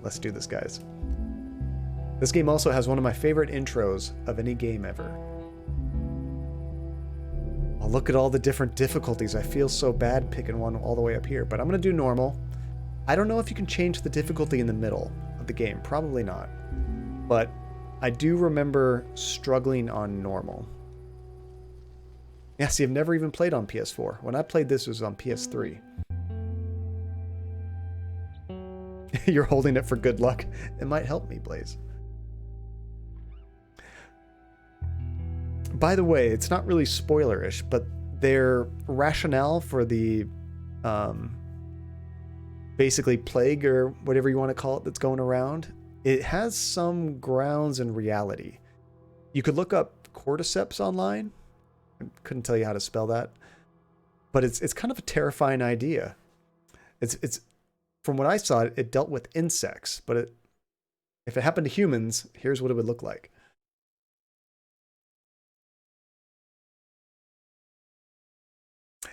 Let's do this, guys. This game also has one of my favorite intros of any game ever. Oh, look at all the different difficulties. I feel so bad picking one all the way up here, but I'm going to do normal. I don't know if you can change the difficulty in the middle of the game. Probably not. But I do remember struggling on normal. Yeah, see, I've never even played on PS4. When I played this, it was on PS3. You're holding it for good luck. It might help me, Blaze. By the way, it's not really spoilerish, but their rationale for the basically plague or whatever you want to call it that's going around, it has some grounds in reality. You could look up cordyceps online. I couldn't tell you how to spell that, but it's kind of a terrifying idea. It's from what I saw, it dealt with insects, but if it happened to humans, here's what it would look like.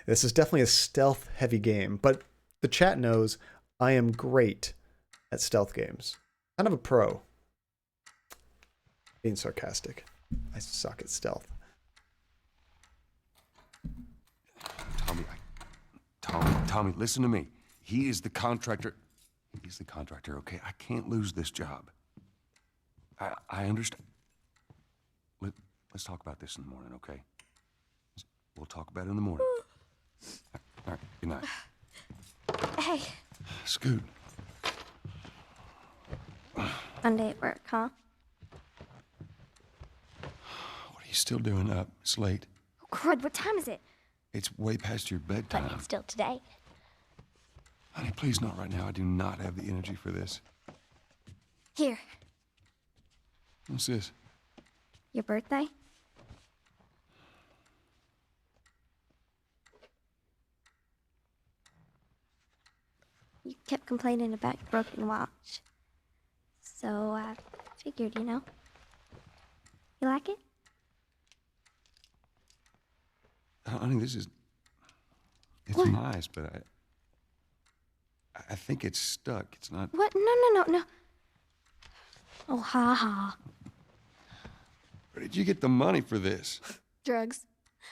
This is definitely a stealth-heavy game, but the chat knows I am great at stealth games. Kind of a pro. Being sarcastic. I suck at stealth. Tommy, listen to me. He is the contractor. He's the contractor, okay? I can't lose this job. I understand. Let's talk about this in the morning, okay? We'll talk about it in the morning. All right, good night. Hey. Scoot. Monday at work, huh? What are you still doing up? It's late. Oh, crud, what time is it? It's way past your bedtime. But it's still today. Honey, please not right now. I do not have the energy for this. Here, What's this? your birthday? You kept complaining about your broken watch. So I figured, you know. You like it? Honey, this is... It's What? nice, but I think it's stuck. It's not... What? No. Oh, ha ha. Where did you get the money for this? Drugs.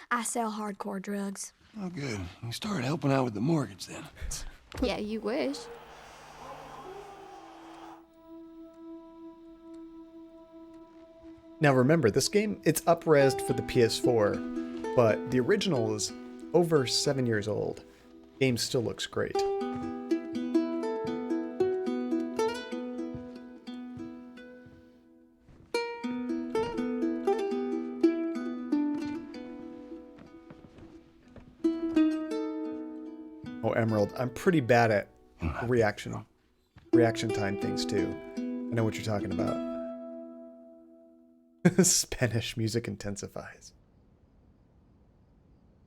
I sell hardcore drugs. Oh, good. You started helping out with the mortgage then. Yeah, you wish. Now remember, this game, it's up-resed for the PS4, but the original is over 7 years old. Game still looks great. Oh, Emerald, I'm pretty bad at reaction time things too. I know what you're talking about. Spanish music intensifies.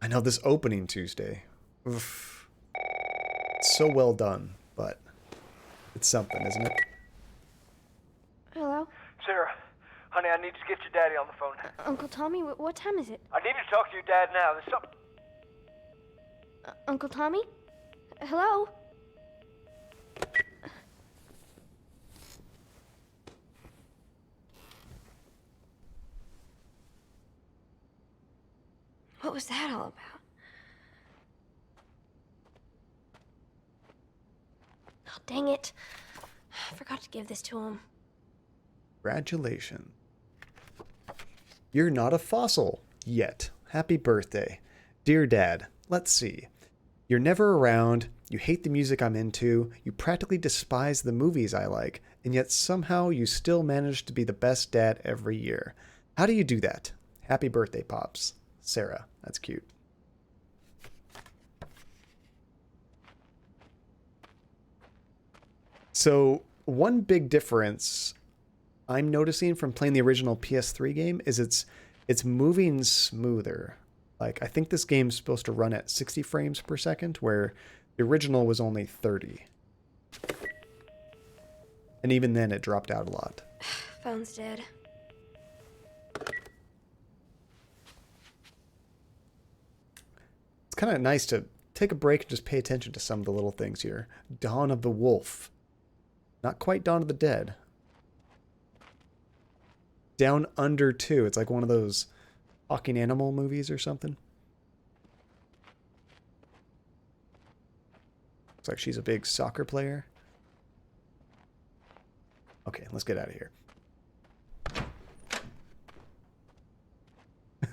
I know this opening Tuesday. Oof. It's so well done, but it's something, isn't it? Hello? Sarah, honey, I need to get your daddy on the phone. Uncle Tommy, what time is it? I need to talk to your dad now. There's something... Uncle Tommy? Hello? What was that all about? Oh, dang it. I forgot to give this to him. Congratulations. You're not a fossil yet. Happy birthday. Dear Dad, let's see. You're never around, you hate the music I'm into, you practically despise the movies I like, and yet somehow you still manage to be the best dad every year. How do you do that? Happy birthday, Pops. Sarah. That's cute. So, one big difference I'm noticing from playing the original PS3 game is it's moving smoother. Like, I think this game's supposed to run at 60 frames per second, where the original was only 30. And even then, it dropped out a lot. Phone's dead. It's kind of nice to take a break and just pay attention to some of the little things here. Dawn of the Wolf. Not quite Dawn of the Dead. Down Under 2. It's like one of those talking animal movies or something. Looks like she's a big soccer player. Okay, let's get out of here.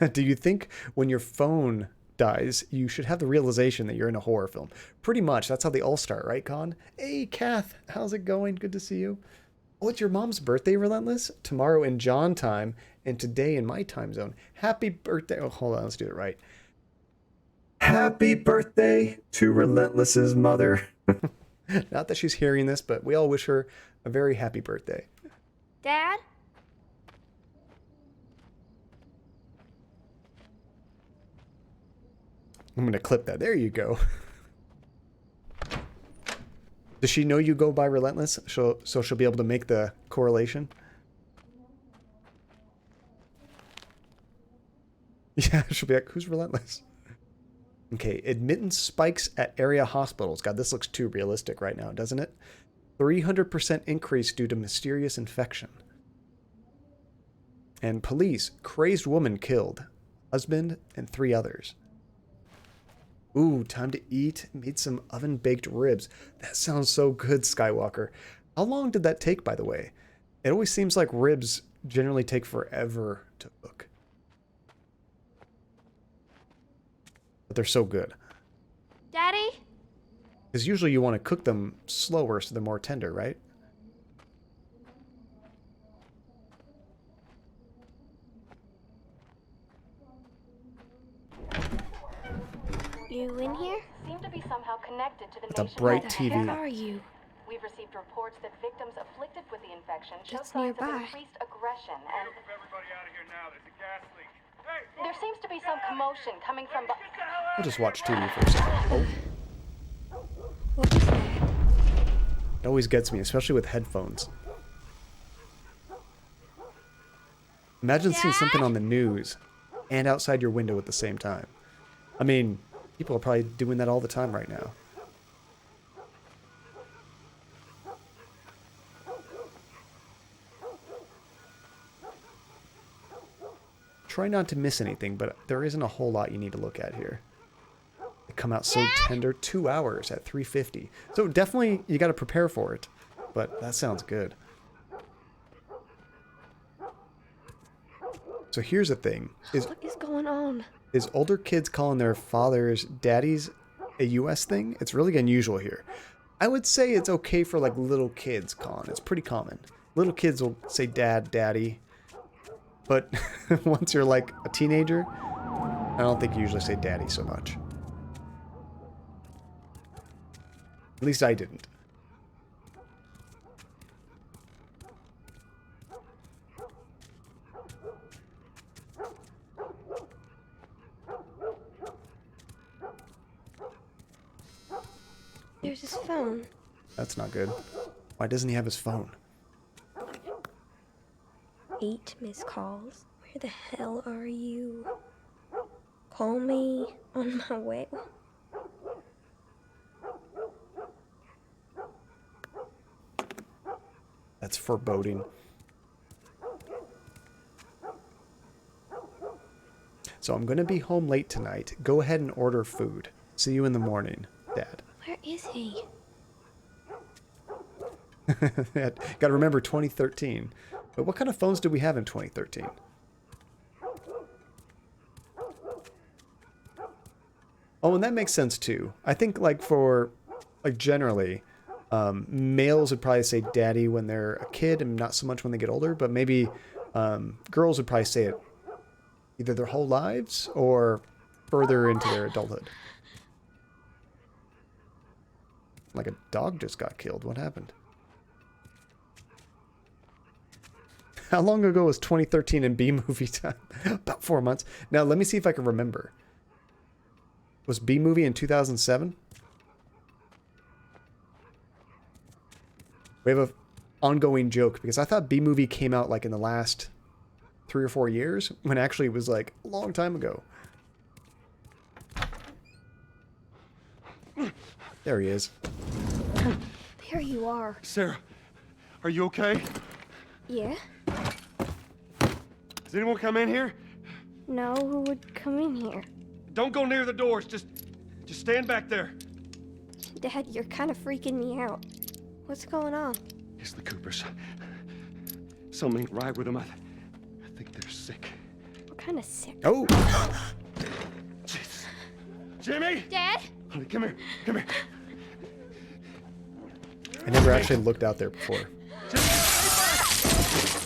Do you think when your phone dies, you should have the realization that you're in a horror film? Pretty much. That's how they all start, right, Con? Hey, Kath. How's it going? Good to see you. Oh, it's your mom's birthday, Relentless? Tomorrow in John time and today in my time zone. Happy birthday. Oh, hold on. Let's do it right. Happy birthday to Relentless's mother. Not that she's hearing this, but we all wish her a very happy birthday. Dad? I'm going to clip that. There you go. Does she know you go by Relentless? So she'll be able to make the correlation? Yeah, she'll be like, who's Relentless? Okay, admittance spikes at area hospitals. God, this looks too realistic right now, doesn't it? 300% increase due to mysterious infection. And police, crazed woman killed. Husband and 3 others. Ooh, time to eat. Made some oven-baked ribs. That sounds so good, Skywalker. How long did that take, by the way? It always seems like ribs generally take forever to cook. But they're so good. Daddy? Because usually you want to cook them slower so they're more tender, right? You in here? Seem to be somehow connected to the It's a nation. bright Where the TV. heck are you? We've received reports that victims afflicted with the infection show That's signs nearby. of increased aggression, and Move everybody out of here now. There's a gas leak. Hey, there seems to be some commotion coming from. get the hell out I'll of just watch TV for a second. Oh, What was that? it always gets me, especially with headphones. Imagine seeing something on the news and outside your window at the same time. I mean, people are probably doing that all the time right now. Try not to miss anything, but there isn't a whole lot you need to look at here. They come out so tender. 2 hours at 350. So definitely you got to prepare for it. But that sounds good. So here's the thing: What is going on? is older kids calling their fathers daddies a U.S. thing? It's really unusual here. I would say it's okay for like little kids, Colin. It's pretty common. Little kids will say dad, daddy. But once you're like a teenager, I don't think you usually say daddy so much. At least I didn't. There's his phone. That's not good. Why doesn't he have his phone? 8 missed calls. Where the hell are you? Call me on my way. That's foreboding. So I'm going to be home late tonight. Go ahead and order food. See you in the morning, Dad. Where is he? Got to remember 2013. But what kind of phones did we have in 2013? Oh, and that makes sense too. I think like for, like generally, males would probably say daddy when they're a kid and not so much when they get older, but maybe girls would probably say it either their whole lives or further into their adulthood. Like a dog just got killed. What happened? How long ago was 2013 in B-movie time? About 4 months. Now, let me see if I can remember. Was B-movie in 2007? We have a ongoing joke because I thought B-movie came out like in the last 3 or 4 years when actually it was like a long time ago. There he is. There you are. Sarah, Are you okay? Yeah? Does anyone come in here? No, who would come in here? Don't go near the doors. Just stand back there. Dad, you're kind of freaking me out. What's going on? It's the Coopers. Something ain't right with them. I think they're sick. What kind of sick? Oh, Jeez. Jimmy! Dad? Honey, come here. Come here. I never actually looked out there before.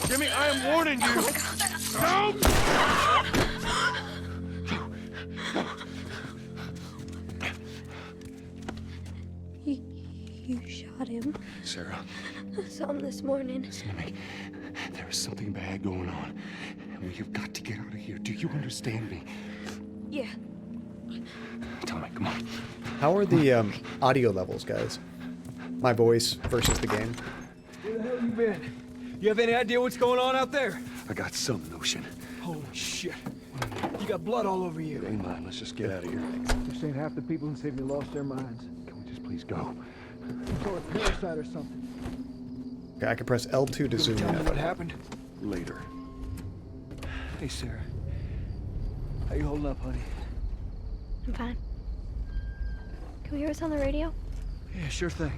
Jimmy, I am warning you. Don't! You shot him. Sarah, I saw him this morning. listen to me. There is something bad going on. And we have got to get out of here. Do you understand me? Yeah. Tommy, come on. How are the audio levels, guys? My voice versus the game. Where the hell you been? You have any idea what's going on out there? I got some notion. Holy shit. You got blood all over It you. ain't mine. Let's just get out of here. This ain't half the people in Sydney lost their minds. Can we just please go? Some sort of parasite or something. Okay, I can press L2 to zoom Tell me in. what happened. Later. Hey, Sarah. How you holding up, honey? I'm fine. Can we hear us on the radio? Yeah, sure thing.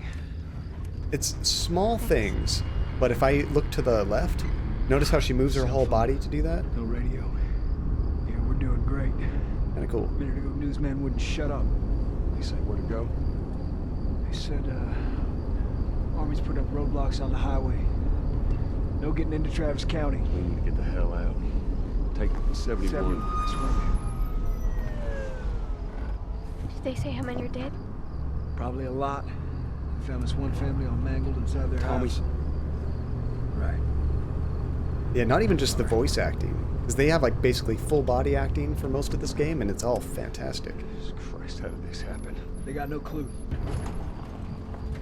It's small things, but if I look to the left, notice how she moves her whole body to do that? No radio. Yeah, we're doing great. Kinda cool. A minute ago, newsman wouldn't shut up. They say where to go? They said, Army's put up roadblocks on the highway. No getting into Travis County. We need to get the hell out. Take 71. That's right. Did they say how many are dead? Probably a lot. Found this one family all mangled inside their Tommy. house. Right. Yeah, not even just the voice acting. Because they have like basically full body acting for most of this game, and it's all fantastic. Jesus Christ, how did this happen? They got no clue.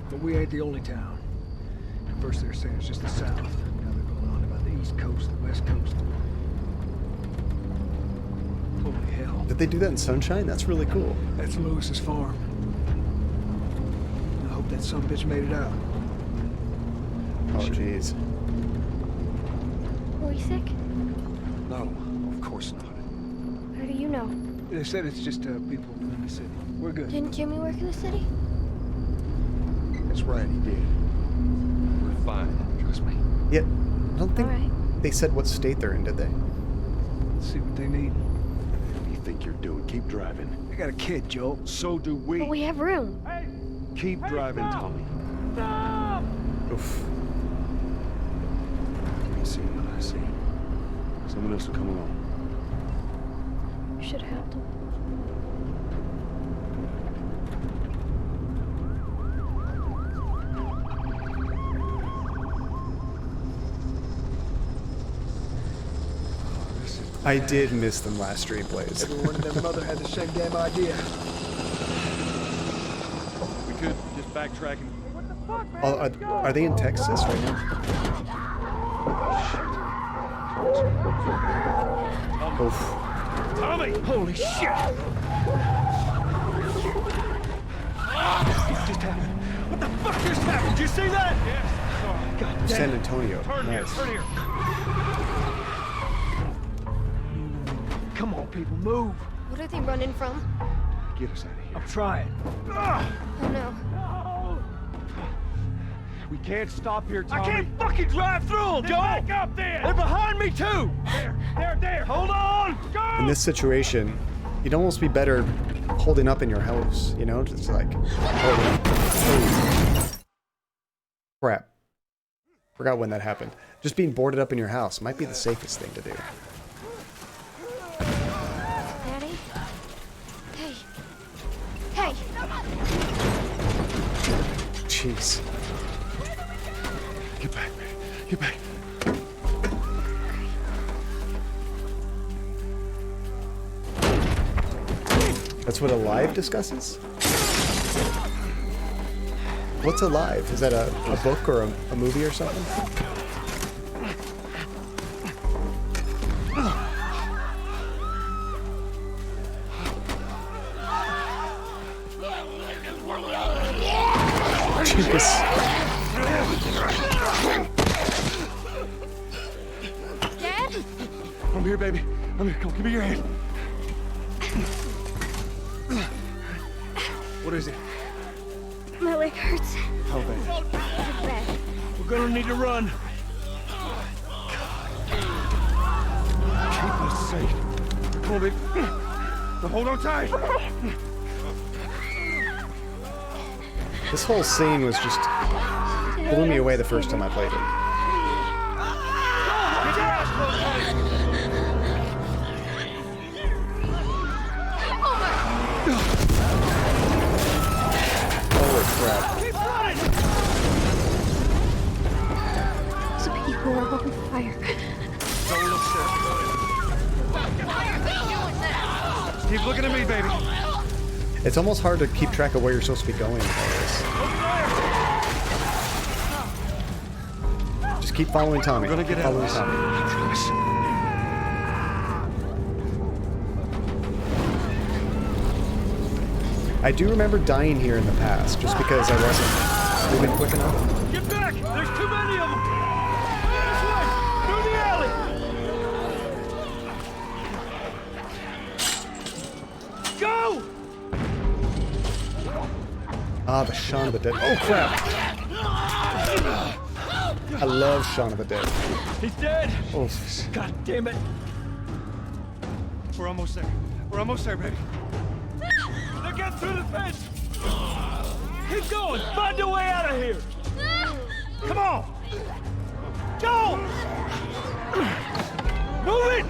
But we ain't the only town. At first they were saying it's just the South. Now they're going on about the East Coast, the West Coast. Holy hell. Did they do that in Sunshine? That's really cool. That's Lewis's farm. I hope that son bitch made it out. Oh, jeez. Were we sick? No, of course not. How do you know? They said it's just people in the city. We're good. Didn't Jimmy work in the city? That's right, he did. We're fine. Trust me. Yeah, I don't think Alright. they said what state they're in, did they? Let's see what they need. What do you think you're doing? Keep driving. They got a kid, Joel. So do we. But we have room. Keep driving, Tommy. Oof. You see what I see. Someone else will come along. We should have helped him. I did miss them last stream plays. Everyone and their mother had the same damn idea. We could just backtrack and... Are they in Texas right now? Oof. Tommy! Holy shit! What just happened? What the fuck just happened? Did you see that? Yes, sorry. God damn. San Antonio. Turn here, Nice. turn here. Come on, people, move. What are they running from? Get us out of here. I'm trying. Oh no. We can't stop here, I Tommy. can't fucking drive through them, Then Joel! back up They're then! behind me, too! There! Hold on! Go! In this situation, you'd almost be better holding up in your house, you know? Just like holding up. Oh. Crap. Forgot when that happened. Just being boarded up in your house might be the safest thing to do. Daddy? Hey. Hey! Jeez. Get back, man. Get back. That's what Alive discusses? What's Alive? Is that a book or a movie or something? Jeez. I'm here, baby. I'm here. Come on, give me your hand. What is it? My leg hurts. How bad? It's bad. We're gonna need to run. Keep us safe. Come on, baby. Now hold on tight. This whole scene was just blew me away the first time I played it. Holy crap. Those people are on fire. Don't look, Sarah. Keep looking at me, baby. It's almost hard to keep track of where you're supposed to be going with all this. Just keep following Tommy. We're gonna get Keep out of following this. Tommy. I promise. I do remember dying here in the past, just because I wasn't moving quick enough. Get back! There's too many of them! This way! Through the alley! Go! Ah, the Shaun of the Dead. Oh crap! I love Shaun of the Dead. He's dead! Oh, God damn it! We're almost there. We're almost there, baby. They're getting through the fence! Keep going! Find a way out of here! Come on! Go! Move it!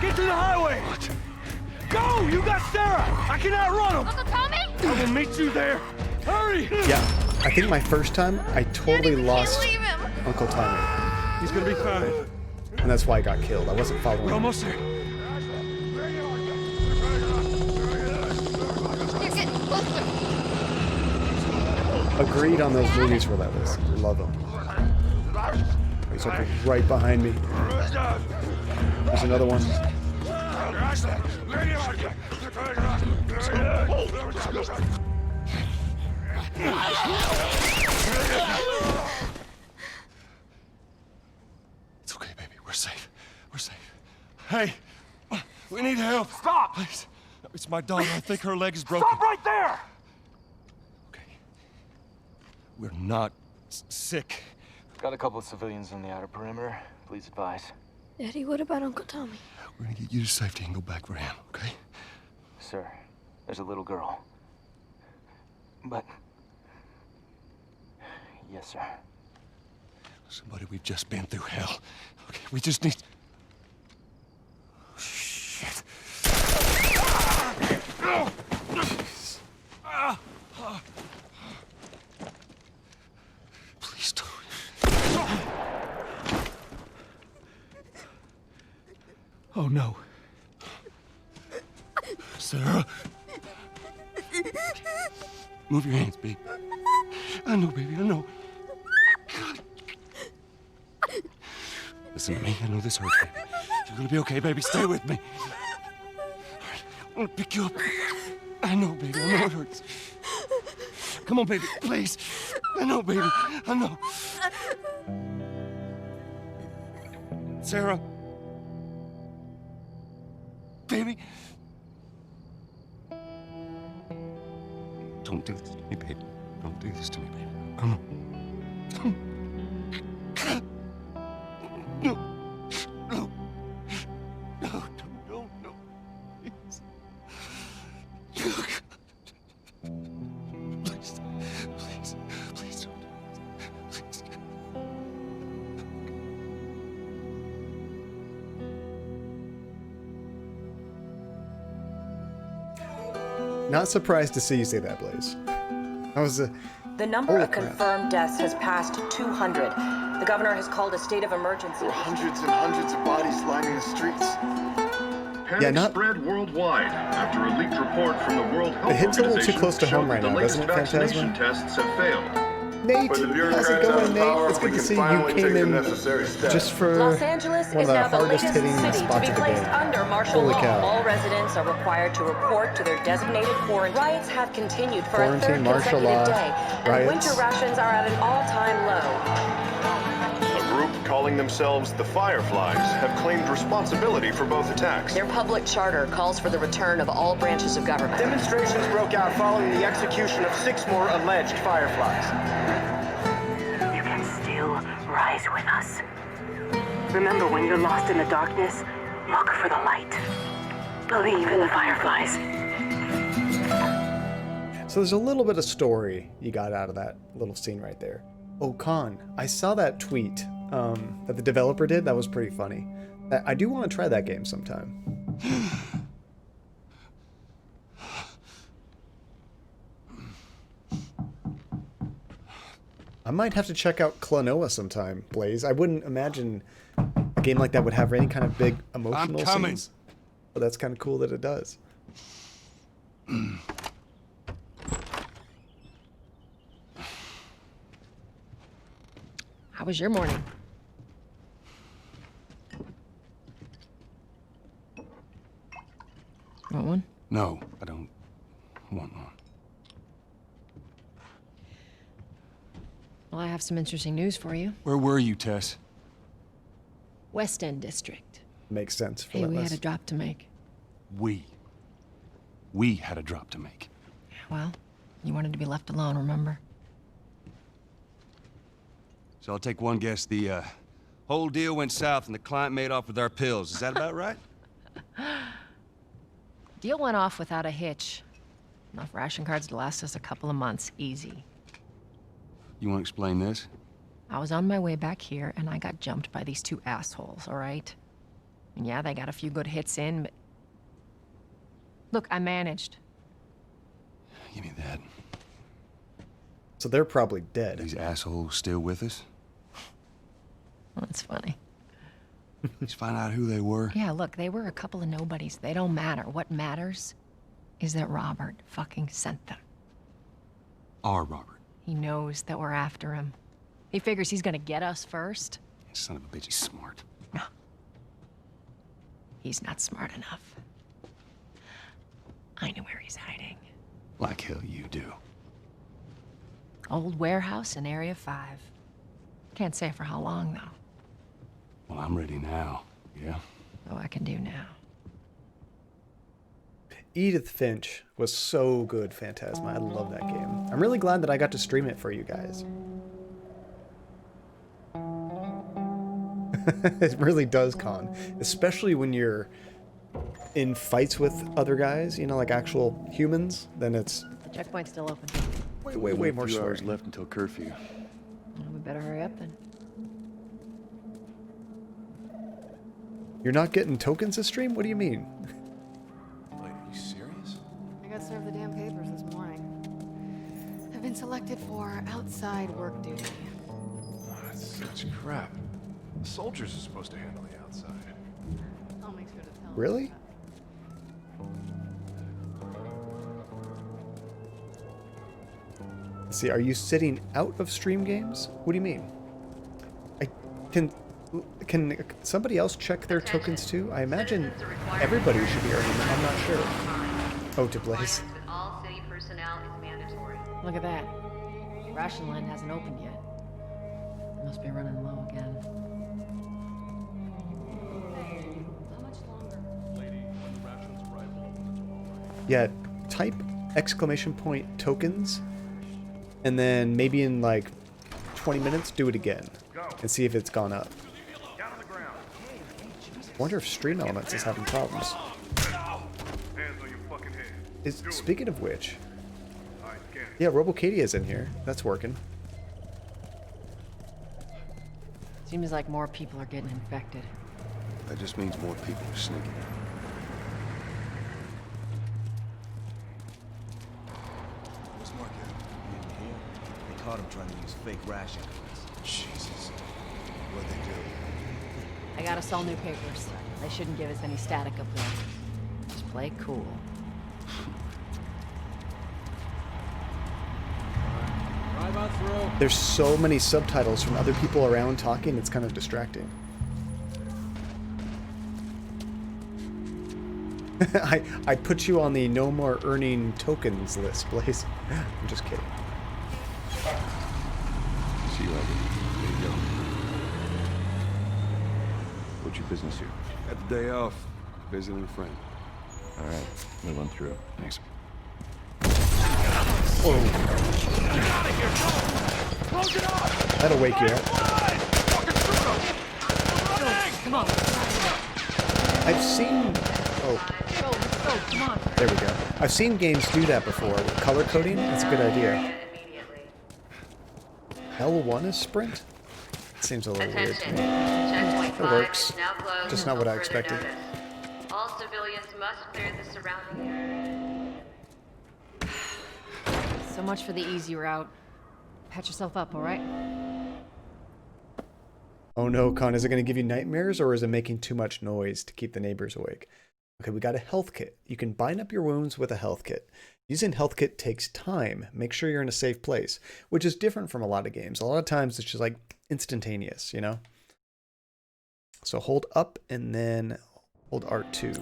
Get to the highway! Go! You got Sarah! I can outrun him! Uncle Tommy? I will meet you there! Hurry! yeah. I think my first time, I totally lost Leave him. Uncle Tommy. He's gonna be fine. And that's why I got killed. I wasn't following We're him. almost there. You're getting closer. Agreed on those movies relentless. Love them. He's like right behind me. There's another one. It's okay, baby. We're safe. We're safe. Hey, we need help. Stop! Please. It's my daughter. I think her leg is broken. Stop right there! Okay. We're not sick. Got a couple of civilians on the outer perimeter. Please advise. Daddy, what about Uncle Tommy? We're gonna get you to safety and go back for him, okay? Sir, there's a little girl. But... Yes, sir. Somebody, we've just been through hell. Okay, we just need... Shit. Please don't. Oh no. Sarah. Move your hands, baby. I know, baby, I know. Listen to me. I know this hurts, baby. You're gonna be okay, baby. Stay with me. All right, I'm gonna pick you up. I know, baby. I know it hurts. Come on, baby. Please. I know, baby. I know. Sarah. Baby. Don't do this to me, baby. Don't do this to me, baby. Come on. No. No. No, no, no. Please. Please. Please. Please don't. Please. Not surprised to see you say that, Blaze. That was a... The number Holy of crap. confirmed deaths has passed 200. The governor has called a state of emergency. There are hundreds and hundreds of bodies lining the streets. Yeah, not... Spread worldwide after a leaked report from the World Health It hits a little too Organization close to showed home right that the now, doesn't it, latest vaccination Phantasma? tests have failed. Nate, When the how's bureaucrats it going, have power, Nate? It's we good to can see you finally came take the in necessary steps. just for Los Angeles one of is the now the hardest latest hitting city to spots be of the placed game. under martial Holy law. cow. All residents are required to report to their designated quarantine. Riots have continued for a third Quarantine, martial consecutive law, day, and riots. winter rations are at an all-time low. A group calling themselves the Fireflies, have claimed responsibility for both attacks. Their public charter calls for the return of all branches of government. Demonstrations broke out following the execution of 6 more alleged Fireflies. You can still rise with us. Remember, when you're lost in the darkness, look for the light. Believe in the Fireflies. So there's a little bit of story you got out of that little scene right there. Oh, Con, I saw that tweet that the developer did. That was pretty funny. I do want to try that game sometime. I might have to check out Klonoa sometime, Blaze. I wouldn't imagine a game like that would have any kind of big emotional scenes. But that's kind of cool that it does. How was your morning? Want one? No, I don't want one. Well, I have some interesting news for you. Where were you, Tess? West End District. Makes sense. Hey, we had a drop to make. We had a drop to make. Well, you wanted to be left alone, remember? So I'll take one guess. The whole deal went south and the client made off with our pills. Is that about right? Deal went off without a hitch. Enough ration cards to last us a couple of months, easy. You want to explain this? I was on my way back here and I got jumped by these 2 assholes, all right? And yeah, they got a few good hits in, but... Look, I managed. Give me that. So they're probably dead. These assholes still with us? Well, that's funny. Let's find out who they were. Yeah, look, they were a couple of nobodies. They don't matter. What matters is that Robert fucking sent them. Our Robert. He knows that we're after him. He figures he's gonna get us first. Son of a bitch, he's smart. No. He's not smart enough. I know where he's hiding. Like hell you do. Old warehouse in Area 5. Can't say for how long, though. Well, I'm ready now, yeah? Oh, I can do now. Edith Finch was so good, Phantasma. I love that game. I'm really glad that I got to stream it for you guys. It really does, Con. Especially when you're in fights with other guys, you know, like actual humans, then it's... The checkpoint's still open. Way more few hours swearing. left until curfew. Well, we better hurry up then. You're not getting tokens to stream? What do you mean? Wait, are you serious? I got served the damn papers this morning. I've been selected for outside work duty. Oh, that's such crap. The soldiers are supposed to handle the outside. I'll make sure to tell them. Really? See, are you sitting out of stream games? What do you mean? Can somebody else check their tokens too? I imagine everybody should be earning them. I'm not sure. Oh, to Blaze. Look at that. Ration line hasn't opened yet. Must be running low again. How much longer? Yeah, type !tokens, and then maybe in like 20 minutes, do it again and see if it's gone up. Wonder if Stream Elements is having problems. Speaking of which, yeah, Robocadia's in here. That's working. Seems like more people are getting infected. That just means more people are sneaking out. What's Marquette? In here? They caught him trying to use fake ration cards. Jesus. What'd they do? I got us all new papers. They shouldn't give us any static up there. Just play cool. There's so many subtitles from other people around talking, it's kind of distracting. I put you on the no more earning tokens list, Blaze. I'm just kidding. See you later. There you go. What's your business here? Got the day off. Visiting a friend. All right, move on through. Thanks. Whoa. Get out of here! Close it off! That'll wake you up. Come on. I've seen... Oh, Go, come on. there we go. I've seen games do that before. With color coding, that's a good idea. L1 is sprint? Seems a little weird to me. It works. Just not what I expected. All civilians must clear the surrounding area. So much for the easy route. Patch yourself up, all right? Oh no, Con, is it going to give you nightmares or is it making too much noise to keep the neighbors awake? Okay, we got a health kit. You can bind up your wounds with a health kit. Using health kit takes time. Make sure you're in a safe place, which is different from a lot of games. A lot of times it's just like instantaneous, you know? So hold up and then hold R2.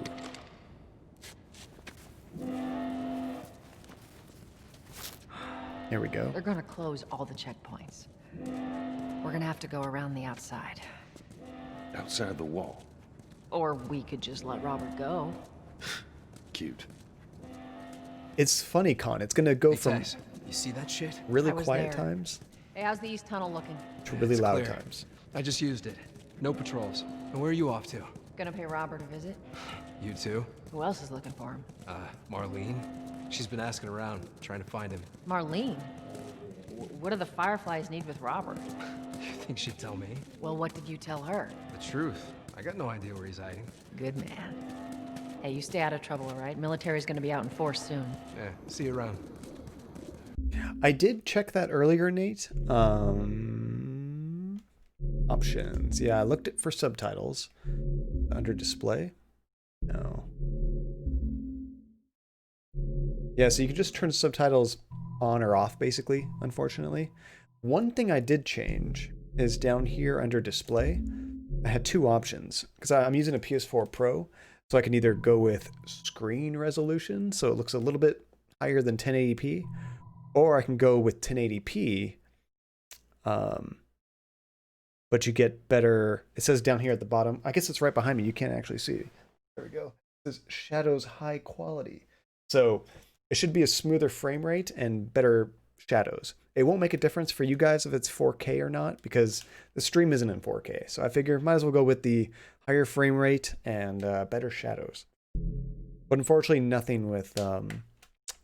There we go. They're gonna close all the checkpoints. We're gonna have to go around the outside. Outside the wall. Or we could just let Robert go. Cute. It's funny, Con. It's going to go from you see that shit? really I was quiet there. times Hey, how's the east tunnel looking? to really It's loud clear. times. I just used it. No patrols. And where are you off to? Gonna pay Robert a visit? You too? Who else is looking for him? Marlene? She's been asking around, trying to find him. Marlene? What do the Fireflies need with Robert? You think she'd tell me? Well, what did you tell her? The truth. I got no idea where he's hiding. Good man. Hey, you stay out of trouble, all right? Military's gonna be out in force soon. Yeah, see you around. I did check that earlier, Nate. Options. Yeah, I looked for subtitles. Under display? No. Yeah, so you can just turn subtitles on or off, basically, unfortunately. One thing I did change is down here under display. I had two options because I'm using a PS4 Pro, so I can either go with screen resolution, so it looks a little bit higher than 1080p, or I can go with 1080p, but you get better. It says down here at the bottom, I guess it's right behind me, you can't actually see. There we go. It says shadows high quality. So it should be a smoother frame rate and better shadows. It won't make a difference for you guys if it's 4K or not, because the stream isn't in 4K. So I figure might as well go with the higher frame rate and better shadows. But unfortunately, nothing with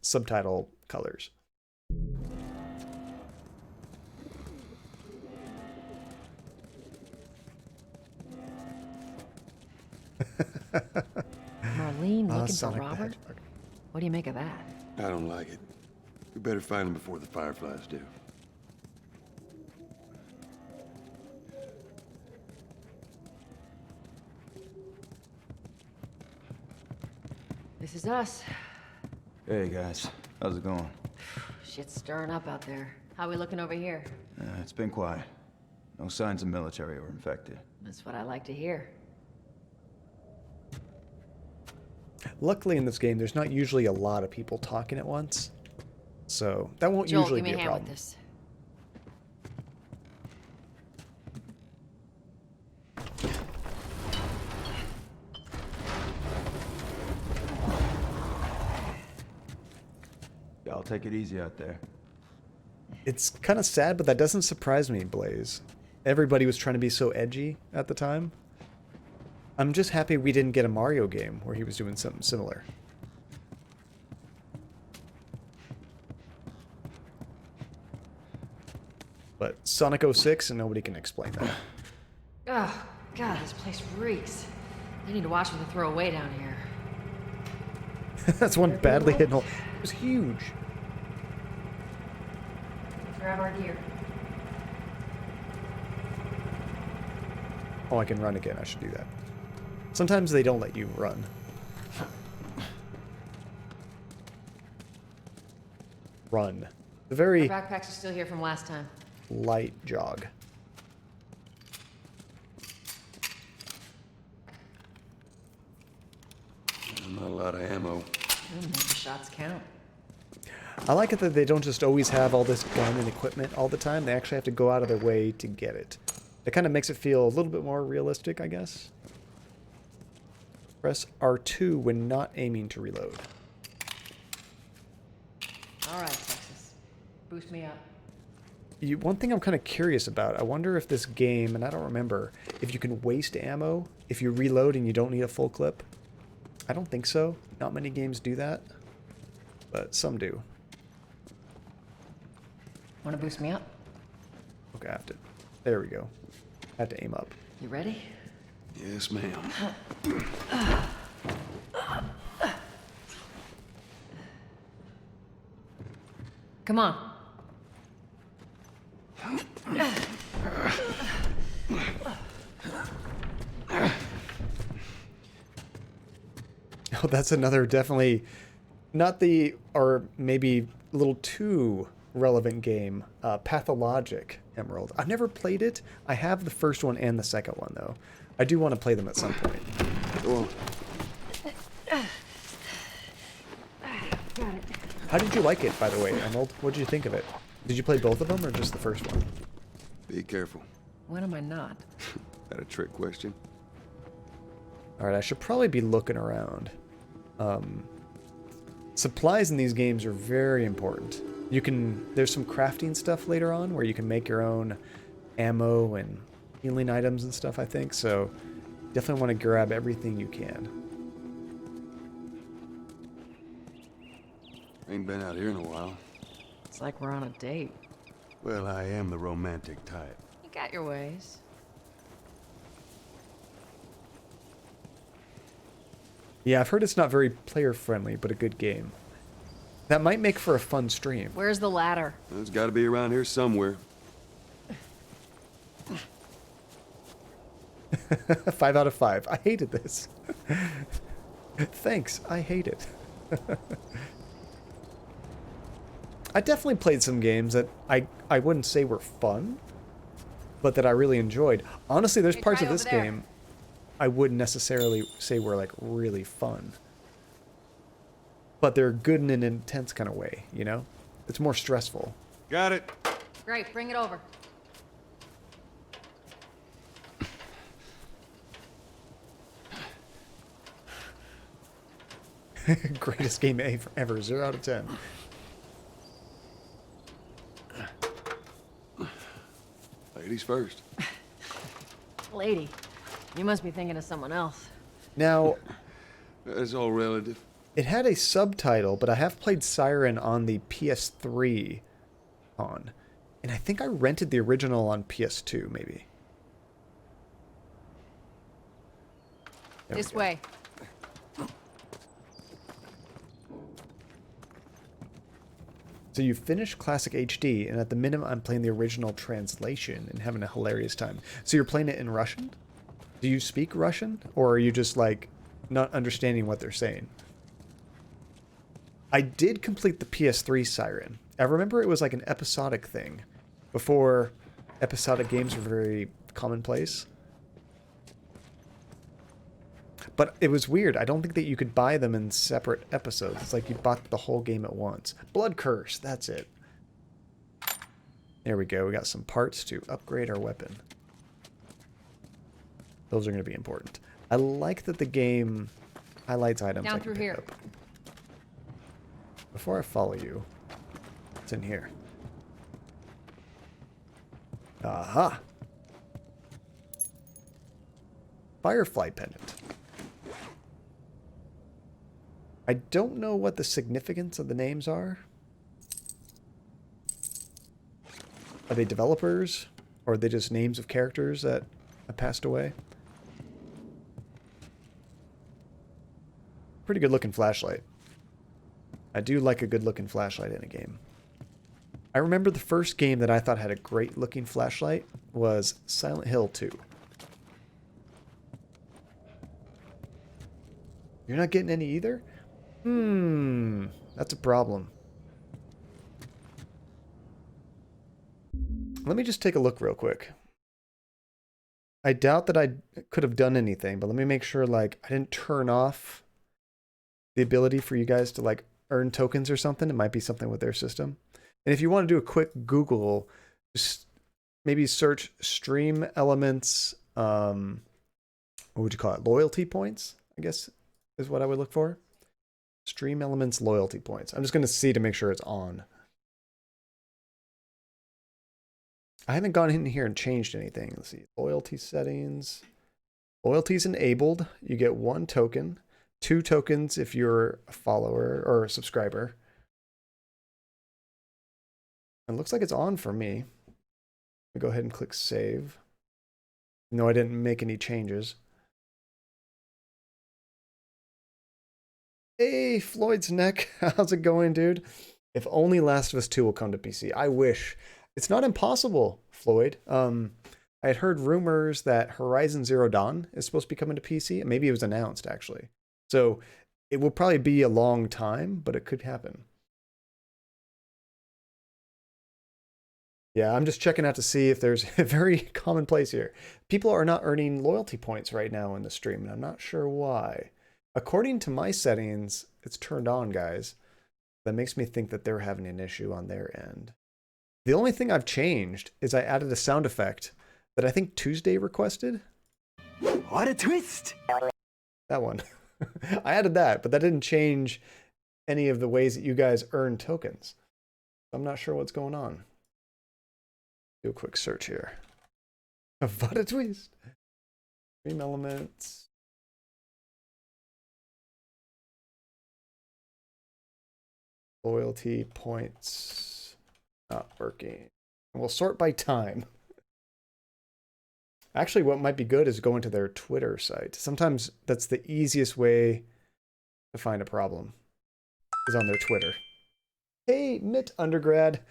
subtitle colors. Marlene looking for Sonic Robert? Badge. What do you make of that? I don't like it. We better find him before the Fireflies do. This is us. Hey guys, how's it going? Shit's stirring up out there. How we looking over here? It's been quiet. No signs of military or infected. That's what I like to hear. Luckily in this game, there's not usually a lot of people talking at once. So that won't Joel, usually give me be a a hand problem. with this. Y'all take it easy out there. It's kind of sad, but that doesn't surprise me, Blaze. Everybody was trying to be so edgy at the time. I'm just happy we didn't get a Mario game where he was doing something similar. But Sonic 06, and nobody can explain that. Oh, God, this place reeks. You need to watch when they throw away down here. That's one badly hidden hole. It was huge. Let's grab our gear. Oh, I can run again. I should do that. Sometimes they don't let you run. Run. The very Our backpacks are still here from last time. light jog. Not a lot of ammo. Make the shots count. I like it that they don't just always have all this gun and equipment all the time. They actually have to go out of their way to get it. It kind of makes it feel a little bit more realistic, I guess. Press R2 when not aiming to reload. All right, Texas. Boost me up. One thing I'm kind of curious about, I wonder if this game, and I don't remember, if you can waste ammo if you reload and you don't need a full clip. I don't think so. Not many games do that, but some do. Want to boost me up? Okay, I have to. There we go. I have to aim up. You ready? Yes, ma'am. Come on. Oh, that's another definitely not the, or maybe a little too relevant game. Pathologic Emerald. I've never played it. I have the first one and the second one, though. I do want to play them at some point. Go on. How did you like it, by the way, Emerald? What did you think of it? Did you play both of them or just the first one? Be careful. When am I not? That a trick question? Alright, I should probably be looking around. Supplies in these games are very important. There's some crafting stuff later on where you can make your own ammo and healing items and stuff, I think, so definitely want to grab everything you can. Ain't been out here in a while. It's like we're on a date. Well, I am the romantic type. You got your ways. Yeah, I've heard it's not very player-friendly, but a good game. That might make for a fun stream. Where's the ladder? It's got to be around here somewhere. 5 out of 5. I hated this. Thanks, I hate it. I definitely played some games that I wouldn't say were fun, but that I really enjoyed. Honestly, there's parts of this game I wouldn't necessarily say were like really fun. But they're good in an intense kind of way, you know? It's more stressful. Got it. Great, bring it over. Greatest game ever. 0 out of 10. Ladies first. Lady, you must be thinking of someone else. Now, it's all relative. It had a subtitle, but I have played Siren on the PS3 and I think I rented the original on PS2, maybe. This way. So you finished Classic HD, and at the minimum I'm playing the original translation and having a hilarious time. So you're playing it in Russian? Do you speak Russian? Or are you just, like, not understanding what they're saying? I did complete the PS3 Siren. I remember it was like an episodic thing. Before episodic games were very commonplace. But it was weird. I don't think that you could buy them in separate episodes. It's like you bought the whole game at once. Blood Curse, that's it. There we go. We got some parts to upgrade our weapon. Those are going to be important. I like that the game highlights items Down I can through pick here. up. Before I follow you, what's in here? Aha! Firefly pendant. I don't know what the significance of the names are. Are they developers? Or are they just names of characters that have passed away? Pretty good looking flashlight. I do like a good looking flashlight in a game. I remember the first game that I thought had a great looking flashlight was Silent Hill 2. You're not getting any either? That's a problem. Let me just take a look real quick. I doubt that I could have done anything, but let me make sure, like, I didn't turn off the ability for you guys to, like, earn tokens or something. It might be something with their system. And if you want to do a quick Google, just maybe search Stream Elements, what would you call it? Loyalty points? I guess is what I would look for. Stream Elements loyalty points. I'm just going to see to make sure it's on. I haven't gone in here and changed anything. Let's see. Loyalty settings. Loyalty's enabled. You get 1 token. 2 tokens if you're a follower or a subscriber. It looks like it's on for me. Let me go ahead and click save. No, I didn't make any changes. Hey, Floyd's neck. How's it going, dude? If only Last of Us 2 will come to PC. I wish. It's not impossible, Floyd. I had heard rumors that Horizon Zero Dawn is supposed to be coming to PC. Maybe it was announced, actually. So it will probably be a long time, but it could happen. Yeah, I'm just checking out to see if there's a very commonplace here. People are not earning loyalty points right now in the stream, and I'm not sure why. According to my settings, it's turned on, guys. That makes me think that they're having an issue on their end. The only thing I've changed is I added a sound effect that I think Tuesday requested. What a twist! That one. I added that, but that didn't change any of the ways that you guys earn tokens. I'm not sure what's going on. Do a quick search here. What a twist! Stream Elements. Loyalty points. Not working. We'll sort by time. Actually, what might be good is going to their Twitter site. Sometimes that's the easiest way to find a problem, is on their Twitter. Hey, Mitt Undergrad.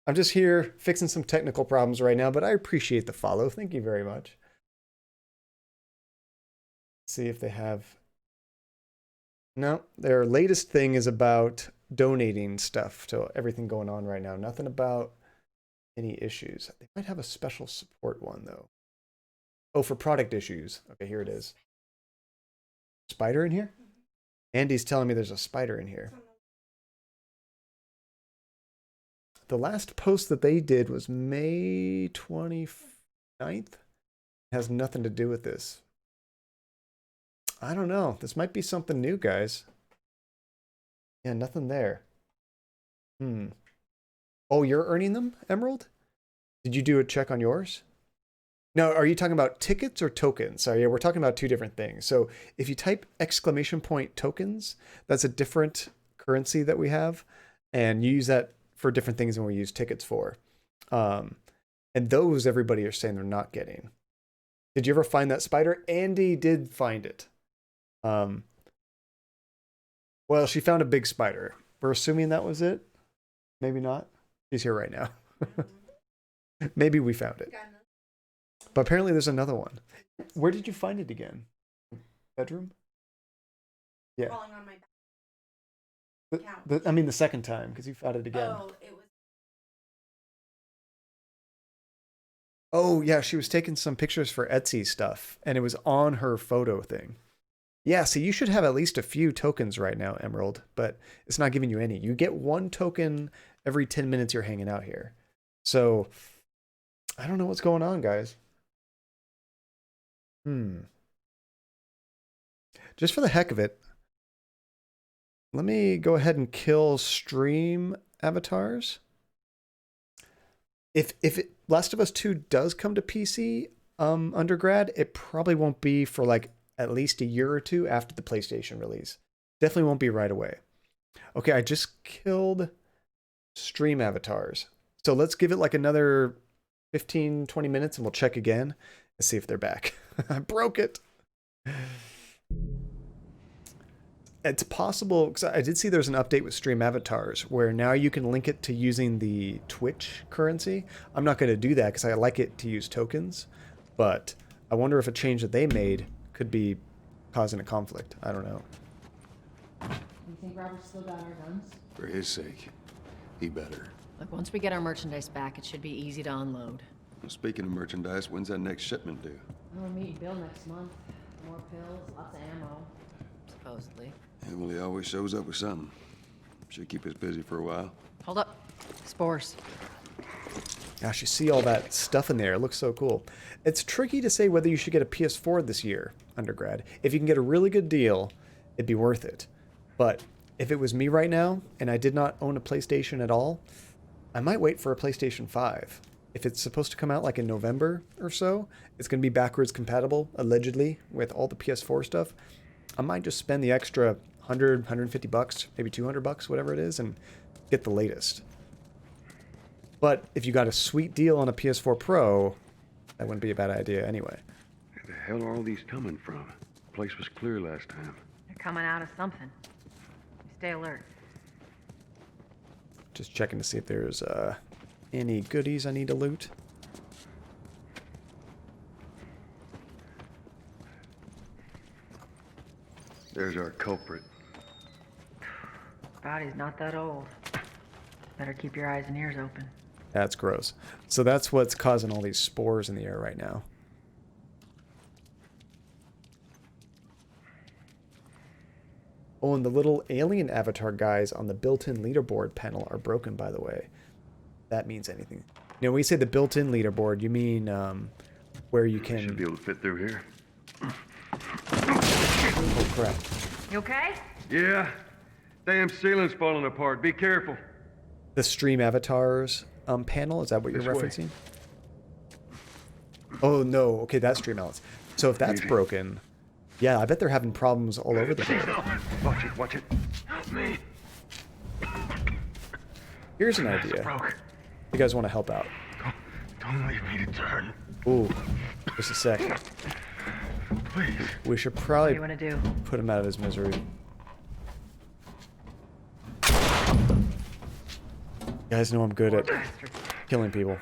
I'm just here fixing some technical problems right now, but I appreciate the follow. Thank you very much. Let's see if they have... No, their latest thing is about donating stuff to everything going on right now. Nothing about any issues. They might have a special support one, though. Oh, for product issues. Okay, here it is. Spider in here? Andy's telling me there's a spider in here. The last post that they did was May 29th. It has nothing to do with this. I don't know. This might be something new, guys. Yeah, nothing there. Oh, you're earning them, Emerald? Did you do a check on yours? No, are you talking about tickets or tokens? So yeah, we're talking about two different things. So if you type ! tokens, that's a different currency that we have. And you use that for different things than we use tickets for. And those everybody are saying they're not getting. Did you ever find that spider? Andy did find it. Well, she found a big spider. We're assuming that was it. Maybe not. She's here right now. Maybe we found it. But apparently there's another one. Where did you find it again? Bedroom? Yeah. Falling on my back. I mean the second time, because you found it again. Oh, it was. Oh, yeah, she was taking some pictures for Etsy stuff, and it was on her photo thing. Yeah, so you should have at least a few tokens right now, Emerald, but it's not giving you any. You get 1 token every 10 minutes you're hanging out here. So, I don't know what's going on, guys. Just for the heck of it, let me go ahead and kill stream avatars. If Last of Us 2 does come to PC, undergrad, it probably won't be for like at least a year or two after the PlayStation release. Definitely won't be right away. Okay, I just killed stream avatars. So let's give it like another 15, 20 minutes and we'll check again and see if they're back. I broke it. It's possible, because I did see there's an update with stream avatars where now you can link it to using the Twitch currency. I'm not going to do that because I like it to use tokens, but I wonder if a change that they made could be causing a conflict. I don't know. You think Robert's still got our guns? For his sake, he better. Look, once we get our merchandise back, it should be easy to unload. Well, speaking of merchandise, when's that next shipment due? We're meeting Bill next month. More pills, lots of ammo. Supposedly. Yeah, well, he always shows up with something. Should keep us busy for a while. Hold up. Spores. Gosh, you see all that stuff in there. It looks so cool. It's tricky to say whether you should get a PS4 this year, undergrad. If you can get a really good deal, it'd be worth it. But if it was me right now, and I did not own a PlayStation at all, I might wait for a PlayStation 5. If it's supposed to come out like in November or so, it's going to be backwards compatible, allegedly, with all the PS4 stuff. I might just spend the extra 100, 150 bucks, maybe 200 bucks, whatever it is, and get the latest. But if you got a sweet deal on a PS4 Pro, that wouldn't be a bad idea anyway. Where the hell are all these coming from? The place was clear last time. They're coming out of something. Stay alert. Just checking to see if there's any goodies I need to loot. There's our culprit. Body's not that old. Better keep your eyes and ears open. That's gross. So that's what's causing all these spores in the air right now. Oh, and the little alien avatar guys on the built-in leaderboard panel are broken, by the way. That means anything. You know, when we say the built-in leaderboard, you mean where you can... Should be able to fit through here. Oh, crap. You okay? Yeah. Damn ceiling's falling apart. Be careful. The stream avatars panel, is that what you're referencing? Oh, no. Okay, that's stream elements. So if that's broken... Yeah, I bet they're having problems all over the place. Watch it, watch it. Help me. Here's an idea. You guys want to help out? Don't leave me to turn. Ooh, just a sec. Please. We should probably What do you want to do? put him out of his misery. You guys know I'm good at killing people.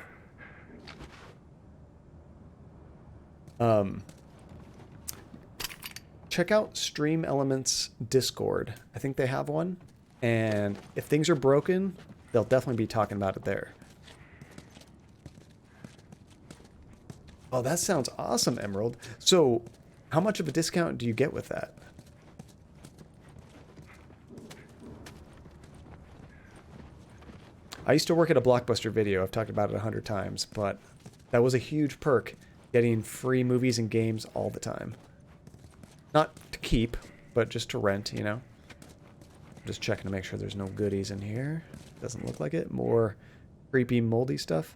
Check out Stream Elements Discord. I think they have one. And if things are broken, they'll definitely be talking about it there. Oh, that sounds awesome, Emerald. So, how much of a discount do you get with that? I used to work at a Blockbuster Video. I've talked about it 100 times, but that was a huge perk, getting free movies and games all the time. Not to keep, but just to rent, you know? Just checking to make sure there's no goodies in here. Doesn't look like it. More creepy, moldy stuff.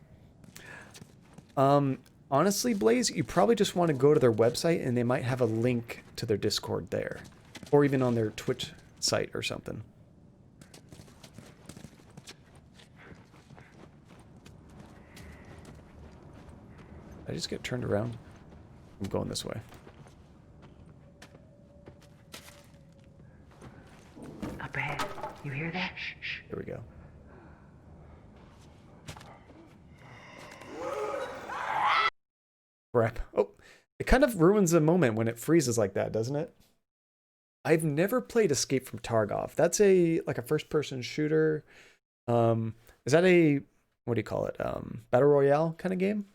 Honestly, Blaze, you probably just want to go to their website and they might have a link to their Discord there. Or even on their Twitch site or something. Did I just get turned around? I'm going this way. Up ahead. You hear that? Shh. Here we go. Crap. Oh, it kind of ruins the moment when it freezes like that, doesn't it? I've never played Escape from Tarkov. That's like a first-person shooter. Is that a, what do you call it? Battle Royale kind of game?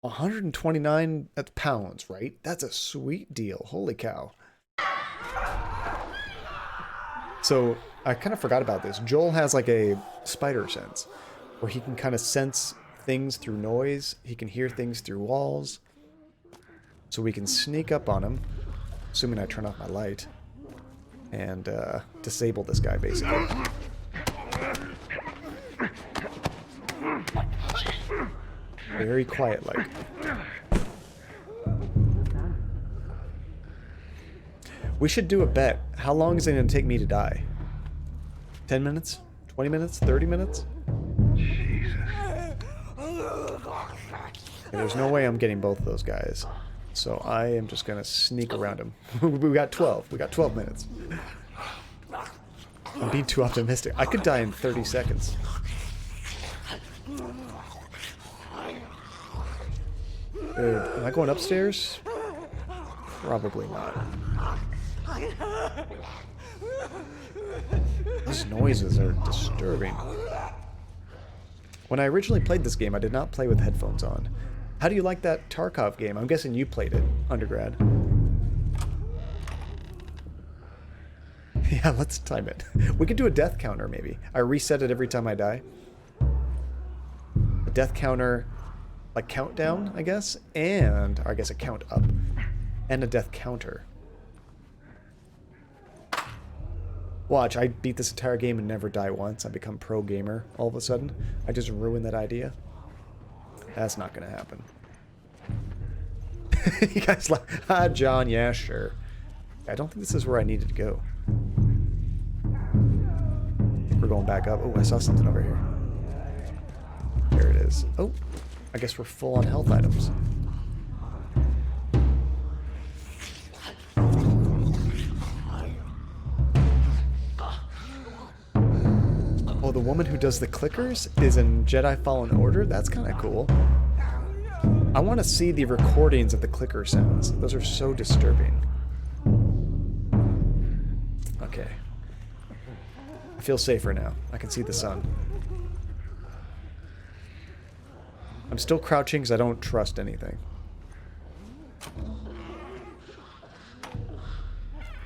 129 pounds, right? That's a sweet deal. Holy cow. So I kind of forgot about this. Joel has like a spider sense where he can kind of sense things through noise. He can hear things through walls. So we can sneak up on him, assuming I turn off my light, and disable this guy basically. Very quiet like. We should do a bet. How long is it going to take me to die? 10 minutes? 20 minutes? 30 minutes? Jesus. There's no way I'm getting both of those guys. So I am just going to sneak around him. We got 12. We got 12 minutes. I'm being too optimistic. I could die in 30 seconds. Am I going upstairs? Probably not. These noises are disturbing. When I originally played this game, I did not play with headphones on. How do you like that Tarkov game? I'm guessing you played it, undergrad. Yeah, let's time it. We could do a death counter, maybe. I reset it every time I die. death counter, like countdown, I guess, and or I guess a count up, and a death counter. Watch, I beat this entire game and never die once. I become pro gamer all of a sudden. I just ruined that idea. That's not gonna happen. You guys like, ah, John, yeah, sure. I don't think this is where I needed to go. We're going back up. Oh, I saw something over here. There it is. Oh, I guess we're full on health items. Oh, the woman who does the clickers is in Jedi Fallen Order? That's kind of cool. I want to see the recordings of the clicker sounds. Those are so disturbing. Okay. I feel safer now. I can see the sun. I'm still crouching because I don't trust anything.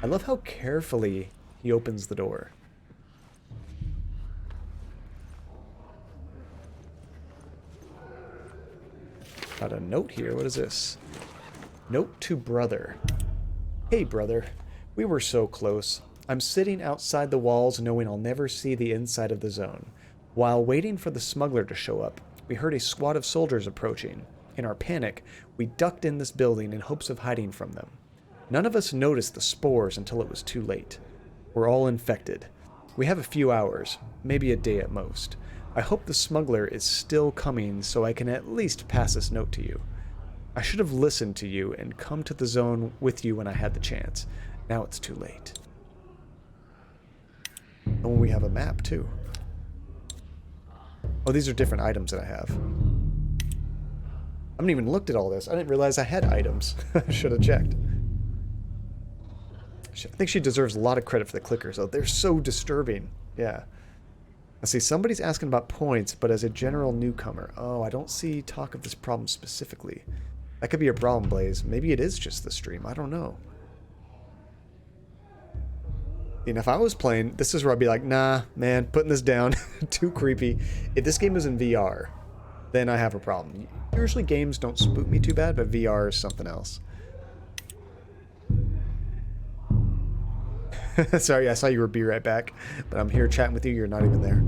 I love how carefully he opens the door. Got a note here. What is this? Note to brother. Hey, brother. We were so close. I'm sitting outside the walls knowing I'll never see the inside of the zone. While waiting for the smuggler to show up, we heard a squad of soldiers approaching. In our panic, we ducked in this building in hopes of hiding from them. None of us noticed the spores until it was too late. We're all infected. We have a few hours, maybe a day at most. I hope the smuggler is still coming so I can at least pass this note to you. I should have listened to you and come to the zone with you when I had the chance. Now it's too late. Oh, we have a map too. Oh, these are different items that I have. I haven't even looked at all this. I didn't realize I had items. I should have checked. I think she deserves a lot of credit for the clickers, though. They're so disturbing. Yeah. I see somebody's asking about points, but as a general newcomer. Oh, I don't see talk of this problem specifically. That could be a problem, Blaze. Maybe it is just the stream. I don't know. And if I was playing, this is where I'd be like, nah, man, putting this down. Too creepy. If this game is in VR, then I have a problem. Usually games don't spook me too bad, but VR is something else. Sorry, I saw you were be right back, but I'm here chatting with you. You're not even there.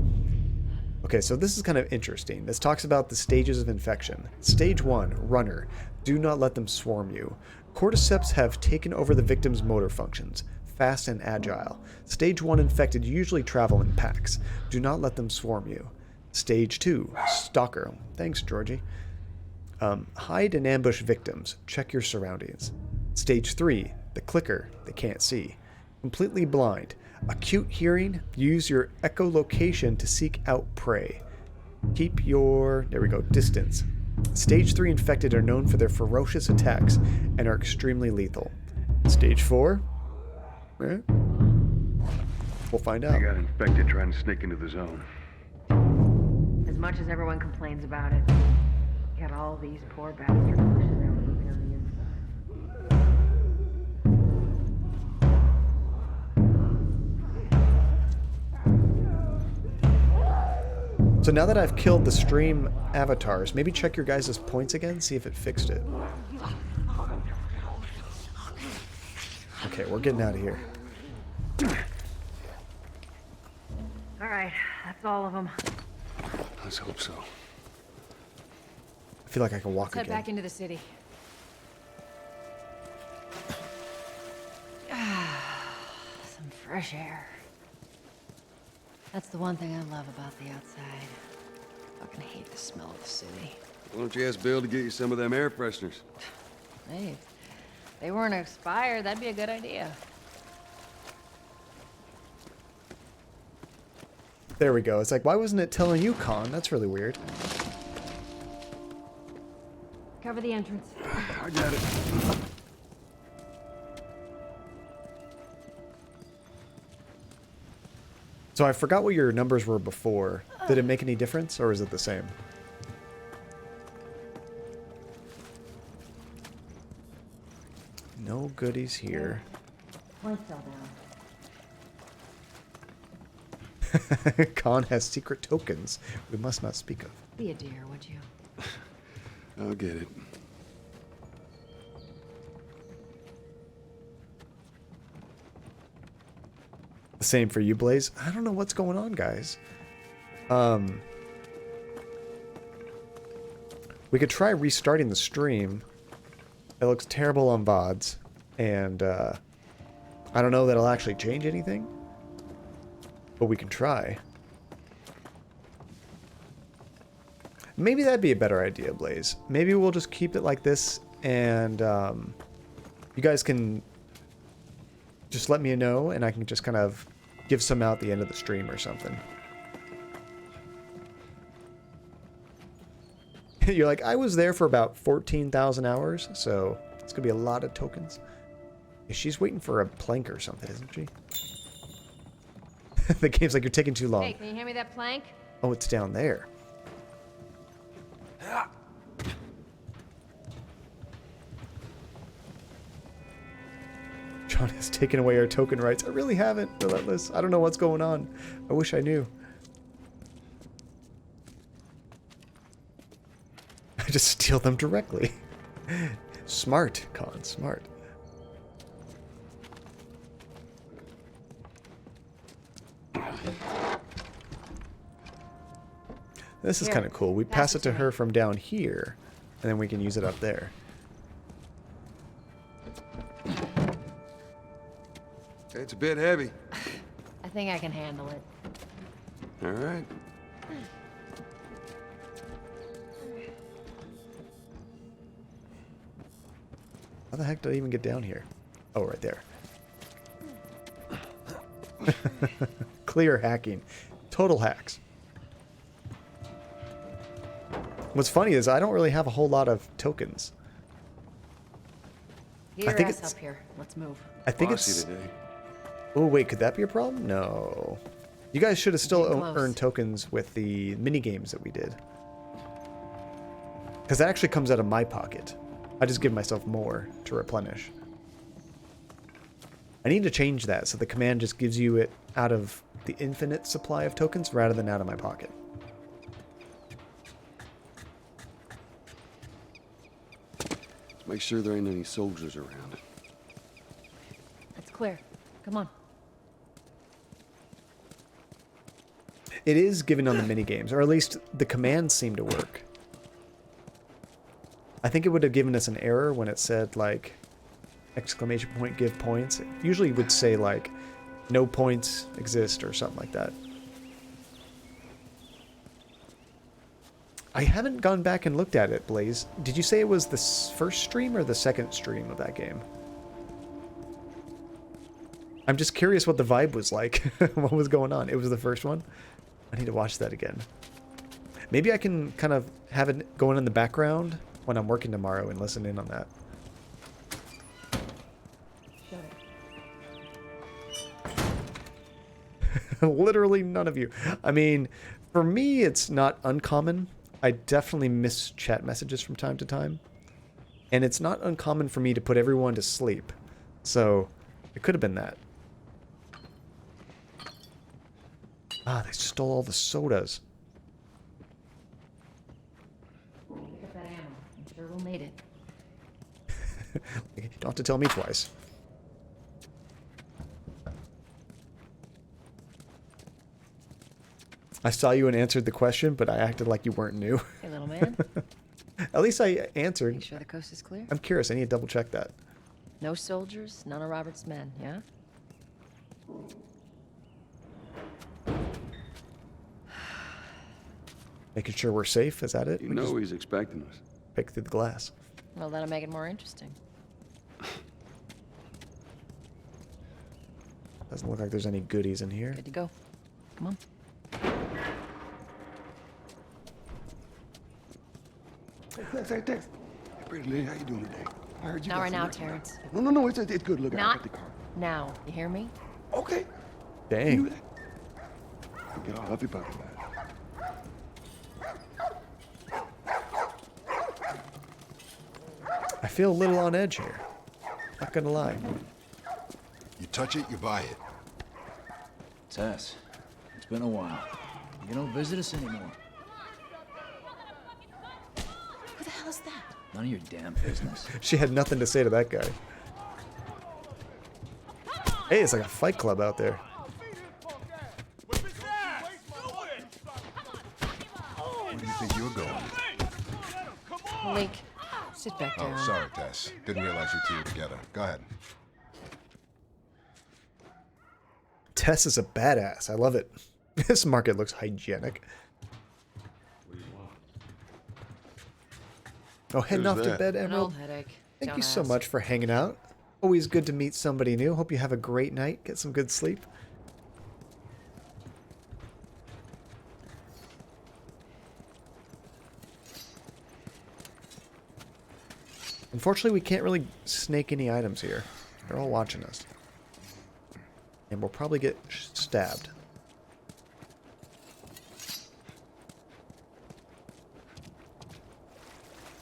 Okay, so this is kind of interesting. This talks about the stages of infection. Stage 1, runner. Do not let them swarm you. Cordyceps have taken over the victim's motor functions. Fast and agile. Stage 1 infected usually travel in packs. Do not let them swarm you. Stage 2, stalker. Thanks, Georgie. Hide and ambush victims. Check your surroundings. Stage 3, the clicker. They can't see. Completely blind. Acute hearing. Use your echolocation to seek out prey. Keep your, there we go, distance. Stage 3 infected are known for their ferocious attacks and are extremely lethal. Stage 4, we'll find out. They got infected trying to sneak into the zone. As much as everyone complains about it, got all these poor bastards pushing their moving on the inside. So now that I've killed the stream avatars, maybe check your guys' points again, see if it fixed it. Okay, we're getting out of here. Alright, that's all of them. Let's hope so. I feel like I can walk Let's head again. back into the city. Some fresh air. That's the one thing I love about the outside. Fucking hate the smell of the city. Why don't you ask Bill to get you some of them air fresheners? Hey, if they weren't expired, that'd be a good idea. There we go. It's like, why wasn't it telling you, Con? That's really weird. Cover the entrance. I got it. So I forgot what your numbers were before. Did it make any difference, or is it the same? No goodies here. Point fell Khan has secret tokens we must not speak of. Be a dear, would you? I'll get it. The same for you, Blaze. I don't know what's going on, guys. We could try restarting the stream. It looks terrible on VODs, and I don't know that it'll actually change anything, but we can try. Maybe that'd be a better idea, Blaze. Maybe we'll just keep it like this, and you guys can just let me know, and I can just kind of give some out at the end of the stream or something. You're like, I was there for about 14,000 hours, so it's going to be a lot of tokens. She's waiting for a plank or something, isn't she? The game's like, you're taking too long. Hey, can you hand me that plank? Oh, it's down there. John has taken away our token rights. I really haven't, Relentless. I don't know what's going on. I wish I knew. I just steal them directly. Smart, Con, smart. This is kind of cool. We pass it to her from down here, and then we can use it up there. It's a bit heavy. I think I can handle it. All right. How the heck did I even get down here? Oh, right there. Clear hacking. Total hacks. What's funny is I don't really have a whole lot of tokens. Get your ass up here. Let's move. I think it's... Oh, wait, could that be a problem? No. You guys should have still earned tokens with the mini games that we did. Because that actually comes out of my pocket. I just give myself more to replenish. I need to change that so the command just gives you it out of the infinite supply of tokens rather than out of my pocket. Let's make sure there ain't any soldiers around. It's clear. Come on. It is given on the mini games, or at least the commands seem to work. I think it would have given us an error when it said, like, exclamation point, give points. It usually would say, like, no points exist or something like that. I haven't gone back and looked at it, Blaze. Did you say it was the first stream or the second stream of that game? I'm just curious what the vibe was like. What was going on? It was the first one? I need to watch that again. Maybe I can kind of have it going in the background when I'm working tomorrow and listen in on that. Literally none of you. I mean, for me, it's not uncommon. I definitely miss chat messages from time to time. And it's not uncommon for me to put everyone to sleep. So, it could have been that. Ah, they stole all the sodas. Pick up that ammo. I'm sure we'll need it. You don't have to tell me twice. I saw you and answered the question, but I acted like you weren't new. Hey, little man. At least I answered. You sure the coast is clear? I'm curious. I need to double check that. No soldiers, none of Robert's men, yeah? Making sure we're safe, is that it? You know he's expecting us. Pick through the glass. Well, that'll make it more interesting. Doesn't look like there's any goodies in here. Good to go. Come on. Hey, pretty lady, how you doing today? I heard you Not got right some now, work. Terrence. No, it's good. Look, I Not got the car. now. You hear me? Okay. Dang. Get all huffy puffy about it. I feel a little on edge here. Not gonna lie. You touch it, you buy it. Tess, it's been a while. You don't visit us anymore. Who the hell is that? None of your damn business. She had nothing to say to that guy. Hey, it's like a fight club out there. Where do you think you're going? Link, sit back down. Oh, sorry, Tess. Didn't realize you two were together. Go ahead. Tess is a badass. I love it. This market looks hygienic. Oh, heading off to bed, An Emerald. old headache. Thank Don't you so ask. much for hanging out. Always good to meet somebody new. Hope you have a great night. Get some good sleep. Unfortunately, we can't really snake any items here. They're all watching us. And we'll probably get stabbed.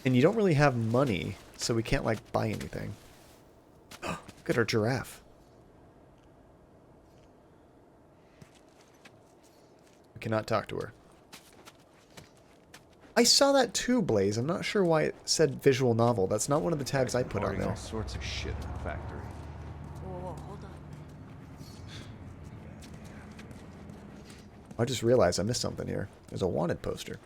And you don't really have money, so we can't, like, buy anything. Look at our giraffe. We cannot talk to her. I saw that too, Blaze. I'm not sure why it said visual novel. That's not one of the tags I put on there. All sorts of shit in the factory. Whoa, hold on. I just realized I missed something here. There's a wanted poster.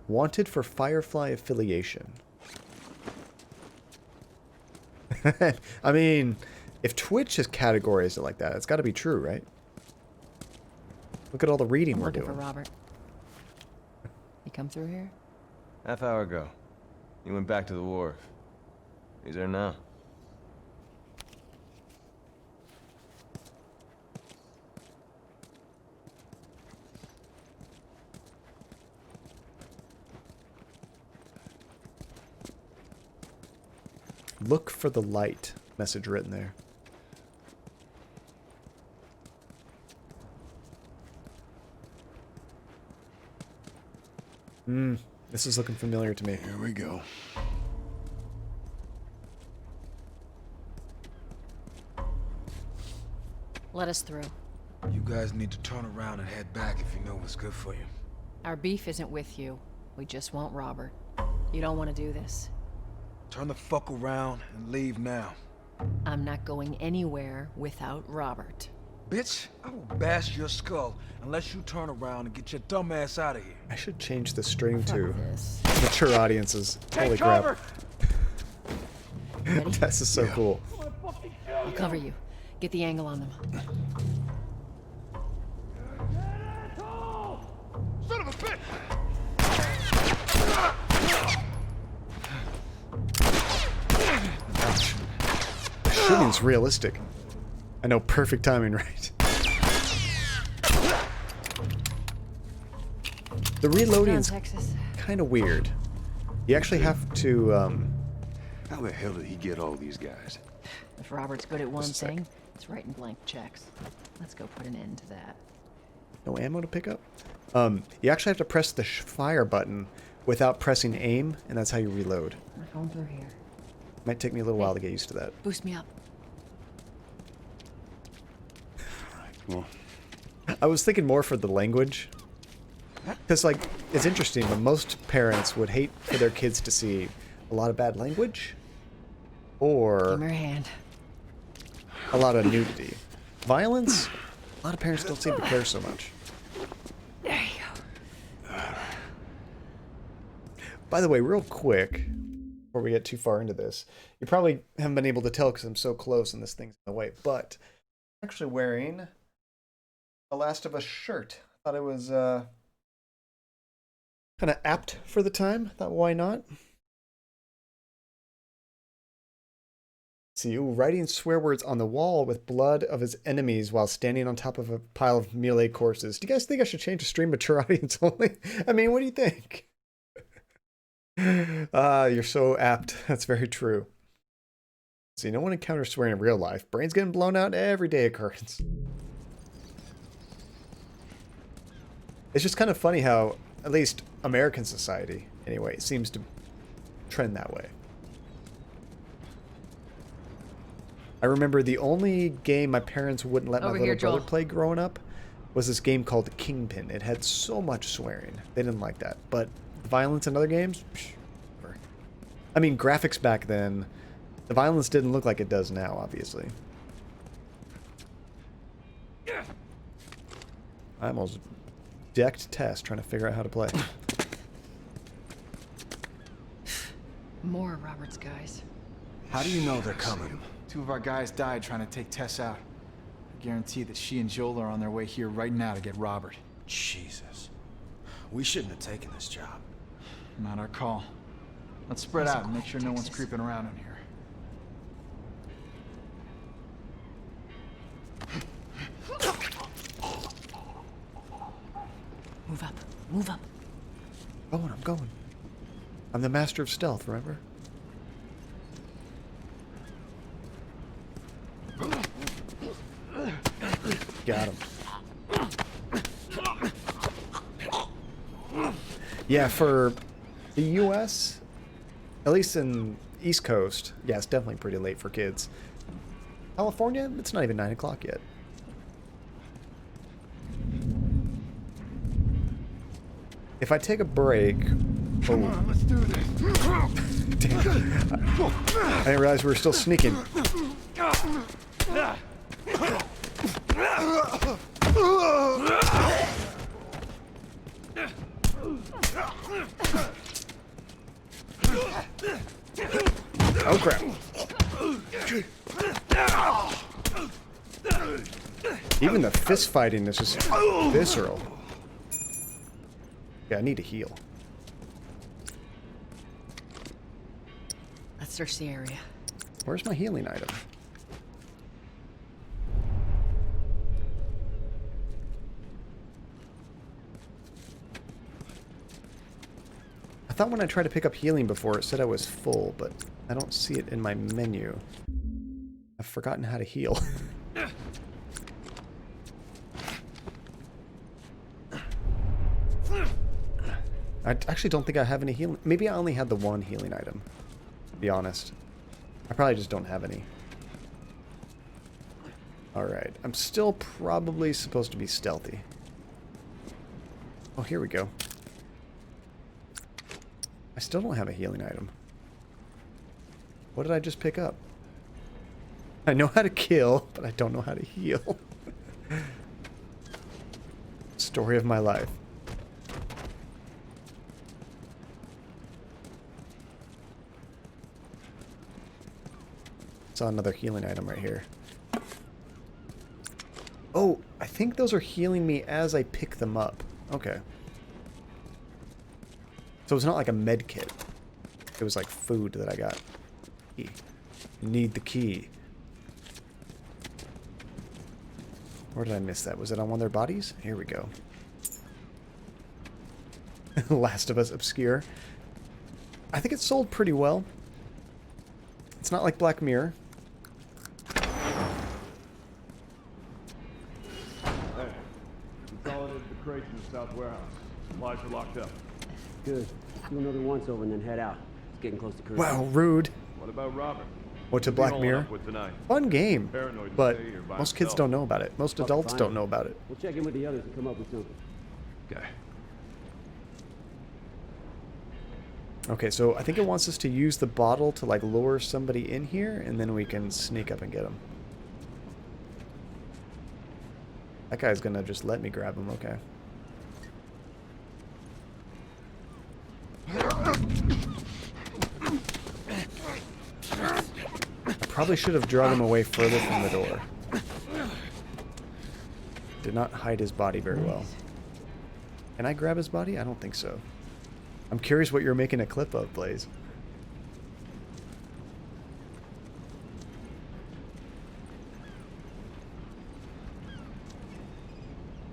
Wanted for Firefly affiliation. I mean, if Twitch has categorized it like that, it's got to be true, right? Look at all the reading we're Looking doing. for Robert. You come through here? Half hour ago. He went back to the wharf. He's there now. Look for the light. Message written there. This is looking familiar to me. Here we go. Let us through. You guys need to turn around and head back if you know what's good for you. Our beef isn't with you. We just want Robert. You don't want to do this. Turn the fuck around and leave now. I'm not going anywhere without Robert. Bitch, I will bash your skull unless you turn around and get your dumb ass out of here. I should change the stream to this. mature audiences. Holy crap. Tess is so cool. I'll cover you. Get the angle on them. Son of a bitch! Shooting's realistic. I know, perfect timing, right? The reloading's kind of weird. You actually have to, How the hell did he get all these guys? If Robert's good at one thing, it's writing blank checks. Let's go put an end to that. No ammo to pick up? You actually have to press the fire button without pressing aim, and that's how you reload. We're going through here. Might take me a little while to get used to that. Boost me up. Come on. I was thinking more for the language. Because, like, it's interesting, but most parents would hate for their kids to see a lot of bad language or Give me your hand. a lot of nudity. Violence, a lot of parents don't seem to care so much. There you go. By the way, real quick, before we get too far into this, you probably haven't been able to tell because I'm so close and this thing's in the way, but I'm actually wearing a Last of Us shirt. I thought it was kind of apt for the time. Thought, why not? See, ooh, writing swear words on the wall with blood of his enemies while standing on top of a pile of melee corpses. Do you guys think I should change to stream mature audience only? I mean, what do you think? You're so apt. That's very true. See, no one encounters swearing in real life. Brains getting blown out, everyday occurrence. It's just kind of funny how, at least American society, anyway, seems to trend that way. I remember the only game my parents wouldn't let my Over little here, brother Joel. play growing up was this game called Kingpin. It had so much swearing. They didn't like that. But the violence in other games, psh, whatever. I mean, graphics back then, the violence didn't look like it does now, obviously. I almost decked Tess trying to figure out how to play. More of Robert's guys. How do you know they're coming? 2 of our guys died trying to take Tess out. I guarantee that she and Joel are on their way here right now to get Robert. Jesus. We shouldn't have taken this job. Not our call. Let's spread out and make sure no one's creeping around in here. Move up. Move up. I'm going. I'm the master of stealth, remember? Got him. Yeah, for the US, at least in East Coast, yeah, it's definitely pretty late for kids. California, it's not even 9 o'clock yet. If I take a break... Come on, let's do this. Damn. I didn't realize we were still sneaking. Oh crap. Even the fist fighting is just visceral. Yeah, I need to heal. Let's search the area. Where's my healing item? I thought when I tried to pick up healing before, it said I was full, but I don't see it in my menu. I've forgotten how to heal. I actually don't think I have any healing. Maybe I only had the one healing item, to be honest. I probably just don't have any. Alright, I'm still probably supposed to be stealthy. Oh, here we go. I still don't have a healing item. What did I just pick up? I know how to kill, but I don't know how to heal. Story of my life. Saw another healing item right here. Oh, I think those are healing me as I pick them up. Okay. So it's not like a med kit. It was like food that I got. Key. Need the key. Where did I miss that? Was it on one of their bodies? Here we go. Last of Us Obscure. I think it sold pretty well. It's not like Black Mirror. Hey, consolidated the crates in the south warehouse. Supplies are locked up. Good. Do another once over and then head out. It's getting close to cruise. Wow, rude. What about Robert? What to Black Mirror? Fun game, but most kids don't know about it. Most adults don't know about it. We'll check in with the others and come up with something. Okay. Okay, so I think it wants us to use the bottle to like lure somebody in here, and then we can sneak up and get them. That guy's gonna just let me grab him, okay. I probably should have drawn him away further from the door. Did not hide his body very well. Can I grab his body? I don't think so. I'm curious what you're making a clip of, Blaze.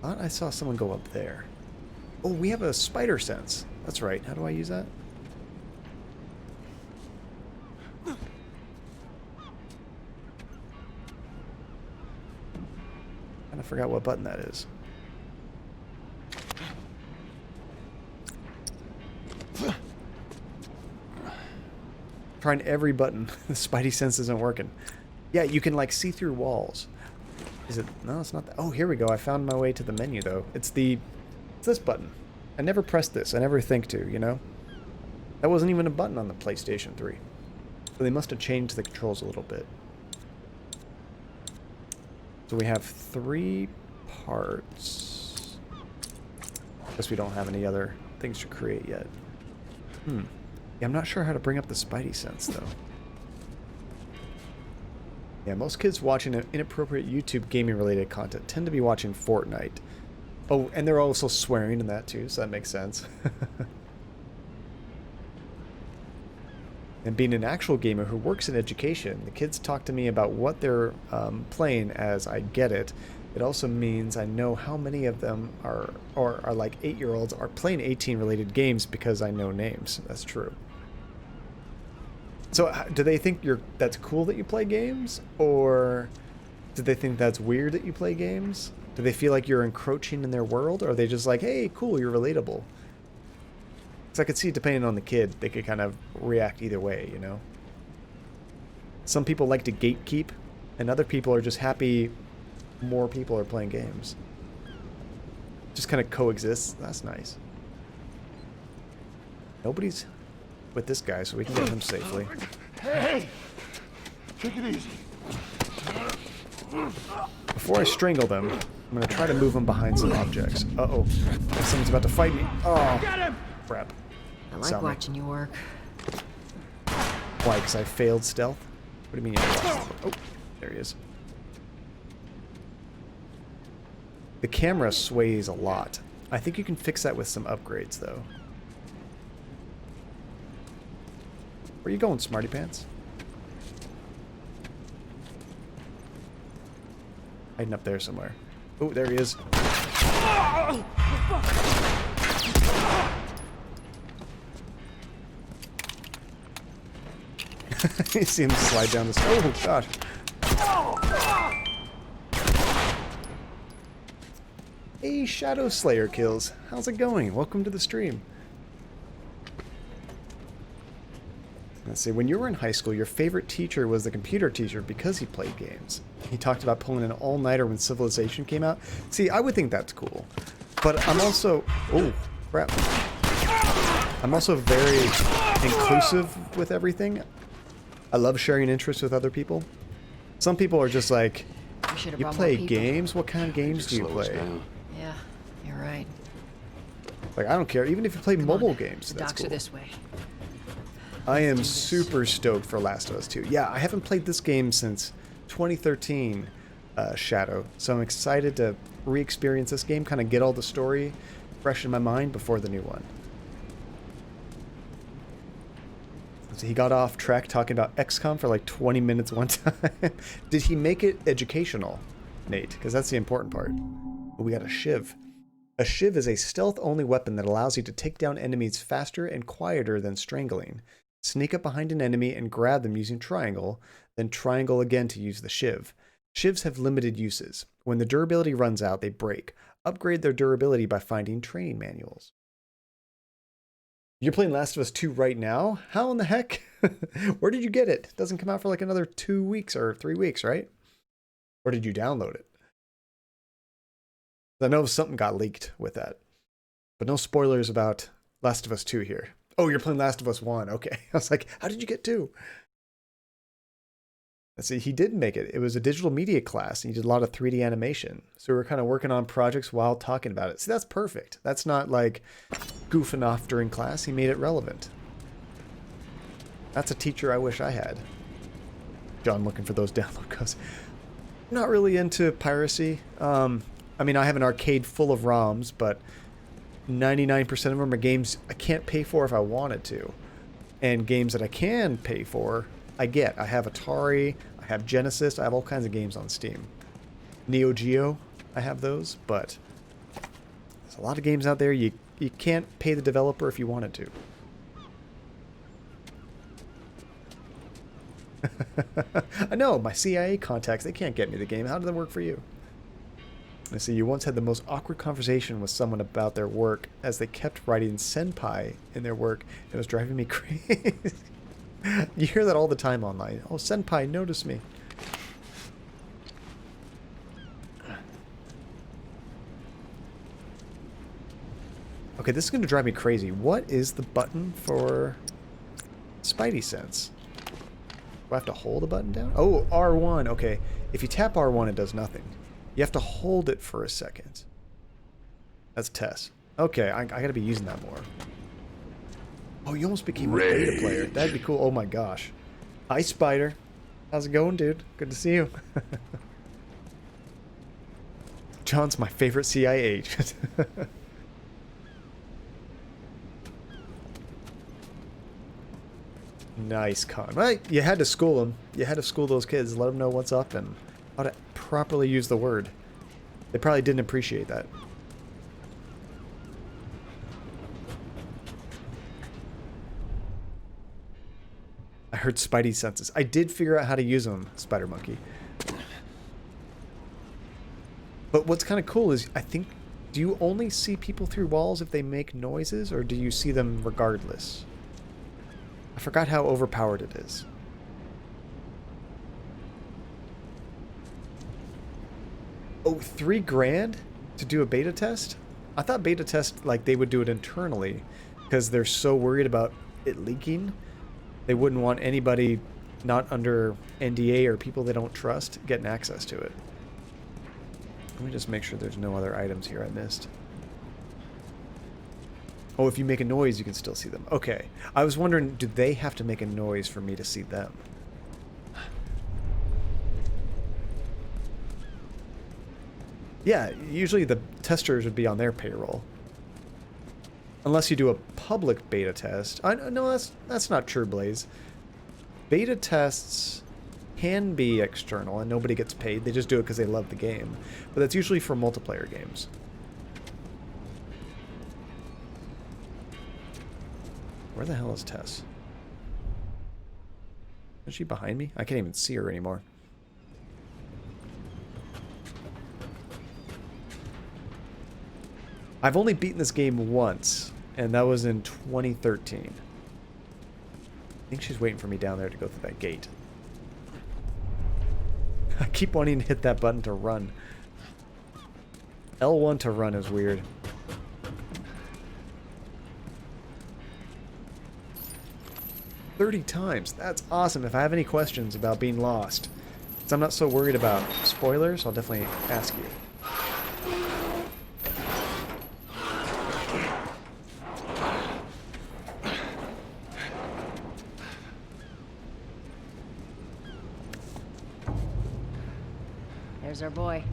Thought I saw someone go up there. Oh, we have a spider sense. That's right. How do I use that? I forgot what button that is. Trying every button. The spidey sense isn't working. Yeah, you can like see through walls. Is it? No, it's not that. Oh, here we go. I found my way to the menu though. It's this button. I never pressed this. I never think to, you know? That wasn't even a button on the PlayStation 3. So they must have changed the controls a little bit. So we have 3 parts. Guess we don't have any other things to create yet. Yeah, I'm not sure how to bring up the Spidey sense though. Yeah, most kids watching inappropriate YouTube gaming related content tend to be watching Fortnite. Oh, and they're also swearing in that too, so that makes sense. And being an actual gamer who works in education, the kids talk to me about what they're playing as I get it. It also means I know how many of them are like 8-year-olds are playing 18-related games because I know names. That's true. So do they think that's cool that you play games? Or do they think that's weird that you play games? Do they feel like you're encroaching in their world? Or are they just like, hey, cool, you're relatable? Because I could see, depending on the kid, they could kind of react either way, you know? Some people like to gatekeep, and other people are just happy more people are playing games. Just kind of coexists. That's nice. Nobody's with this guy, so we can get him safely. Hey! Take it easy. Before I strangle them, I'm going to try to move them behind some objects. Uh-oh. Someone's about to fight me. Oh, Got him! Crap. I like watching you work. Why, because I failed stealth? What do you mean you lost? Oh, there he is. The camera sways a lot. I think you can fix that with some upgrades, though. Where you going, Smarty Pants? Hiding up there somewhere. Oh, there he is. You see him slide down the stairs. Oh, gosh. Hey, Shadow Slayer kills. How's it going? Welcome to the stream. Let's see, when you were in high school, your favorite teacher was the computer teacher because he played games. He talked about pulling an all-nighter when Civilization came out. See, I would think that's cool. But I'm also... Oh, crap. I'm also very inclusive with everything. I love sharing interests with other people. Some people are just like, you play games? What kind of games do you play? Yeah, you're right. Like, I don't care. Even if you play mobile games, the that's docks cool. are this way. I am super stoked for Last of Us 2. Yeah, I haven't played this game since 2013, Shadow. So I'm excited to re-experience this game, kind of get all the story fresh in my mind before the new one. So he got off track talking about XCOM for like 20 minutes one time. Did he make it educational, Nate? Because that's the important part. We got a shiv. A shiv is a stealth-only weapon that allows you to take down enemies faster and quieter than strangling. Sneak up behind an enemy and grab them using triangle, then triangle again to use the shiv. Shivs have limited uses. When the durability runs out, they break. Upgrade their durability by finding training manuals. You're playing Last of Us 2 right now? How in the heck? Where did you get it? It doesn't come out for like another 2 weeks or 3 weeks, right? Or did you download it? I know something got leaked with that. But no spoilers about Last of Us 2 here. Oh, you're playing Last of Us 1. Okay. I was like, how did you get 2? Let's see, he did make it. It was a digital media class, and he did a lot of 3D animation. So we were kind of working on projects while talking about it. See, that's perfect. That's not like goofing off during class. He made it relevant. That's a teacher I wish I had. John looking for those download codes. Not really into piracy. I mean, I have an arcade full of ROMs, but 99% of them are games I can't pay for if I wanted to. And games that I can pay for, I get. I have Atari, I have Genesis, I have all kinds of games on Steam. Neo Geo, I have those, but there's a lot of games out there you can't pay the developer if you wanted to. I know, my CIA contacts, they can't get me the game. How did that work for you? I see, you once had the most awkward conversation with someone about their work as they kept writing senpai in their work. It was driving me crazy. You hear that all the time online. Oh, senpai, notice me. Okay, this is going to drive me crazy. What is the button for Spidey sense? Do I have to hold a button down? Oh, R1. Okay. If you tap R1, it does nothing. You have to hold it for a second. That's Tess. Okay, I got to be using that more. Oh, you almost became a beta player. That'd be cool. Oh my gosh. Hi, Spider. How's it going, dude? Good to see you. John's my favorite CIA agent. Nice con. Right, you had to school them. You had to school those kids, let them know what's up and how to properly use the word. They probably didn't appreciate that. I heard Spidey senses. I did figure out how to use them, Spider Monkey. But what's kind of cool is, I think, do you only see people through walls if they make noises, or do you see them regardless? I forgot how overpowered it is. Oh, $3,000 to do a beta test? I thought beta test, like, they would do it internally because they're so worried about it leaking. They wouldn't want anybody not under NDA or people they don't trust getting access to it. Let me just make sure there's no other items here I missed. Oh, if you make a noise, you can still see them. Okay. I was wondering, do they have to make a noise for me to see them? Yeah, usually the testers would be on their payroll. Unless you do a public beta test. No, that's not true, Blaze. Beta tests can be external and nobody gets paid. They just do it because they love the game. But that's usually for multiplayer games. Where the hell is Tess? Is she behind me? I can't even see her anymore. I've only beaten this game once, and that was in 2013. I think she's waiting for me down there to go through that gate. I keep wanting to hit that button to run. L1 to run is weird. $30 times. That's awesome. If I have any questions about being lost, since I'm not so worried about spoilers, I'll definitely ask you. There's our boy.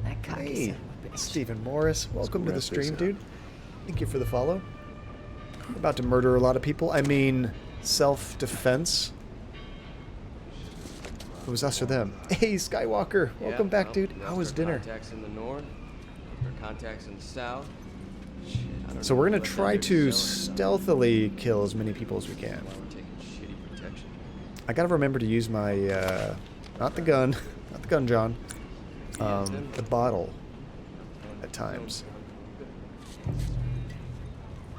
That cocky Hey, son of a bitch. Stephen Morris. Welcome to the stream, dude. Thank you for the follow. I'm about to murder a lot of people. I mean, self-defense. It was us or them. Hey, Skywalker. Welcome back, dude. How was dinner? Contacts in the north, or contacts in the south. Shit, I don't So know we're going what to that try dude's to selling. stealthily kill as many people as we can. Why we're taking shitty protection. I got to remember to use my, not the gun, not the gun, John, the bottle at times.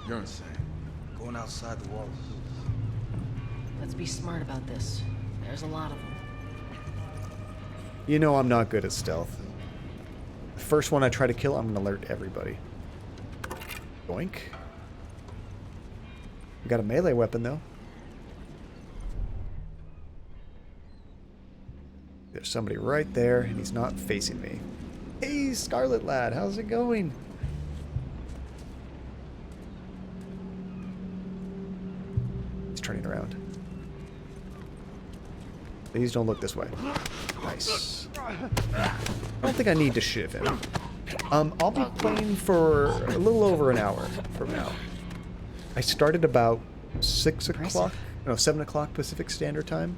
You're insane. Going outside the walls. Let's be smart about this. There's a lot of them. You know I'm not good at stealth. The first one I try to kill, I'm going to alert everybody. Boink. We got a melee weapon, though. There's somebody right there, and he's not facing me. Hey, Scarlet Lad, how's it going? He's turning around. Please don't look this way. Nice. I don't think I need to shiv him. I'll be playing for a little over an hour from now. I started about 6 o'clock, no, 7 o'clock Pacific Standard Time.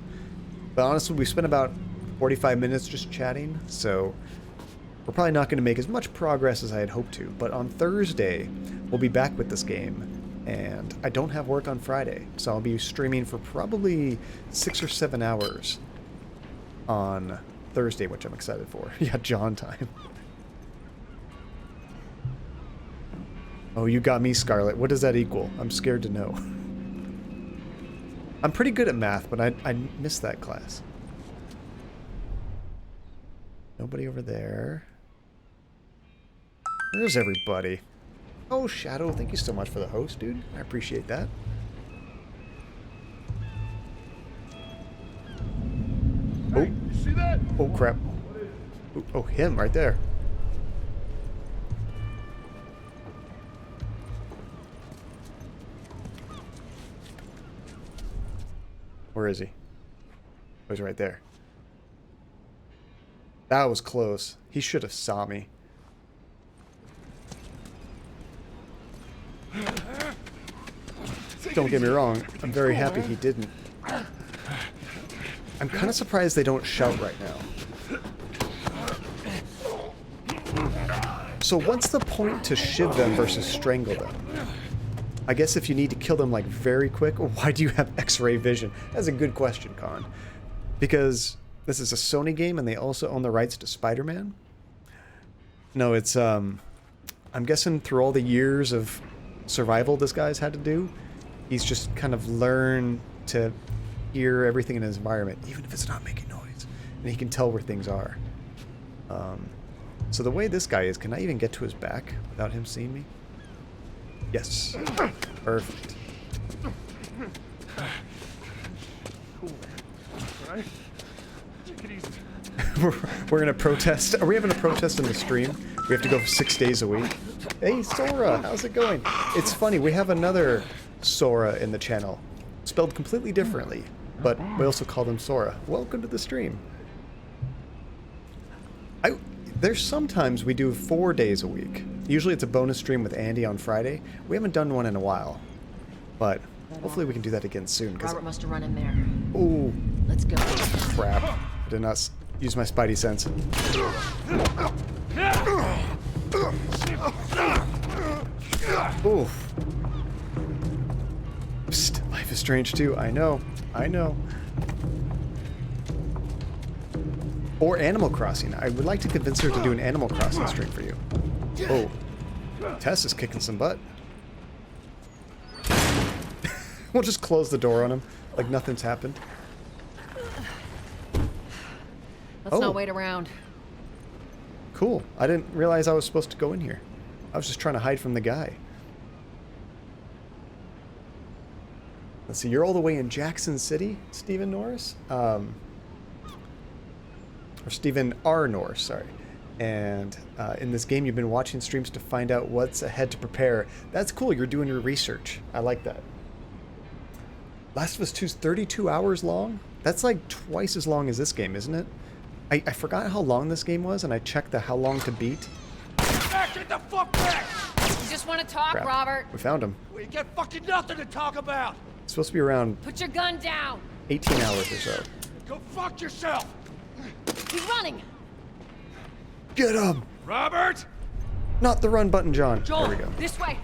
But honestly, we spent about 45 minutes just chatting, so we're probably not going to make as much progress as I had hoped to. But on Thursday, we'll be back with this game, and I don't have work on Friday, so I'll be streaming for probably 6 or 7 hours on Thursday, which I'm excited for. Yeah, John time. Oh, you got me, Scarlet. What does that equal? I'm scared to know. I'm pretty good at math, but I missed that class. Nobody over there. Where's everybody? Oh, Shadow, thank you so much for the host, dude. I appreciate that. Oh, You see that? oh crap. Oh, him right there. Where is he? Oh, he's right there. That was close. He should have saw me. Don't get me wrong, I'm very happy he didn't. I'm kind of surprised they don't shout right now. So what's the point to shiv them versus strangle them? I guess if you need to kill them like very quick, why do you have X-ray vision? That's a good question, Con. Because this is a Sony game and they also own the rights to Spider-Man? No, it's I'm guessing through all the years of survival this guy's had to do, he's just kind of learned to hear everything in his environment, even if it's not making noise. And he can tell where things are. So the way this guy is, can I even get to his back without him seeing me? Yes. Perfect. Cool. All right? Take it easy. We're in a protest. Are we having a protest in the stream? We have to go for 6 days a week. Hey, Sora, how's it going? It's funny, we have another Sora in the channel. Spelled completely differently, but we also call them Sora. Welcome to the stream. There's sometimes we do 4 days a week. Usually it's a bonus stream with Andy on Friday. We haven't done one in a while, but hopefully we can do that again soon. Robert must have run in there. Ooh. Let's go. Crap. I did not use my spidey sense. Oof. Psst, life is strange too. I know. I know. Or Animal Crossing. I would like to convince her to do an Animal Crossing stream for you. Oh. Tess is kicking some butt. We'll just close the door on him, like nothing's happened. Let's not wait around. Cool. I didn't realize I was supposed to go in here. I was just trying to hide from the guy. Let's see, you're all the way in Jackson City, Stephen Norris? Or Stephen R. Norris, sorry. And in this game, you've been watching streams to find out what's ahead to prepare. That's cool. You're doing your research. I like that. Last of Us 2's 32 hours long? That's like twice as long as this game, isn't it? I forgot how long this game was, and I checked the how long to beat. Get the fuck back! You just want to talk, Crap. Robert? We found him. We got fucking nothing to talk about! It's supposed to be around Put your gun down! 18 hours or so. Go fuck yourself! He's running! Get him! Robert! Not the run button, John. Joel, There we go. this way!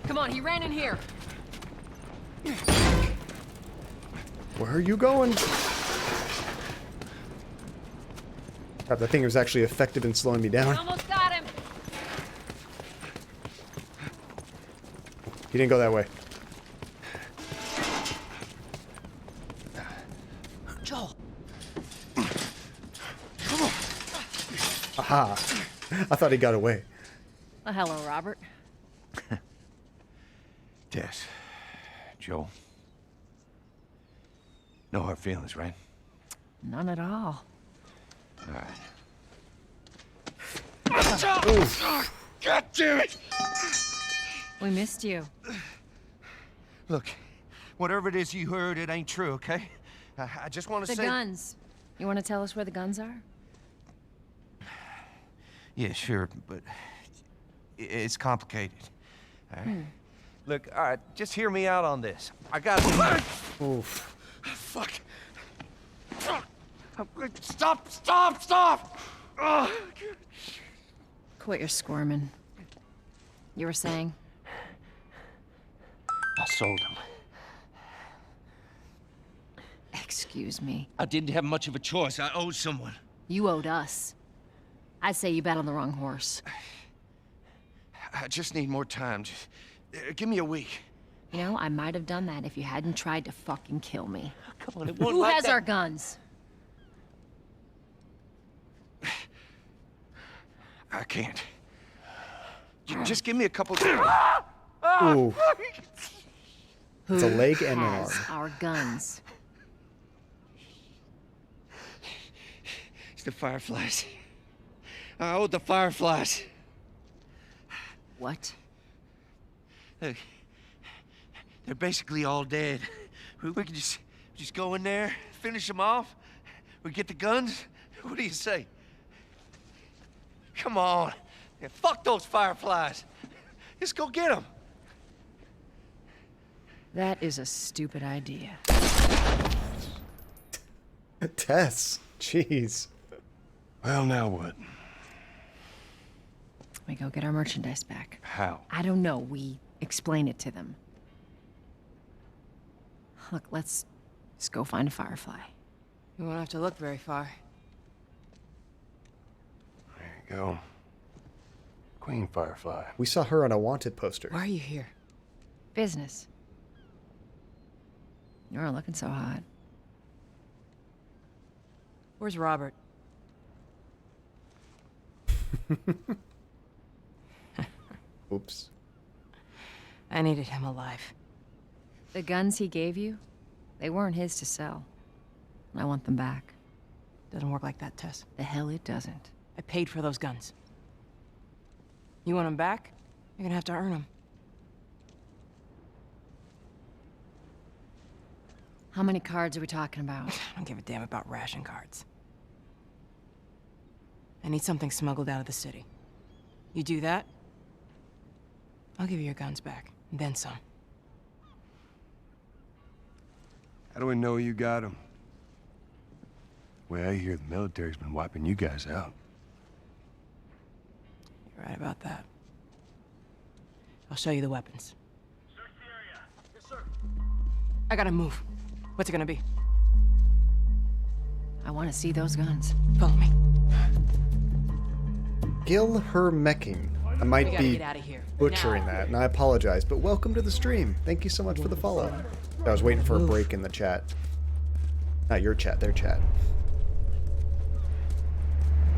Come on, he ran in here. Where are you going? Crap, that thing was actually effective in slowing me down. Almost got him! He didn't go that way. Joel! Aha! I thought he got away. Well, hello, Robert. Tess. Joel. No hard feelings, right? None at all. All right. God damn it! We missed you. Look, whatever it is you heard, it ain't true, okay? I just want to The say... guns. You want to tell us where the guns are? Yeah, sure, but it's complicated. All right? Look, all right, just hear me out on this. I got... Oof. Fuck. Stop! Stop! Stop! Quit your squirming. You were saying? I sold him. Excuse me. I didn't have much of a choice. I owed someone. You owed us. I'd say you bet on the wrong horse. I just need more time. Just, give me a week. You know, I might have done that if you hadn't tried to fucking kill me. Come on, it won't Who like has that. our guns? can't. Just give me a couple... Ooh. It's a leg and an arm. Our guns. It's the Fireflies. I owed the Fireflies. What? Look, they're basically all dead. We can just go in there, finish them off. We get the guns. What do you say? Come on. Yeah, fuck those Fireflies. Let's go get them. That is a stupid idea. Tess, jeez. Well, now what? We go get our merchandise back. How? I don't know. We explain it to them. Look, let's just go find a Firefly. You won't have to look very far. There you go. Queen Firefly. We saw her on a wanted poster. Why are you here? Business. You're looking so hot. Where's Robert? Oops. I needed him alive. The guns he gave you, they weren't his to sell. I want them back. Doesn't work like that, Tess. The hell it doesn't. I paid for those guns. You want them back? You're gonna have to earn them. How many cards are we talking about? I don't give a damn about ration cards. I need something smuggled out of the city. You do that, I'll give you your guns back, and then some. How do we know you got them? Well, I hear the military's been wiping you guys out. You're right about that. I'll show you the weapons. Search the area. Yes, sir. I gotta move. What's it gonna be? I want to see those guns. Follow me. Gil Hermecking. I might be get out of here. butchering that, and I apologize, but welcome to the stream. Thank you so much for the follow. I was waiting for a break in the chat. Not your chat, their chat.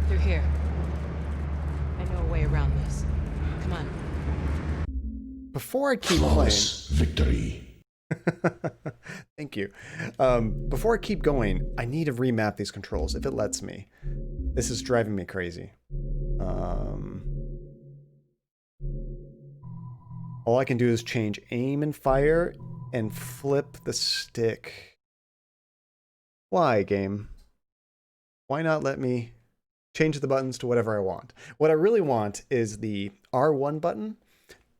Through here. I know a way around this. Come on. Before I keep playing... victory. Thank you. Before I keep going, I need to remap these controls, if it lets me. This is driving me crazy. All I can do is change aim and fire and flip the stick. Why, game? Why not let me change the buttons to whatever I want? What I really want is the R1 button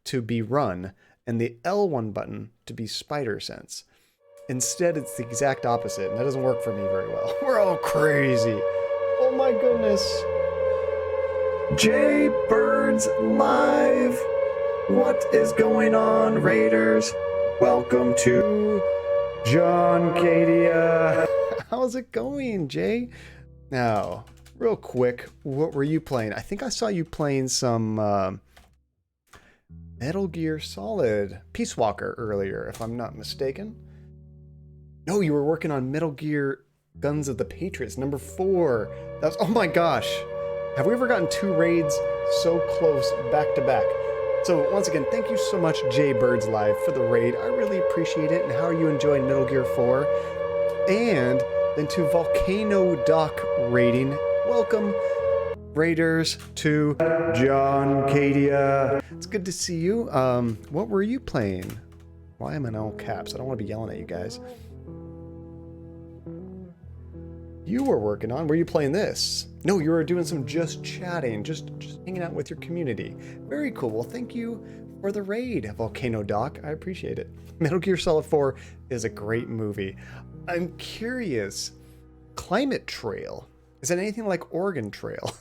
to be run and the L1 button to be spider sense. Instead, it's the exact opposite, and that doesn't work for me very well. We're all crazy. Oh my goodness. Jay Birds live. What is going on, Raiders? Welcome to John Cadia. How's it going, Jay? Now, real quick, what were you playing? I think I saw you playing some Metal Gear Solid Peace Walker earlier, if I'm not mistaken. No, you were working on Metal Gear Guns of the Patriots, number 4. That was, oh my gosh. Have we ever gotten 2 raids so close back to back? So once again, thank you so much, Jay Birds Live, for the raid. I really appreciate it. And how are you enjoying Metal Gear 4? And then to Volcano Doc raiding. Welcome, Raiders, to John Cadia. It's good to see you. What were you playing? Why am I in all caps? I don't want to be yelling at you guys. You were working on, were you playing this? No, you were doing some just chatting, just hanging out with your community. Very cool. Well, thank you for the raid, Volcano Doc. I appreciate it. Metal Gear Solid 4 is a great movie. I'm curious, Climate Trail, is it anything like Oregon Trail?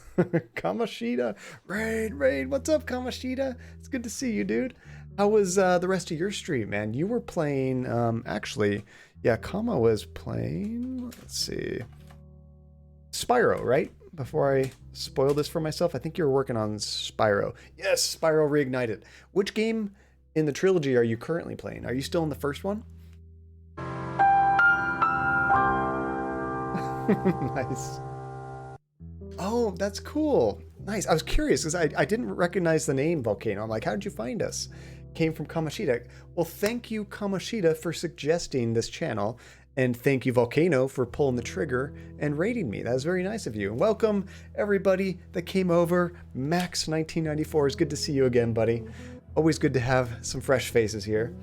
Kamashita, raid, what's up, Kamashita? It's good to see you, dude. How was the rest of your stream, man? You were playing, actually, yeah, Kama was playing, let's see, Spyro, right? Before I spoil this for myself, I think you were working on Spyro. Yes, Spyro Reignited. Which game in the trilogy are you currently playing? Are you still in the first one? Nice. Oh, that's cool. Nice. I was curious because I didn't recognize the name Volcano. I'm like, how did you find us? Came from Kamoshida. Well, thank you, Kamoshida, for suggesting this channel. And thank you, Volcano, for pulling the trigger and rating me. That was very nice of you. And welcome, everybody that came over. Max1994, it's good to see you again, buddy. Always good to have some fresh faces here.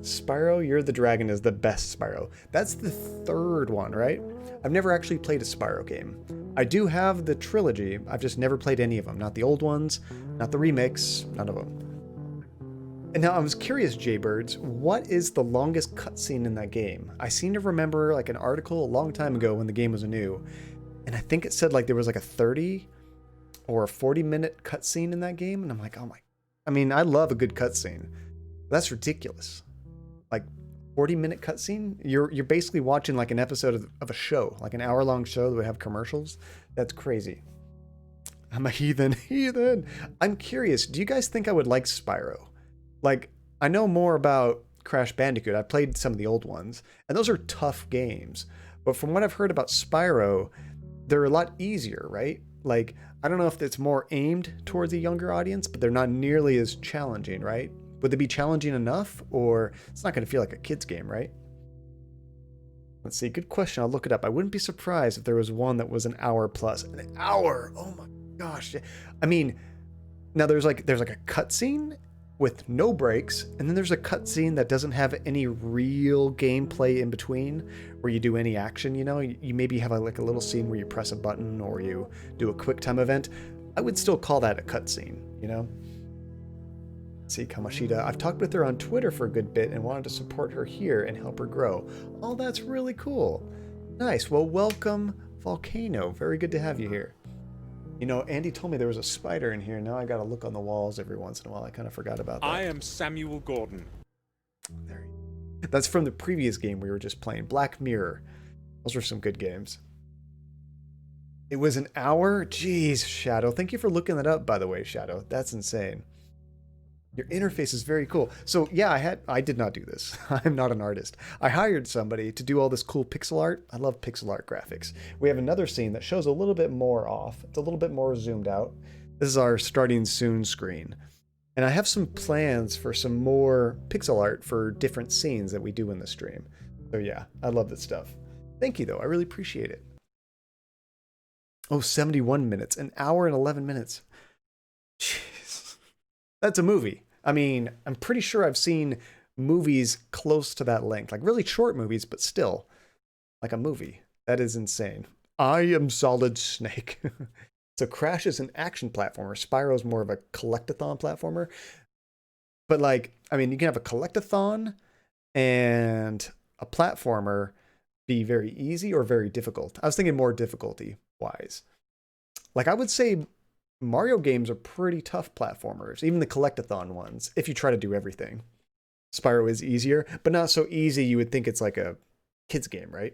Spyro, You're the Dragon is the best Spyro. That's the third one, right? I've never actually played a Spyro game. I do have the trilogy. I've just never played any of them. Not the old ones, not the remakes, none of them. And now I was curious, Jaybirds, what is the longest cutscene in that game? I seem to remember like an article a long time ago when the game was new, and I think it said like there was like a 30 or a 40-minute cutscene in that game, and I'm like, oh my, I mean, I love a good cutscene. That's ridiculous. Like 40-minute cutscene? You're basically watching like an episode of a show, like an hour-long show that would have commercials. That's crazy. I'm a heathen. I'm curious, do you guys think I would like Spyro? Like, I know more about Crash Bandicoot. I played some of the old ones, and those are tough games. But from what I've heard about Spyro, they're a lot easier, right? Like, I don't know if it's more aimed towards a younger audience, but they're not nearly as challenging, right? Would they be challenging enough, or it's not going to feel like a kid's game, right? Let's see, good question. I'll look it up. I wouldn't be surprised if there was one that was an hour plus. An hour! Oh my gosh. I mean, now there's like a cutscene with no breaks, and then there's a cutscene that doesn't have any real gameplay in between, where you do any action, you know? You maybe have like a little scene where you press a button or you do a quick time event. I would still call that a cutscene, you know? Let's see, Kamoshida. I've talked with her on Twitter for a good bit and wanted to support her here and help her grow. Oh, that's really cool. Nice. Well, welcome, Volcano. Very good to have you here. You know, Andy told me there was a spider in here. Now I gotta look on the walls every once in a while. I kind of forgot about that. I am Samuel Gordon. There you go. That's from the previous game we were just playing, Black Mirror. Those were some good games. It was an hour? Jeez, Shadow. Thank you for looking that up, by the way, Shadow. That's insane. Your interface is very cool. So yeah, I did not do this. I'm not an artist. I hired somebody to do all this cool pixel art. I love pixel art graphics. We have another scene that shows a little bit more off. It's a little bit more zoomed out. This is our starting soon screen. And I have some plans for some more pixel art for different scenes that we do in the stream. So yeah, I love this stuff. Thank you though, I really appreciate it. Oh, 71 minutes, an hour and 11 minutes. Jeez. That's a movie. I mean, I'm pretty sure I've seen movies close to that length, like really short movies, but still like a movie. That is insane. I am Solid Snake. So Crash is an action platformer. Spyro's more of a collectathon platformer. But like, I mean, you can have a collectathon and a platformer be very easy or very difficult. I was thinking more difficulty wise. Like I would say Mario games are pretty tough platformers, even the collectathon ones, if you try to do everything. Spyro is easier, but not so easy you would think it's like a kid's game, right?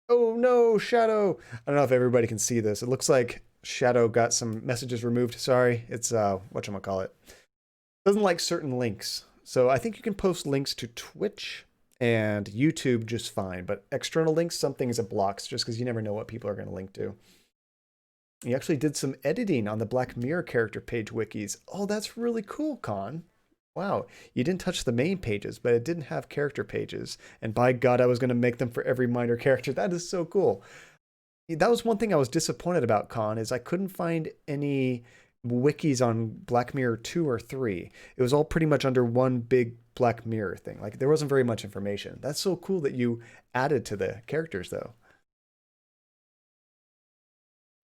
Oh no, Shadow! I don't know if everybody can see this. It looks like Shadow got some messages removed. Sorry, it's whatchamacallit. Doesn't like certain links. So I think you can post links to Twitch and YouTube just fine, but external links, some things it blocks just because you never know what people are going to link to. You actually did some editing on the Black Mirror character page wikis. Oh, that's really cool, Con. Wow, you didn't touch the main pages, but it didn't have character pages. And by God, I was going to make them for every minor character. That is so cool. That was one thing I was disappointed about, Con, is I couldn't find any wikis on Black Mirror 2 or 3. It was all pretty much under one big Black Mirror thing. Like, there wasn't very much information. That's so cool that you added to the characters, though.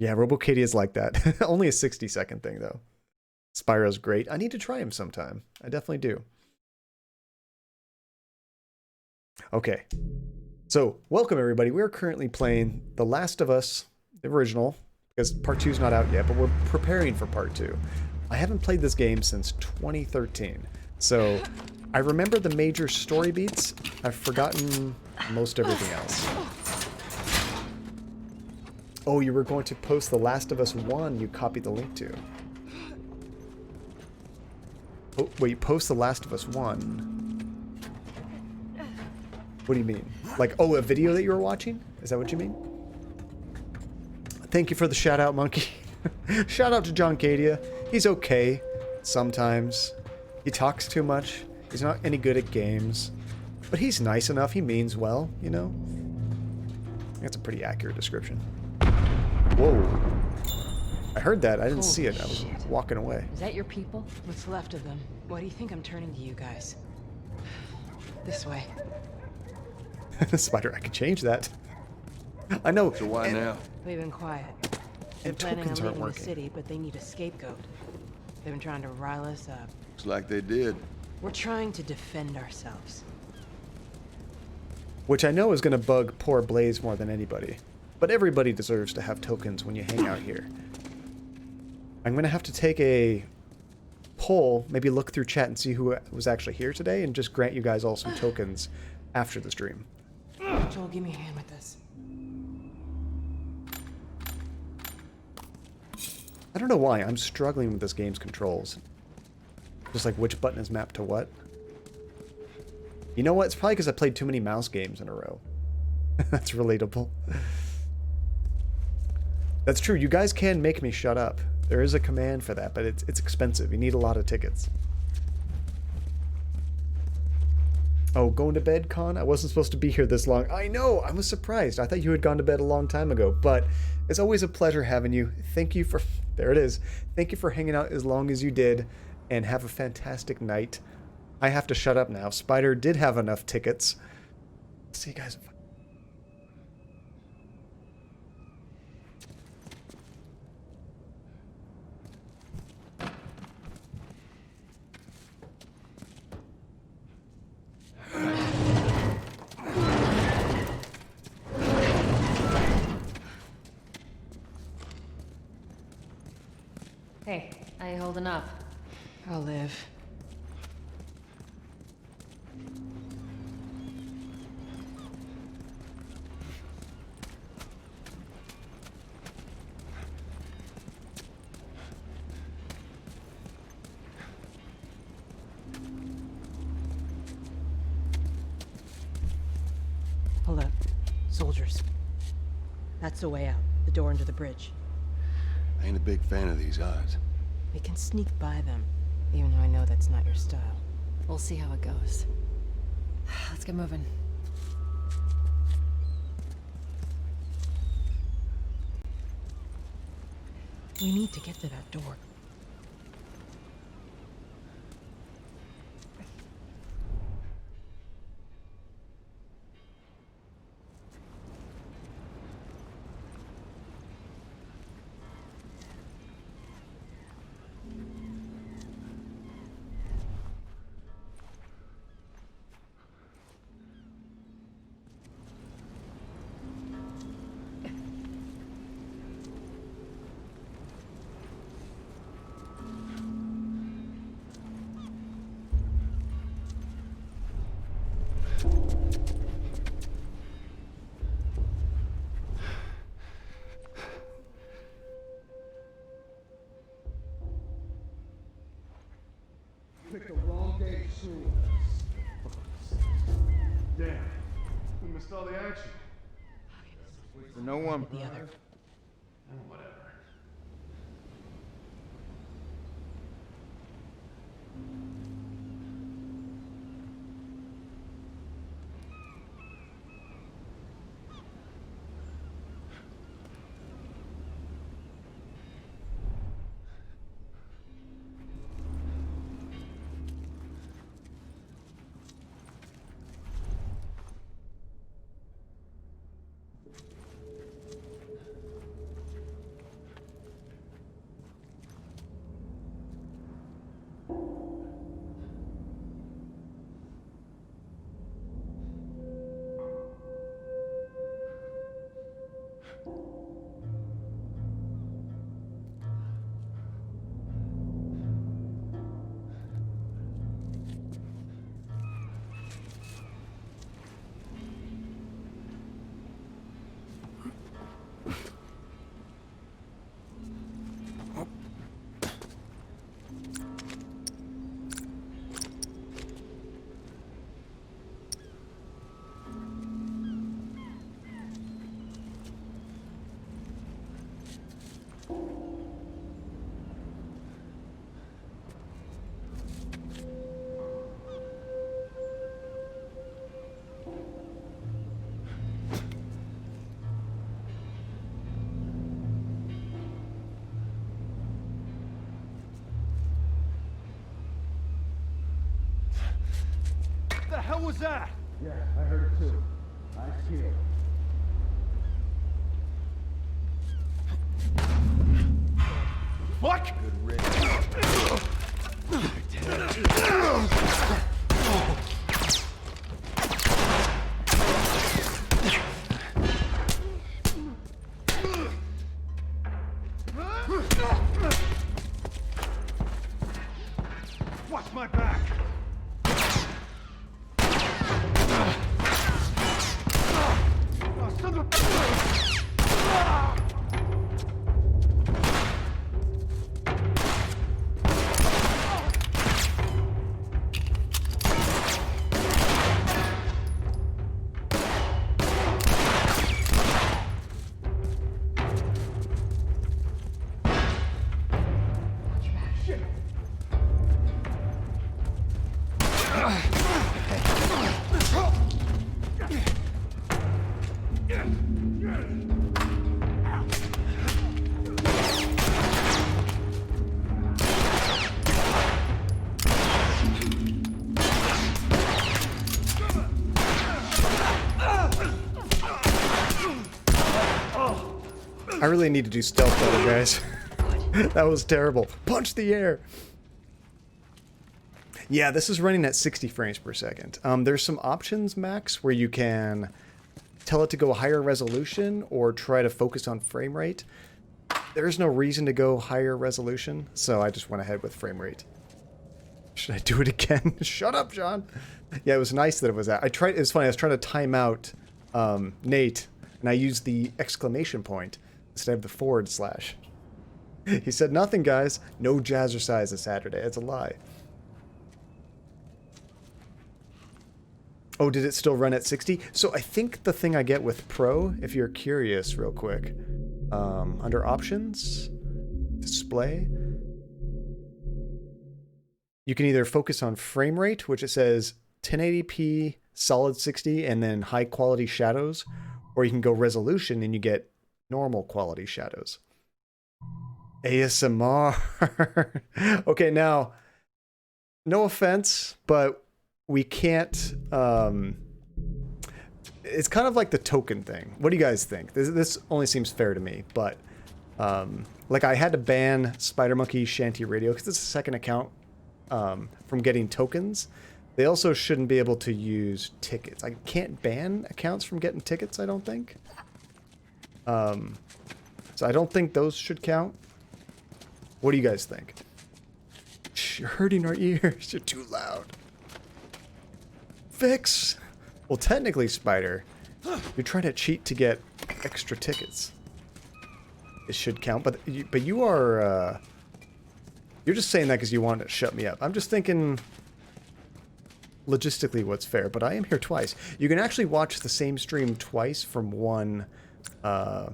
Yeah, RoboKatie is like that. Only a 60-second thing, though. Spyro's great. I need to try him sometime. I definitely do. Okay. So, welcome, everybody. We're currently playing The Last of Us, the original, because Part 2 is not out yet, but we're preparing for Part 2. I haven't played this game since 2013, so I remember the major story beats. I've forgotten most everything else. Oh, you were going to post The Last of Us 1 you copied the link to. Oh, wait, post The Last of Us 1. What do you mean? Like, oh, a video that you were watching? Is that what you mean? Thank you for the shout out, Monkey. Shout out to John Cadia. He's okay sometimes. He talks too much. He's not any good at games. But he's nice enough. He means well, you know? That's a pretty accurate description. Whoa. I heard that. I didn't see it. I was walking away. Is that your people? What's left of them? Why do you think I'm turning to you guys? This way. Spider, I could change that. I know. So why now? They've been quiet. And Planning on tokens aren't leaving the working. city, but they need a scapegoat. They've been trying to rile us up. Looks like they did. We're trying to defend ourselves. Which I know is going to bug poor Blaze more than anybody. But everybody deserves to have tokens when you hang out here. I'm going to have to take a poll, maybe look through chat and see who was actually here today, and just grant you guys all some tokens after the stream. Joel, give me a hand with this. I don't know why, I'm struggling with this game's controls. Just like which button is mapped to what. You know what? It's probably because I played too many mouse games in a row. That's relatable. That's true. You guys can make me shut up. There is a command for that, but it's expensive. You need a lot of tickets. Oh, going to bed, Con? I wasn't supposed to be here this long. I know! I was surprised. I thought you had gone to bed a long time ago, but it's always a pleasure having you. Thank you for... There it is. Thank you for hanging out as long as you did, and have a fantastic night. I have to shut up now. Spider did have enough tickets. See you guys. Hey, how you holding up? I'll live. Hold up. Soldiers. That's the way out. The door into the bridge. I ain't a big fan of these odds. We can sneak by them, even though I know that's not your style. We'll see how it goes. Let's get moving. We need to get to that door. Picked the wrong day to screw us. Damn. We missed all the action. So no one. The other. Whatever. the hell was that? Yeah, I heard it too. Nice kill. Fuck! Good riddance. Watch my back! Oh, son of a... I really need to do stealth better, guys. That was terrible. Punch the air. Yeah, this is running at 60 frames per second. There's some options, Max, where you can tell it to go higher resolution or try to focus on frame rate. There's no reason to go higher resolution, so I just went ahead with frame rate. Should I do it again? Shut up, John. Yeah, it was nice that it was that. It was funny, I was trying to time out Nate, and I used the exclamation point instead of the forward slash. He said, nothing, guys. No jazzercise this Saturday. It's a lie. Oh, did it still run at 60? So I think the thing I get with Pro, if you're curious real quick, under Options, Display, you can either focus on frame rate, which it says 1080p, solid 60, and then high quality shadows, or you can go resolution and you get normal quality shadows. ASMR. Okay, now, no offense, but we can't, it's kind of like the token thing. What do you guys think? This only seems fair to me, but, like I had to ban Spider Monkey Shanty Radio because it's a second account from getting tokens. They also shouldn't be able to use tickets. I can't ban accounts from getting tickets, I don't think. So I don't think those should count. What do you guys think? Shh, you're hurting our ears. You're too loud. Fix. Well, technically, Spider, you're trying to cheat to get extra tickets. It should count, but you are. You're just saying that because you want to shut me up. I'm just thinking logistically what's fair, but I am here twice. You can actually watch the same stream twice from one. What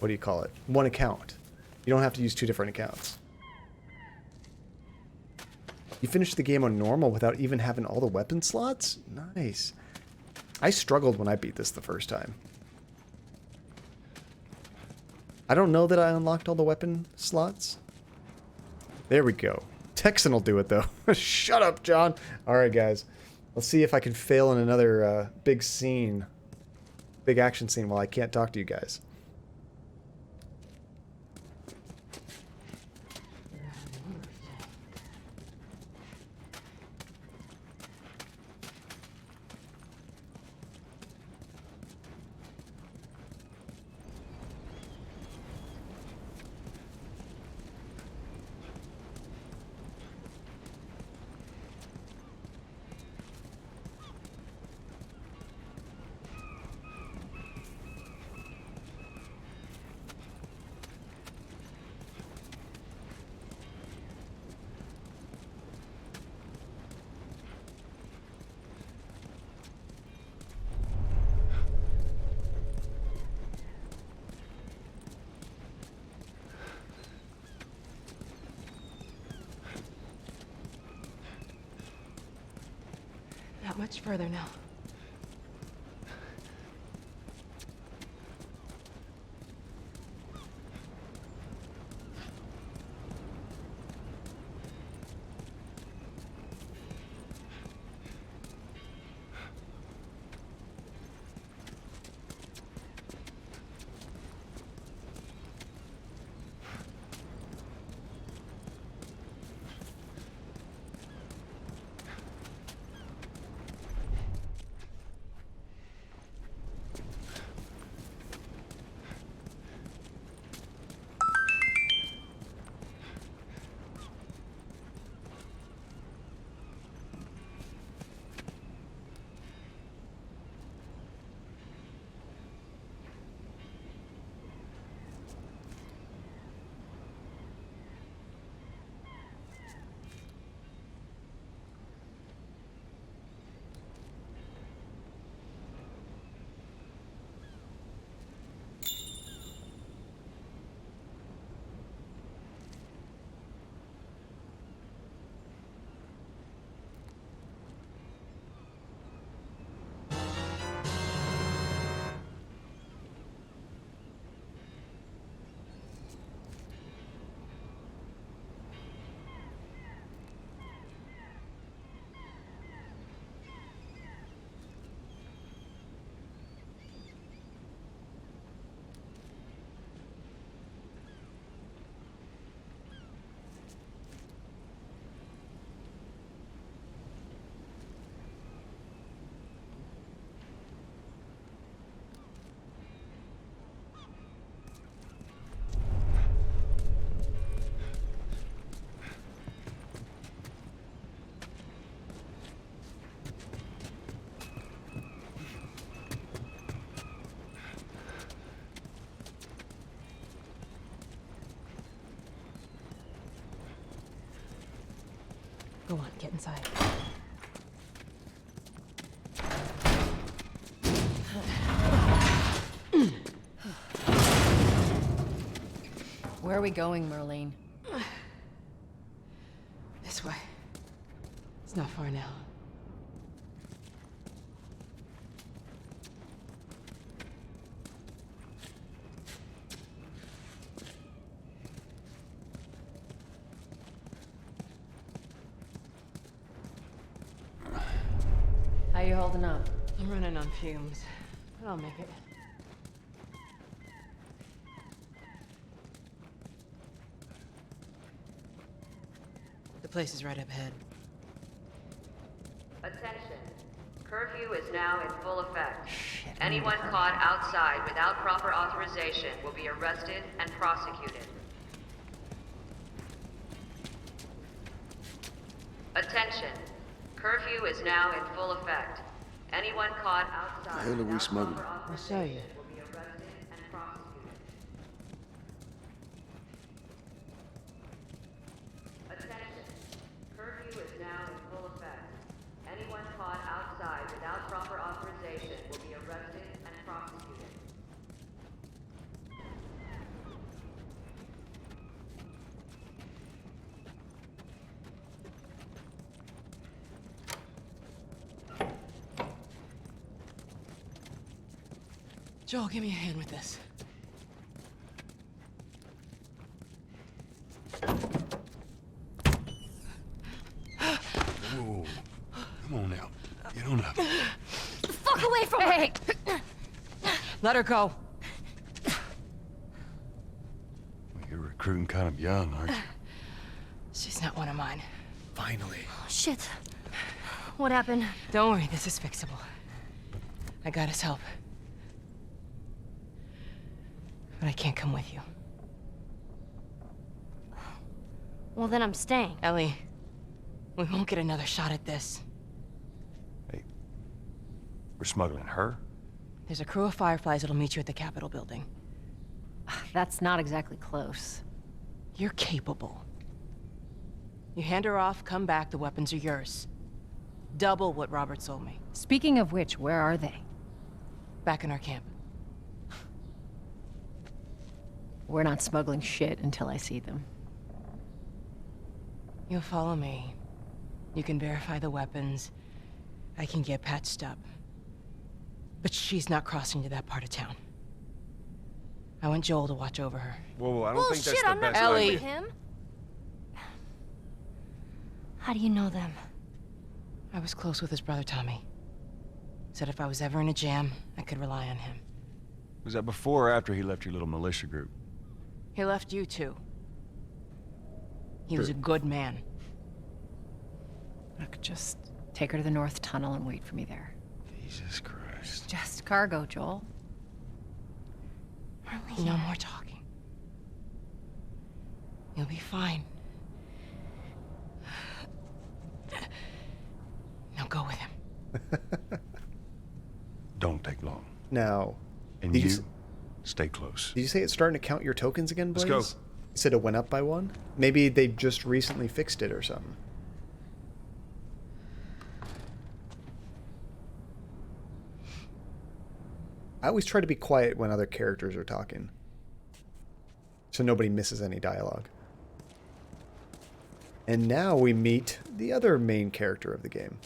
do you call it? One account. You don't have to use two different accounts. You finished the game on normal without even having all the weapon slots? Nice. I struggled when I beat this the first time. I don't know that I unlocked all the weapon slots. There we go. Texan will do it, though. Shut up, John. Alright, guys. Let's see if I can fail in another big scene. Big action scene while I can't talk to you guys. Not much further now. Go on, get inside. Where are we going, Merlene? This way. It's not far now. How you holding up? I'm running on fumes, but I'll make it. The place is right up ahead. Attention. Curfew is now in full effect. Anyone caught outside without proper authorization will be arrested and prosecuted. Attention. Curfew is now in full effect. Anyone caught outside The hell are we without smuggling? proper I'll show you. authorization will be arrested and prosecuted. Attention. Curfew is now in full effect. Anyone caught outside without proper authorization will be arrested and prosecuted. Joel, give me a hand with this. Whoa. Come on now. Get on up. Fuck away from her! Hey! Let her go. You're recruiting kind of young, aren't you? She's not one of mine. Finally. Shit. What happened? Don't worry, this is fixable. I got his help. But I can't come with you. Well, then I'm staying. Ellie, we won't get another shot at this. We're smuggling her? There's a crew of Fireflies that'll meet you at the Capitol building. That's not exactly close. You're capable. You hand her off, come back, the weapons are yours. Double what Robert sold me. Speaking of which, where are they? Back in our camp. We're not smuggling shit until I see them. You'll follow me. You can verify the weapons. I can get patched up. But she's not crossing to that part of town. I want Joel to watch over her. Whoa, I don't think that's Bullshit, the I'm not best going Ellie. with him. How do you know them? I was close with his brother Tommy. Said if I was ever in a jam, I could rely on him. Was that before or after he left your little militia group? He left you too. He was a good man. Look, just take her to the North Tunnel and wait for me there. Jesus Christ. Just cargo, Joel. No more talking. You'll be fine. Now go with him. Don't take long. Now, And did you, s- stay close. did you say it's starting to count your tokens again, Blaze? Let's go. You said it went up by one? Maybe they just recently fixed it or something. I always try to be quiet when other characters are talking, so nobody misses any dialogue. And now we meet the other main character of the game.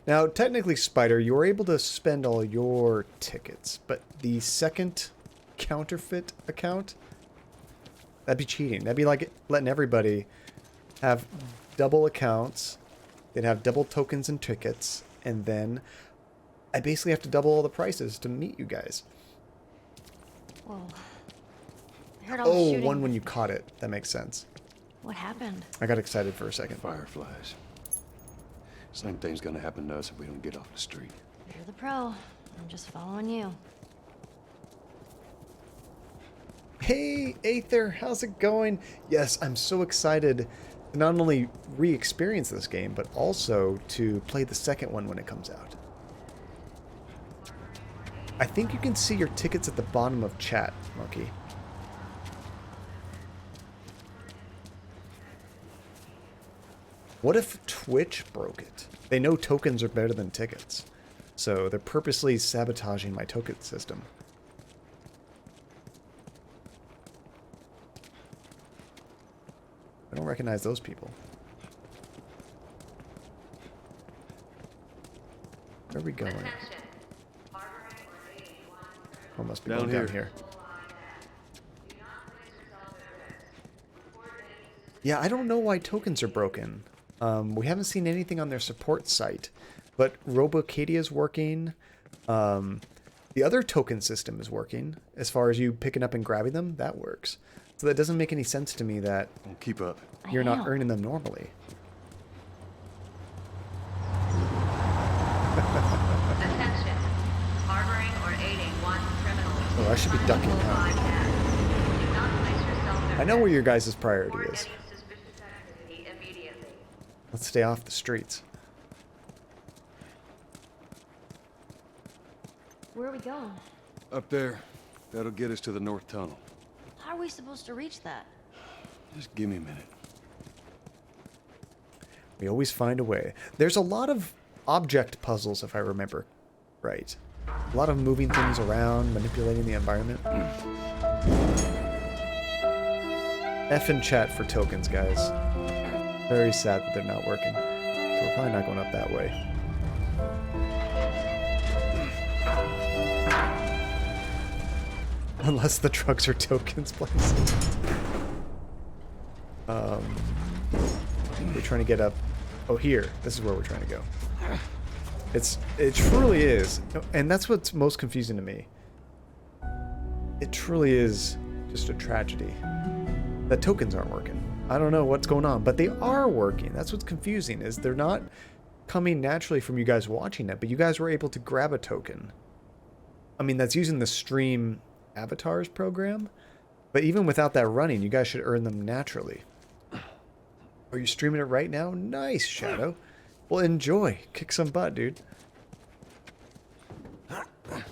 Now, technically, Spider, you were able to spend all your tickets, but the second counterfeit account, that'd be cheating. That'd be like letting everybody have double accounts, they'd have double tokens and tickets, and then I basically have to double all the prices to meet you guys. Whoa. I heard all the Oh, shooting. one when you caught it. That makes sense. What happened? I got excited for a second. Fireflies. Same thing's gonna happen to us if we don't get off the street. You're the pro. I'm just following you. Hey, Aether, how's it going? Yes, I'm so excited to not only re-experience this game, but also to play the second one when it comes out. I think you can see your tickets at the bottom of chat, Monkey. What if Twitch broke it? They know tokens are better than tickets. So they're purposely sabotaging my token system. I don't recognize those people. Where are we going? Oh, must be going down here. Yeah, I don't know why tokens are broken. We haven't seen anything on their support site, but Robocadia is working. The other token system is working. As far as you picking up and grabbing them, that works. So that doesn't make any sense to me that keep up. You're not earning them normally. Attention. Harboring or aiding one criminal. Oh, I should be ducking now. I know where your guys' priority is. Let's stay off the streets. Where are we going? Up there. That'll get us to the north tunnel. How are we supposed to reach that? Just give me a minute. We always find a way. There's a lot of object puzzles, if I remember right. A lot of moving things around, manipulating the environment. F in chat for tokens, guys. Very sad that they're not working. We're probably not going up that way. Unless the trucks are tokens, please. We're trying to get up. Oh, here. This is where we're trying to go. It truly is. And that's what's most confusing to me. It truly is just a tragedy that tokens aren't working. I don't know what's going on, but they are working. That's what's confusing, is they're not coming naturally from you guys watching it, but you guys were able to grab a token. I mean, that's using the Stream Avatars program, but even without that running, you guys should earn them naturally. Are you streaming it right now? Nice, Shadow. Well, enjoy. Kick some butt, dude.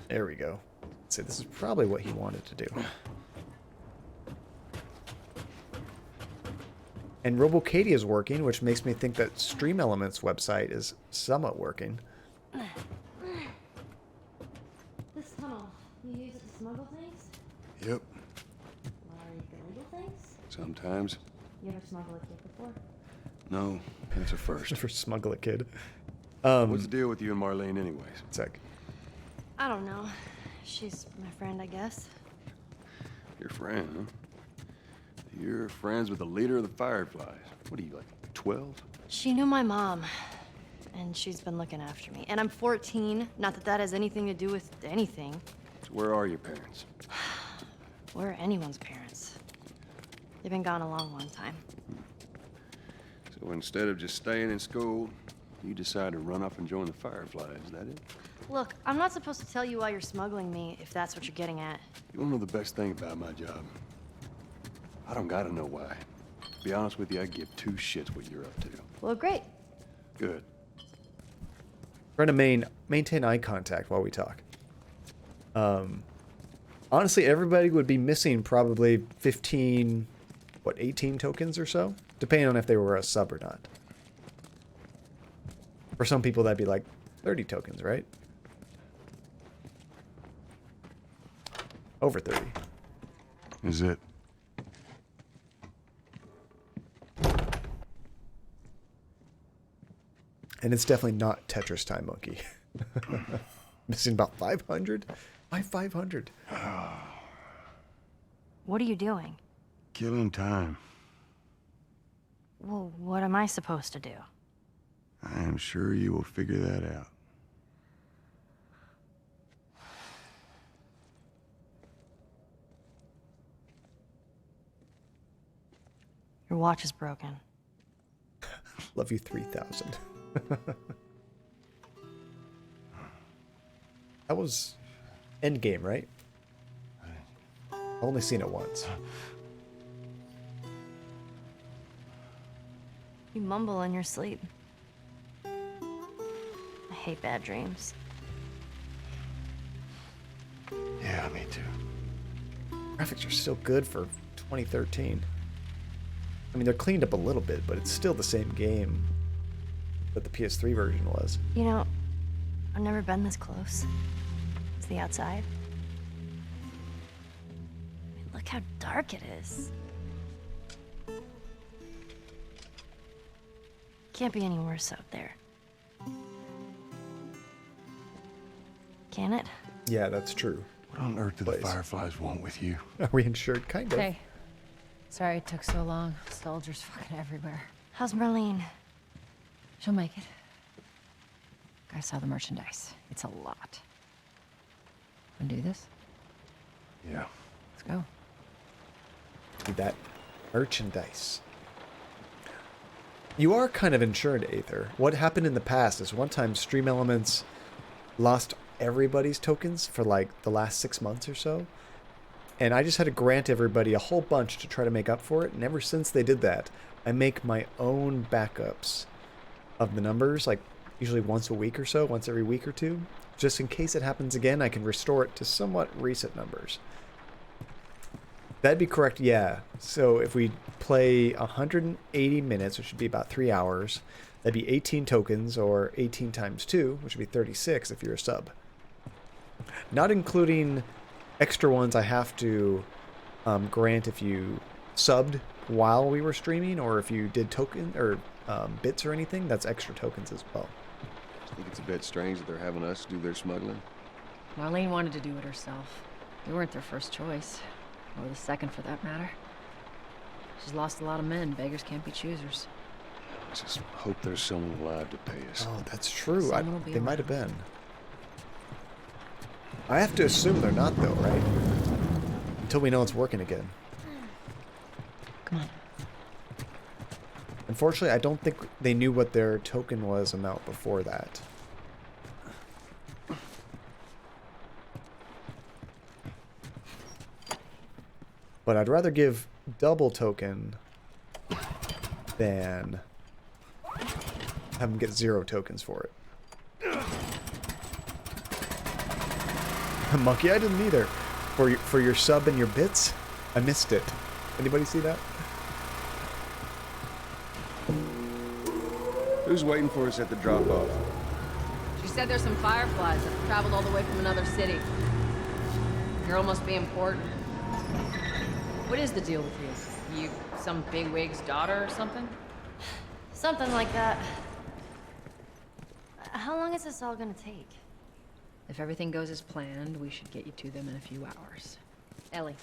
There we go. So this is probably what he wanted to do. And Robocadia is working, which makes me think that Stream Elements website is somewhat working. This tunnel, you use it to smuggle things? Yep. Like illegal things? Sometimes. You ever smuggle a kid before? No, it's a first. Never smuggle a kid. What's the deal with you and Marlene anyways? Sec. I don't know. She's my friend, I guess. Your friend, huh? You're friends with the leader of the Fireflies. What are you, like 12? She knew my mom, and she's been looking after me. And I'm 14. Not that that has anything to do with anything. So where are your parents? Where are anyone's parents? They've been gone a long time. So instead of just staying in school, you decide to run up and join the Fireflies, is that it? Look, I'm not supposed to tell you why you're smuggling me, if that's what you're getting at. You wanna know the best thing about my job? I don't gotta know why. To be honest with you, I give two shits what you're up to. Well, great. Good. Trying to maintain eye contact while we talk. Honestly, everybody would be missing probably 15, 18 tokens or so, depending on if they were a sub or not. For some people, that'd be like 30 tokens, right? Over 30. Is it? And it's definitely not Tetris Time Monkey. Missing about 500? Why 500? What are you doing? Killing time. Well, what am I supposed to do? I am sure you will figure that out. Your watch is broken. Love you 3,000. That was Endgame, right? I've only seen it once. You mumble in your sleep. I hate bad dreams. Yeah, me too. Graphics are still good for 2013. I mean, they're cleaned up a little bit, but it's still the same game but the PS3 version was. You know, I've never been this close to the outside. I mean, look how dark it is. Can't be any worse out there. Can it? Yeah, that's true. What on earth do the Fireflies want with you? Are we insured? Kind of. Hey. Sorry it took so long. Soldiers fucking everywhere. How's Marlene? She'll make it. I saw the merchandise. It's a lot. Wanna do this? Yeah. Let's go. Need that merchandise. You are kind of insured, Aether. What happened in the past is one time Stream Elements lost everybody's tokens for like the last 6 months or so. And I just had to grant everybody a whole bunch to try to make up for it. And ever since they did that, I make my own backups of the numbers, like usually once a week or so, once every week or two. Just in case it happens again, I can restore it to somewhat recent numbers. That'd be correct, yeah. So if we play 180 minutes, which would be about 3 hours, that'd be 18 tokens, or 18 times 2, which would be 36 if you're a sub. Not including extra ones I have to grant if you subbed while we were streaming, or if you did token or bits or anything, that's extra tokens as well. I think it's a bit strange that they're having us do their smuggling. Marlene wanted to do it herself. We weren't their first choice. Or the second, for that matter. She's lost a lot of men. Beggars can't be choosers. I just hope there's someone alive to pay us. Oh, that's true. They might have around. been. I have to assume they're not, though, right? Until we know it's working again. Come on. Unfortunately, I don't think they knew what their token was amount before that. But I'd rather give double token than have them get 0 tokens for it. Monkey, I didn't either. For your sub and your bits, I missed it. Anybody see that? Who's waiting for us at the drop-off? She said there's some Fireflies that have traveled all the way from another city. Girl must be important. What is the deal with you? You some bigwig's daughter or something? Something like that. How long is this all gonna take? If everything goes as planned, we should get you to them in a few hours. Ellie,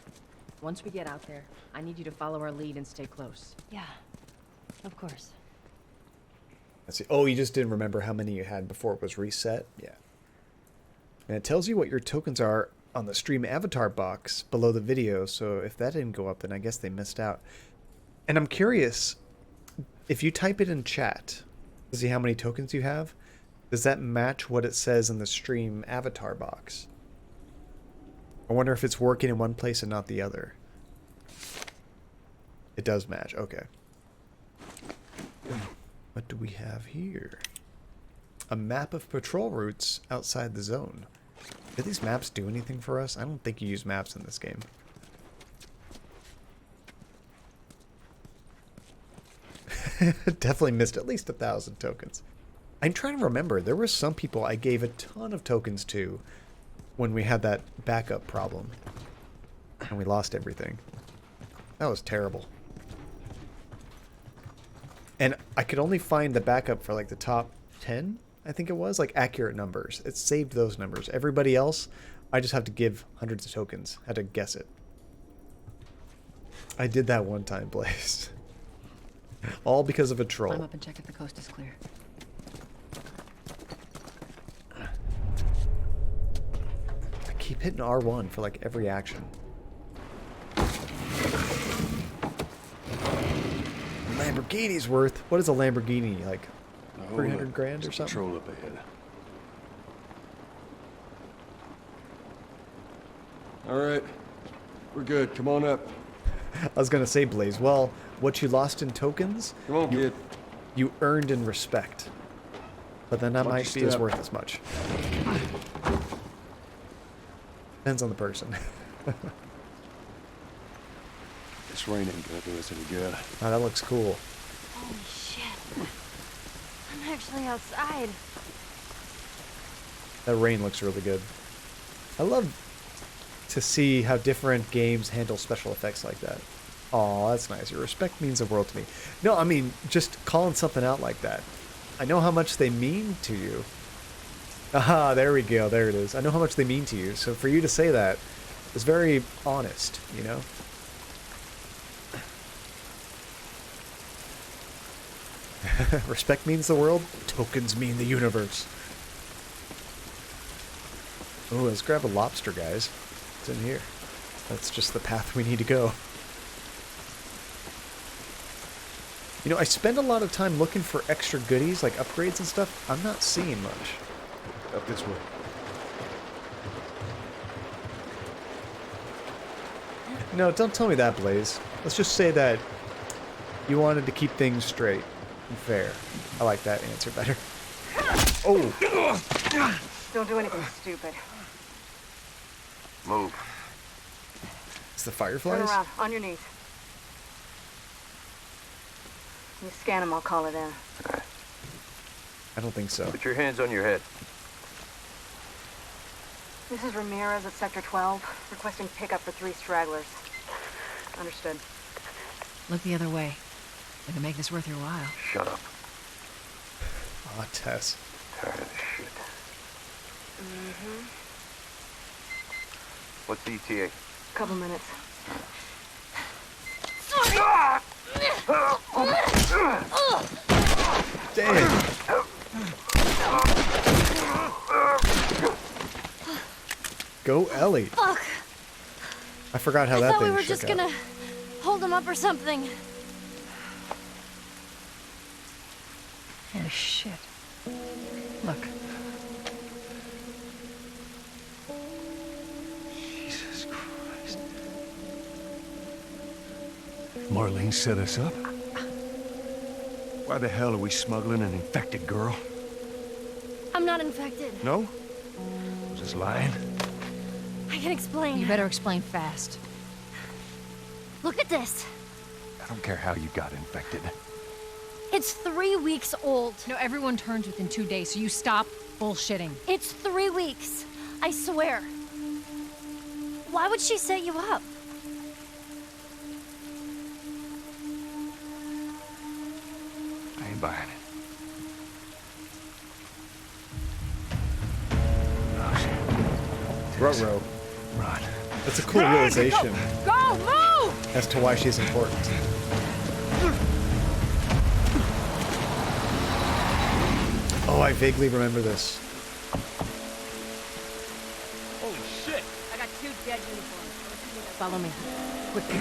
once we get out there, I need you to follow our lead and stay close. Yeah, of course. Let's see. Oh, you just didn't remember how many you had before it was reset? Yeah. And it tells you what your tokens are on the stream avatar box below the video, so if that didn't go up, then I guess they missed out. And I'm curious, if you type it in chat to see how many tokens you have, does that match what it says in the stream avatar box? I wonder if it's working in one place and not the other. It does match, okay. What do we have here? A map of patrol routes outside the zone. Do these maps do anything for us? I don't think you use maps in this game. Definitely missed at least 1,000 tokens. I'm trying to remember. There were some people I gave a ton of tokens to when we had that backup problem. And we lost everything. That was terrible. And I could only find the backup for like the top 10, I think it was, like accurate numbers. It saved those numbers. Everybody else, I just have to give hundreds of tokens. Had to guess it. I did that one time, Blaze. All because of a troll. Climb up and check if the coast is clear. I keep hitting R1 for like every action. Lamborghini's worth. What is a Lamborghini? Like 300 grand or something? Patrol up ahead. All right, we're good. Come on up. I was gonna say, Blaze. Well, what you lost in tokens, Come on, kid. You earned in respect. But then that might be as worth as much. Depends on the person. This rain ain't gonna do us any good. Oh, that looks cool. Holy shit. I'm actually outside. That rain looks really good. I love to see how different games handle special effects like that. Oh, that's nice. Your respect means the world to me. No, I mean, just calling something out like that. I know how much they mean to you. Aha, there we go. There it is. I know how much they mean to you. So for you to say that is very honest, you know? Respect means the world. Tokens mean the universe. Oh, let's grab a lobster, guys. It's in here. That's just the path we need to go. You know, I spend a lot of time looking for extra goodies, like upgrades and stuff. I'm not seeing much. Up this way. No, don't tell me that, Blaze. Let's just say that you wanted to keep things straight and fair. I like that answer better. Oh! Don't do anything stupid. Move. It's the fireflies? Turn around, on your knees. You scan them, I'll call it in. I don't think so. Put your hands on your head. This is Ramirez at Sector 12, requesting pickup for 3 stragglers. Understood. Look the other way. I can make this worth your while. Shut up. Aw, Tess. Tired of this shit. Mm-hmm. What's the ETA? Couple minutes. Damn. Go, Ellie. Fuck. I forgot how I that thought thing we were shook just out. gonna hold him up or something. Oh, shit. Look. Jesus Christ. Marlene set us up? Why the hell are we smuggling an infected girl? I'm not infected. No? Was this lying? I can explain. You better explain fast. Look at this. I don't care how you got infected. It's 3 weeks old. No, everyone turns within 2 days, so you stop bullshitting. It's 3 weeks. I swear. Why would she set you up? I ain't buying it. Oh, shit. Ruh-roh. Run. That's a cool realization Go, move! as to why she's important. Oh, I vaguely remember this. Holy shit! I got 2 dead uniforms. Follow me. Quickly.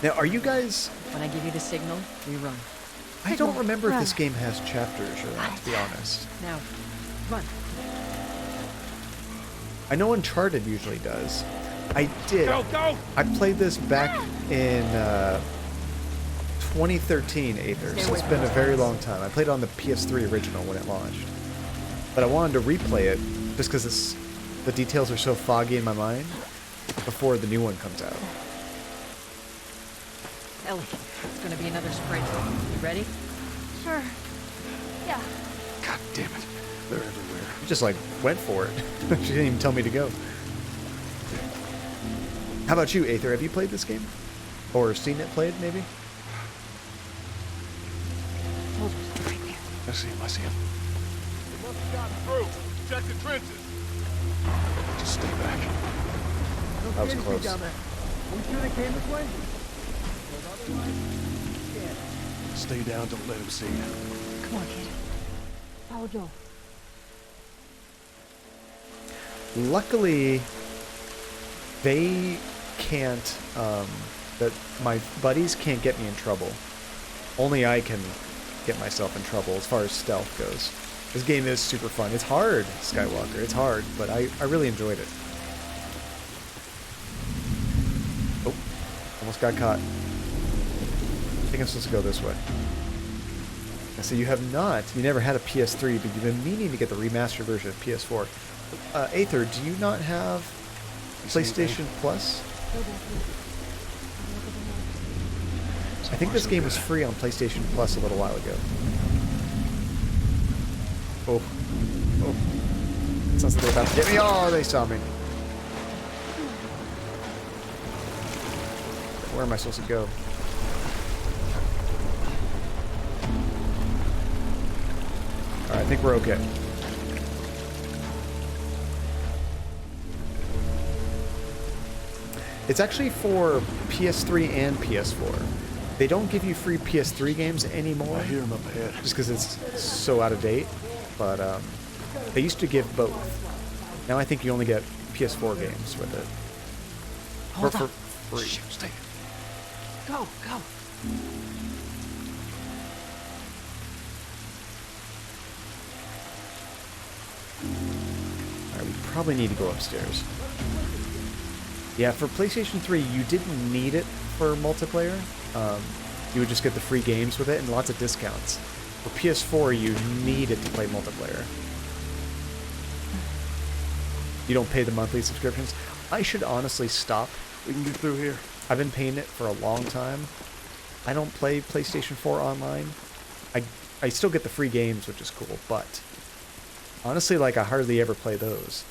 Now, are you guys... When I give you the signal, we run. I don't remember if this game has chapters or not, to be honest. Now, run. I know Uncharted usually does. I did. Go, go! I played this back in 2013, Aether, so it's been a very long time. I played it on the PS3 original when it launched. But I wanted to replay it just because the details are so foggy in my mind before the new one comes out. Ellie, it's gonna be another sprint. You ready? Sure. Yeah. God damn it. They're everywhere. You just like went for it. She didn't even tell me to go. How about you, Aether? Have you played this game? Or seen it played, maybe? Soldiers, right there. I see him, I see him. They must have gotten through. Check the trenches. Just stay back. That was close. Down there. Are we sure they came this way? Because otherwise, yeah. Stay down, don't let him see you. Come on, kid. Follow Joel. Luckily, they can't, that my buddies can't get me in trouble. Only I can get myself in trouble as far as stealth goes. This game is super fun. It's hard, Skywalker. It's hard, but I really enjoyed it. Oh, almost got caught. I think I'm supposed to go this way. So you have not, you never had a PS3, but you've been meaning to get the remastered version of PS4. Aether, do you not have PlayStation Plus? I think this game was free on PlayStation Plus a little while ago. Oh. Oh. It sounds like they're about to get me. Oh, they saw me. Where am I supposed to go? Alright, I think we're okay. It's actually for PS3 and PS4. They don't give you free PS3 games anymore. I hear him up ahead. Just because it's so out of date. But they used to give both. Now I think you only get PS4 games with it. Hold for on. free. Shit, stay. Go, go. Alright, we probably need to go upstairs. Yeah, for PlayStation 3, you didn't need it for multiplayer. You would just get the free games with it and lots of discounts. For PS4, you need it to play multiplayer. You don't pay the monthly subscriptions. I should honestly stop. We can get through here. I've been paying it for a long time. I don't play PlayStation 4 online. I still get the free games, which is cool, but honestly, like, I hardly ever play those.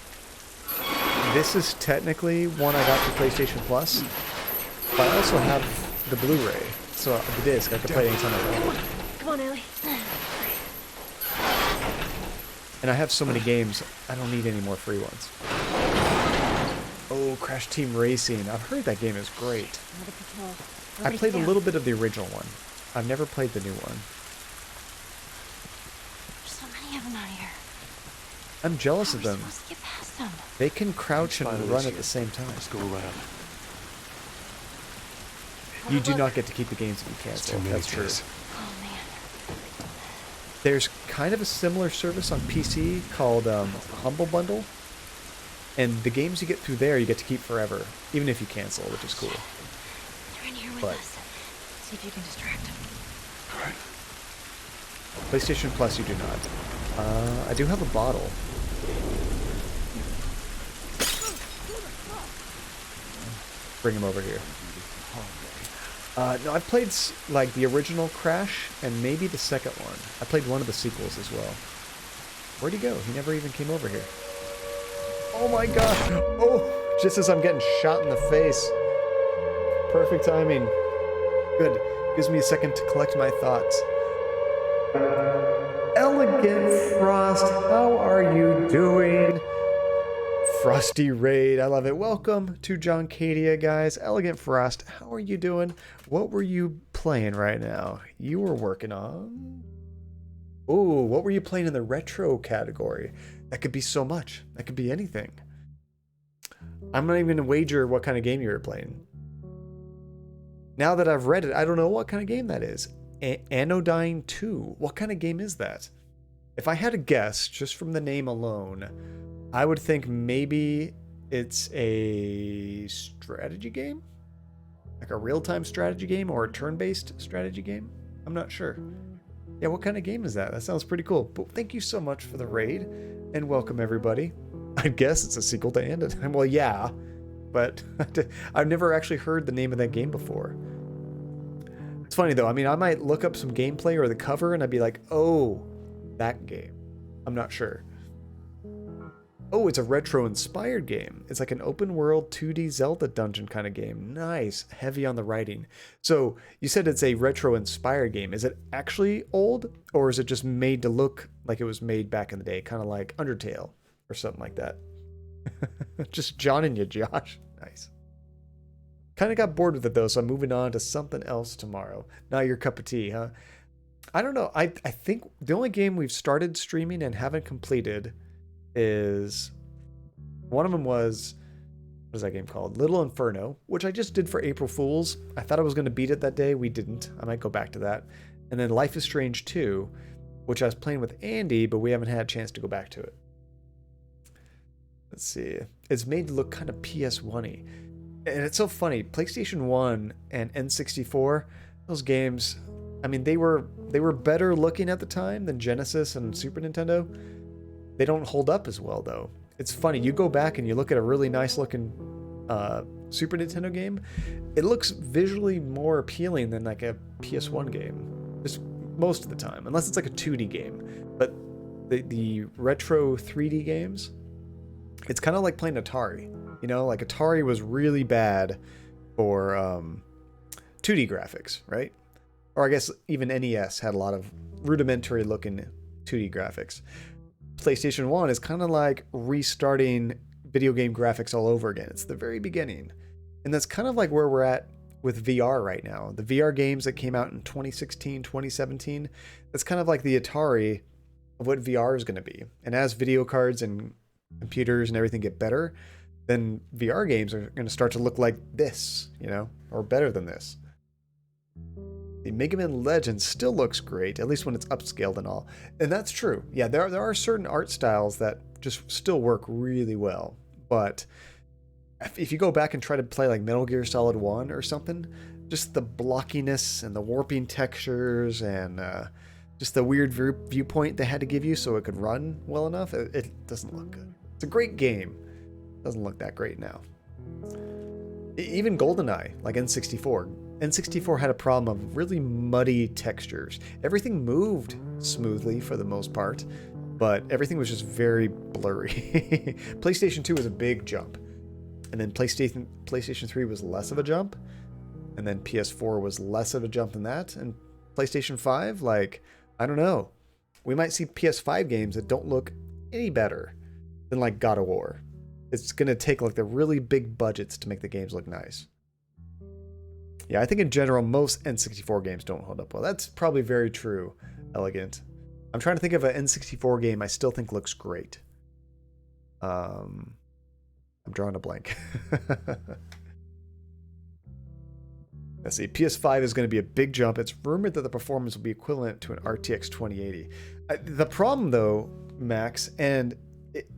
This is technically one I got for PlayStation Plus, but I also have the Blu-ray, so the disc, I can play it anytime I want. Come on, Ellie. And I have so many games, I don't need any more free ones. Oh, Crash Team Racing. I've heard that game is great. I played a little bit of the original one. I've never played the new one. There's so many of them out here. I'm jealous of them. How are we supposed to get past them? They can crouch and run at the same time. Let's go around. You do not get to keep the games if you cancel. That's true. Oh, man. There's kind of a similar service on PC called Humble Bundle. And the games you get through there, you get to keep forever, even if you cancel, which is cool. They're in here with But us. See if you can distract them. All right. PlayStation Plus, you do not. I do have a bottle. Bring him over here. No, I've played like the original Crash and maybe the second one. I played one of the sequels as well. Where'd he go? He never even came over here. Oh my gosh! Oh, just as I'm getting shot in the face. Perfect timing. Good. Gives me a second to collect my thoughts. Elegant Frost, how are you doing? Frosty Raid, I love it. Welcome to John Cadia, guys. Elegant Frost, how are you doing? What were you playing right now? You were working on... Ooh, what were you playing in the retro category? That could be so much. That could be anything. I'm not even going to wager what kind of game you were playing. Now that I've read it, I don't know what kind of game that is. Anodyne 2. What kind of game is that? If I had a guess, just from the name alone, I would think maybe it's a strategy game? Like a real-time strategy game or a turn-based strategy game? I'm not sure. Yeah, what kind of game is that? That sounds pretty cool. But thank you so much for the raid, and welcome everybody. I guess it's a sequel to Anodyne. Well, yeah, but I've never actually heard the name of that game before. It's funny though, I mean, I might look up some gameplay or the cover and I'd be like, oh, that game. I'm not sure. Oh, it's a retro-inspired game. It's like an open-world 2D Zelda dungeon kind of game. Nice. Heavy on the writing. So, you said it's a retro-inspired game. Is it actually old? Or is it just made to look like it was made back in the day? Kind of like Undertale or something like that. Just John you, Josh. Nice. Kind of got bored with it, though, so I'm moving on to something else tomorrow. Not your cup of tea, huh? I don't know. I think the only game we've started streaming and haven't completed is one of them was, what is that game called? Little Inferno, which I just did for April Fools. I thought I was going to beat it that day. We didn't. I might go back to that. And then Life is Strange 2, which I was playing with Andy, but we haven't had a chance to go back to it. Let's see. It's made to look kind of PS1-y. And it's so funny. PlayStation 1 and N64, those games, I mean, they were better looking at the time than Genesis and Super Nintendo. They don't hold up as well, though. It's funny. You go back and you look at a really nice looking Super Nintendo game, it looks visually more appealing than like a PS1 game. Just most of the time, unless it's like a 2D game. But the retro 3D games, it's kind of like playing Atari. You know, like Atari was really bad for 2D graphics, right? Or I guess even NES had a lot of rudimentary looking 2D graphics. PlayStation 1 is kind of like restarting video game graphics all over again. It's the very beginning. And that's kind of like where we're at with VR right now. The VR games that came out in 2016, 2017, that's kind of like the Atari of what VR is going to be. And as video cards and computers and everything get better, then VR games are going to start to look like this, you know, or better than this. The Mega Man Legends still looks great, at least when it's upscaled and all. And that's true. Yeah, there are certain art styles that just still work really well. But if you go back and try to play like Metal Gear Solid 1 or something, just the blockiness and the warping textures and just the weird viewpoint they had to give you so it could run well enough, it doesn't look good. It's a great game. It doesn't look that great now. Even GoldenEye, like N64. N64 had a problem of really muddy textures. Everything moved smoothly for the most part, but everything was just very blurry. PlayStation 2 was a big jump. And then PlayStation 3 was less of a jump. And then PS4 was less of a jump than that. And PlayStation 5, like, I don't know. We might see PS5 games that don't look any better than like God of War. It's going to take like the really big budgets to make the games look nice. Yeah, I think in general, most N64 games don't hold up well. That's probably very true, Elegant. I'm trying to think of an N64 game I still think looks great. I'm drawing a blank. Let's see. PS5 is going to be a big jump. It's rumored that the performance will be equivalent to an RTX 2080. The problem, though, Max, and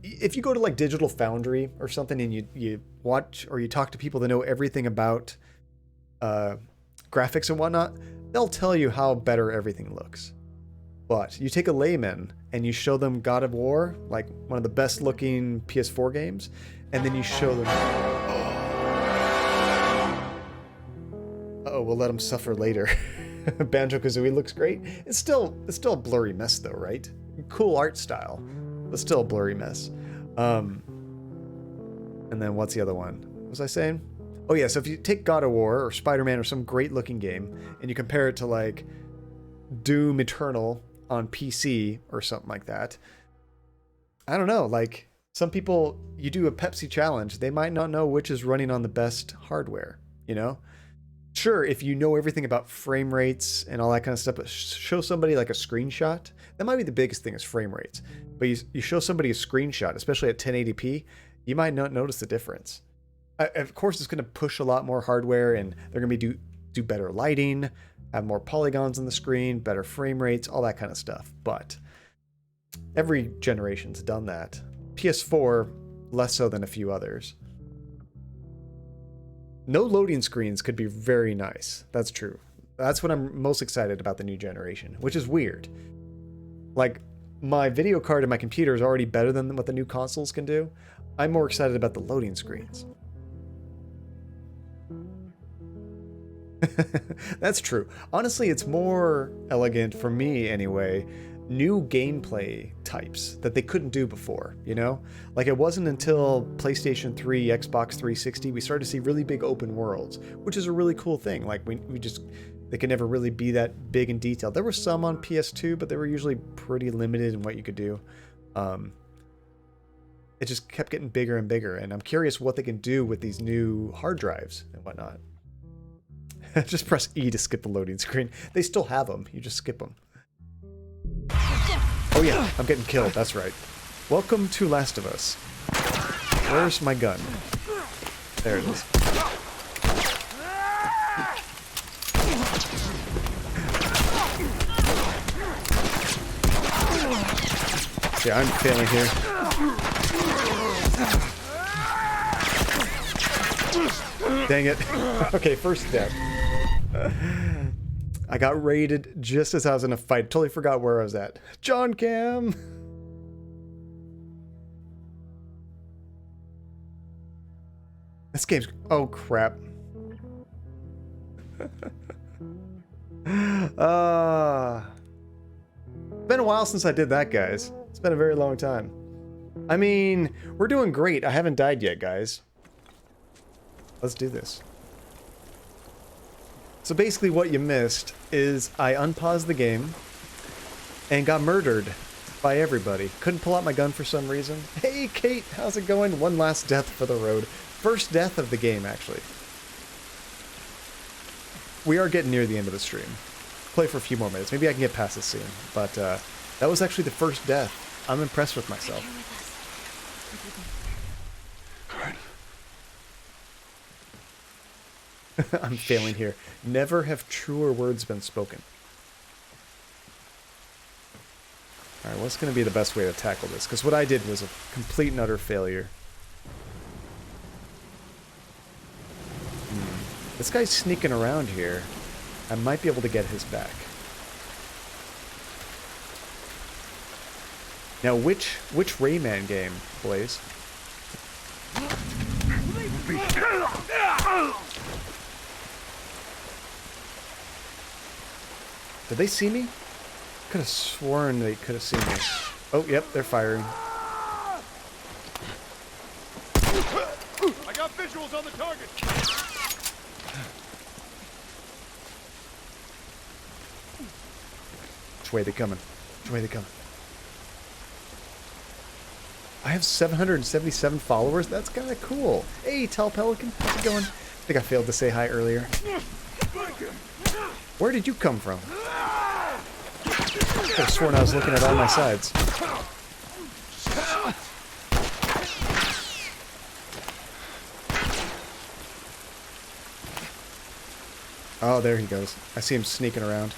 if you go to like Digital Foundry or something and you watch or you talk to people that know everything about graphics and whatnot, they'll tell you how better everything looks. But you take a layman and you show them God of War, like one of the best looking PS4 games, and then you show them, we'll let them suffer later. Banjo-Kazooie looks great. It's still a blurry mess though, right? Cool art style, but still a blurry mess. And then what's the other one? What was I saying? Oh yeah, so if you take God of War or Spider-Man or some great looking game and you compare it to like Doom Eternal on PC or something like that, I don't know, like some people, you do a Pepsi challenge, they might not know which is running on the best hardware, you know? Sure, if you know everything about frame rates and all that kind of stuff, but show somebody like a screenshot, that might be the biggest thing is frame rates. But you show somebody a screenshot, especially at 1080p, you might not notice the difference. Of course, it's going to push a lot more hardware, and they're going to do better lighting, have more polygons on the screen, better frame rates, all that kind of stuff. But every generation's done that. PS4, less so than a few others. No loading screens could be very nice. That's true. That's what I'm most excited about the new generation, which is weird. Like, my video card and my computer is already better than what the new consoles can do. I'm more excited about the loading screens. That's true. Honestly, it's more elegant for me anyway. New gameplay types that they couldn't do before, you know? Like it wasn't until PlayStation 3, Xbox 360, we started to see really big open worlds, which is a really cool thing. Like they could never really be that big in detail. There were some on PS2, but they were usually pretty limited in what you could do. It just kept getting bigger and bigger, and I'm curious what they can do with these new hard drives and whatnot. Just press E to skip the loading screen. They still have them. You just skip them. Oh yeah, I'm getting killed. That's right. Welcome to Last of Us. Where's my gun? There it is. Yeah, I'm failing here. Dang it. Okay, first step. I got raided just as I was in a fight. Totally forgot where I was at. John Cam! This game's... Oh, crap. It's been a while since I did that, guys. It's been a very long time. I mean, we're doing great. I haven't died yet, guys. Let's do this. So basically what you missed is I unpaused the game and got murdered by everybody. Couldn't pull out my gun for some reason. Hey, Kate, how's it going? One last death for the road. First death of the game, actually. We are getting near the end of the stream. Play for a few more minutes. Maybe I can get past this scene. But that was actually the first death. I'm impressed with myself. I'm failing here. Never have truer words been spoken. Alright, what's going to be the best way to tackle this? Because what I did was a complete and utter failure. This guy's sneaking around here. I might be able to get his back. Now, which Rayman game, Blaze? Did they see me? Could have sworn they could have seen me. Oh, yep, they're firing. I got visuals on the target. Which way they coming? Which way they coming? I have 777 followers. That's kind of cool. Hey, Tell Pelican, how's it going? I think I failed to say hi earlier. Where did you come from? I could have sworn I was looking at all my sides. Oh, there he goes. I see him sneaking around.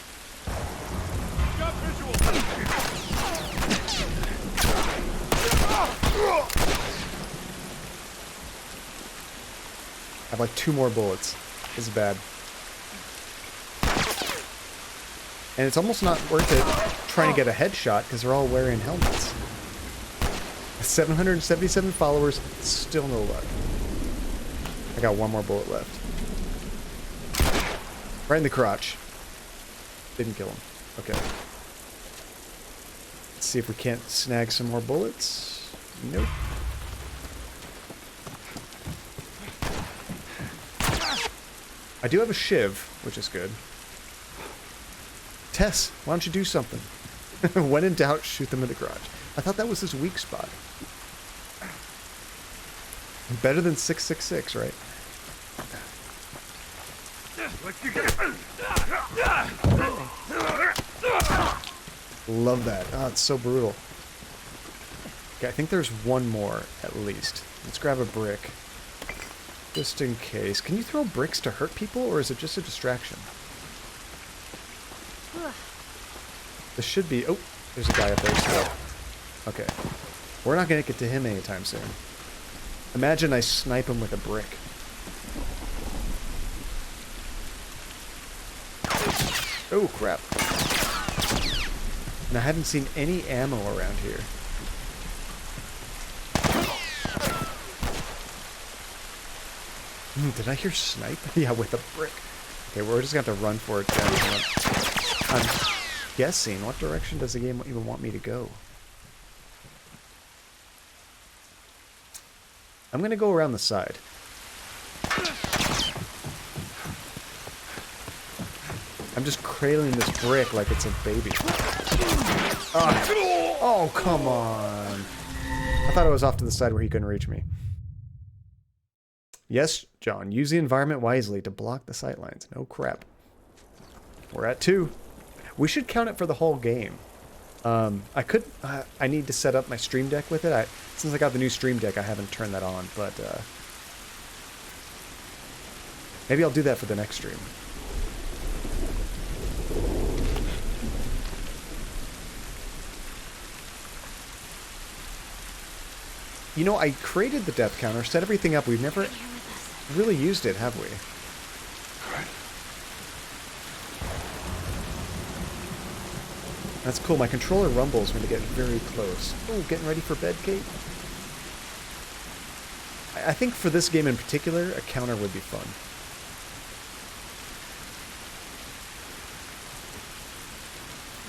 I have like 2 more bullets. This is bad. And it's almost not worth it trying to get a headshot because they're all wearing helmets. 777 followers, still no luck. I got 1 more bullet left. Right in the crotch. Didn't kill him. Okay. Let's see if we can't snag some more bullets. Nope. I do have a shiv, which is good. Tess, why don't you do something? When in doubt, shoot them in the garage. I thought that was his weak spot. Better than 666, right? Love that. Oh, it's so brutal. Okay, I think there's 1 more, at least. Let's grab a brick. Just in case. Can you throw bricks to hurt people, or is it just a distraction? This should be... Oh, there's a guy up there still. Okay. We're not going to get to him anytime soon. Imagine I snipe him with a brick. Oh, crap. And I haven't seen any ammo around here. Did I hear snipe? Yeah, with a brick. Okay, we're just going to have to run for it, guys. I'm guessing. What direction does the game even want me to go? I'm going to go around the side. I'm just cradling this brick like it's a baby. Oh, come on. I thought I was off to the side where he couldn't reach me. Yes, John, use the environment wisely to block the sightlines. No crap. We're at 2. We should count it for the whole game. I need to set up my Stream Deck with it. Since I got the new Stream Deck, I haven't turned that on, but maybe I'll do that for the next stream. You know, I created the death counter, set everything up. We've never really used it, have we? That's cool. My controller rumbles when to get very close. Oh, getting ready for bed, Kate? I think for this game in particular, a counter would be fun.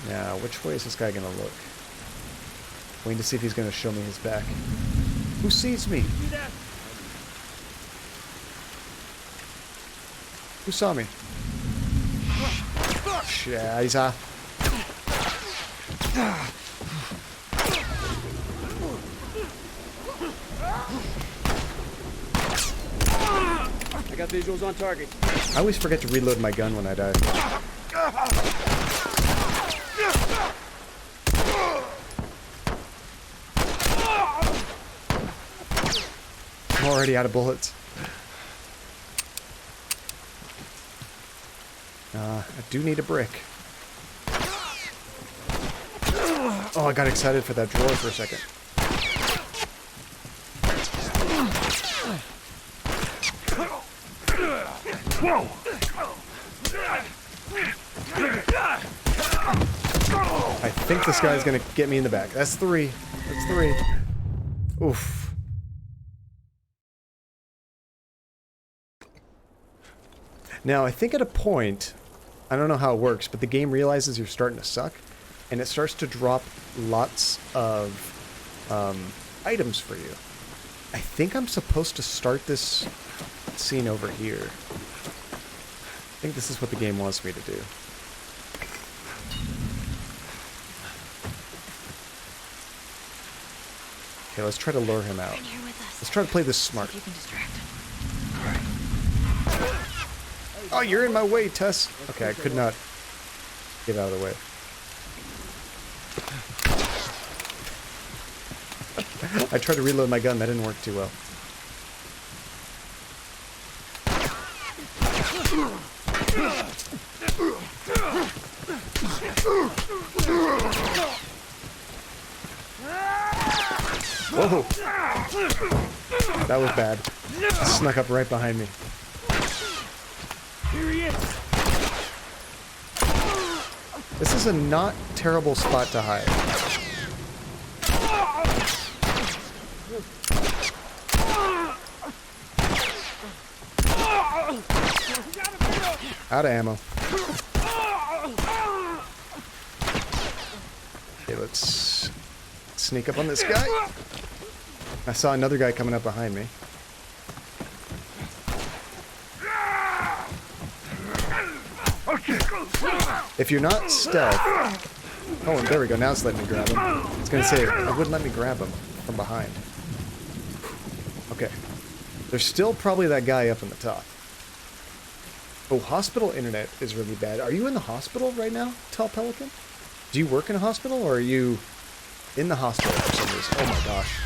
Now, which way is this guy gonna look? Waiting to see if he's gonna show me his back. Who sees me? Who saw me? Scheiße. I got visuals on target. I always forget to reload my gun when I die. I'm already out of bullets. I do need a brick. Oh, I got excited for that drawer for a second. I think this guy's gonna get me in the back. That's 3. That's 3. Oof. Now, I think at a point, I don't know how it works, but the game realizes you're starting to suck, and it starts to drop lots of items for you. I think I'm supposed to start this scene over here. I think this is what the game wants me to do. Okay, let's try to lure him out. Let's try to play this smart. Oh, you're in my way, Tess. Okay, I could not get out of the way. I tried to reload my gun. That didn't work too well. Whoa! That was bad. Snuck up right behind me. Here he is. This is a not terrible spot to hide. Out of ammo. Okay, let's sneak up on this guy. I saw another guy coming up behind me. If you're not stealth... Oh, and there we go. Now it's letting me grab him. I was going to say, it wouldn't let me grab him from behind. Okay. There's still probably that guy up on the top. Oh, hospital internet is really bad. Are you in the hospital right now, Tall Pelican? Do you work in a hospital, or are you in the hospital for some reason? Oh my gosh.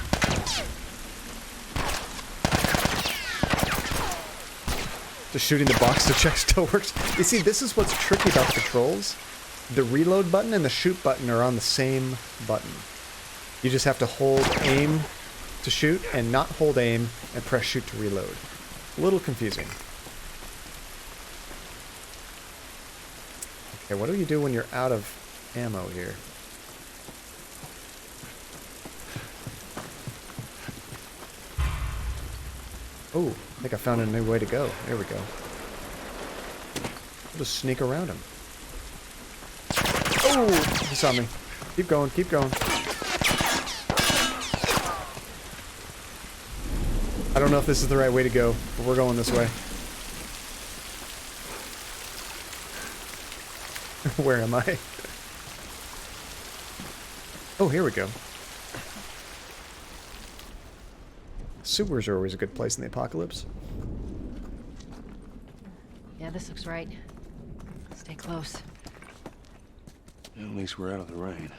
Just shooting the box to check still works. You see, this is what's tricky about the controls. The reload button and the shoot button are on the same button. You just have to hold aim to shoot and not hold aim and press shoot to reload. A little confusing. Okay, what do you do when you're out of ammo here? Oh, I think I found a new way to go. There we go. I'll just sneak around him. Oh, he saw me. Keep going, keep going. I don't know if this is the right way to go, but we're going this way. Where am I? Oh, here we go. Sewers are always a good place in the apocalypse. Yeah, this looks right. Stay close. At least we're out of the rain.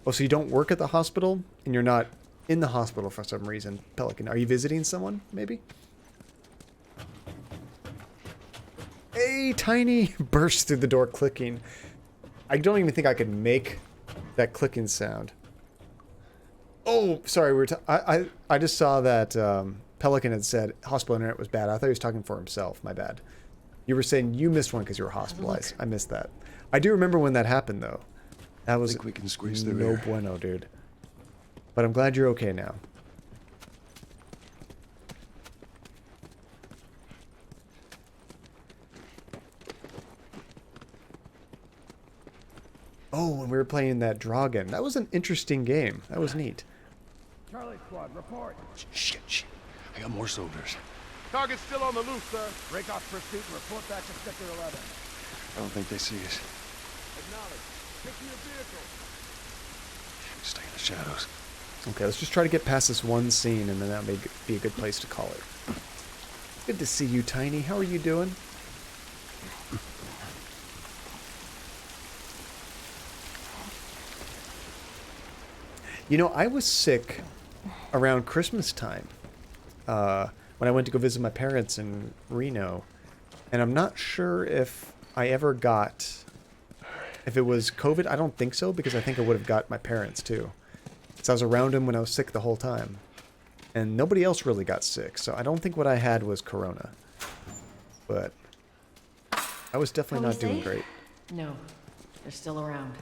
Oh, so you don't work at the hospital, and you're not in the hospital for some reason, Pelican. Are you visiting someone, maybe? A tiny burst through the door clicking. I don't even think I could make that clicking sound. Oh, sorry. I just saw that Pelican had said hospital internet was bad. I thought he was talking for himself. My bad. You were saying you missed one because you were hospitalized. I missed that. I do remember when that happened, though. That was we can squeeze through no here. bueno, dude. But I'm glad you're okay now. Oh, when we were playing that Dragon. That was an interesting game. That was neat. Charlie Squad, report. Shit. I got more soldiers. Target's still on the loose, sir. Break off pursuit and report back to Sector 11. I don't think they see us. Acknowledge. Stick to your vehicle. Stay in the shadows. Okay, let's just try to get past this one scene, and then that may be a good place to call it. Good to see you, Tiny. How are you doing? You know, I was sick around Christmas time when I went to go visit my parents in Reno. And I'm not sure if I ever got... If it was COVID, I don't think so, because I think I would have got my parents, too. Because I was around them when I was sick the whole time. And nobody else really got sick, so I don't think what I had was corona. But I was definitely not doing great. No, they're still around.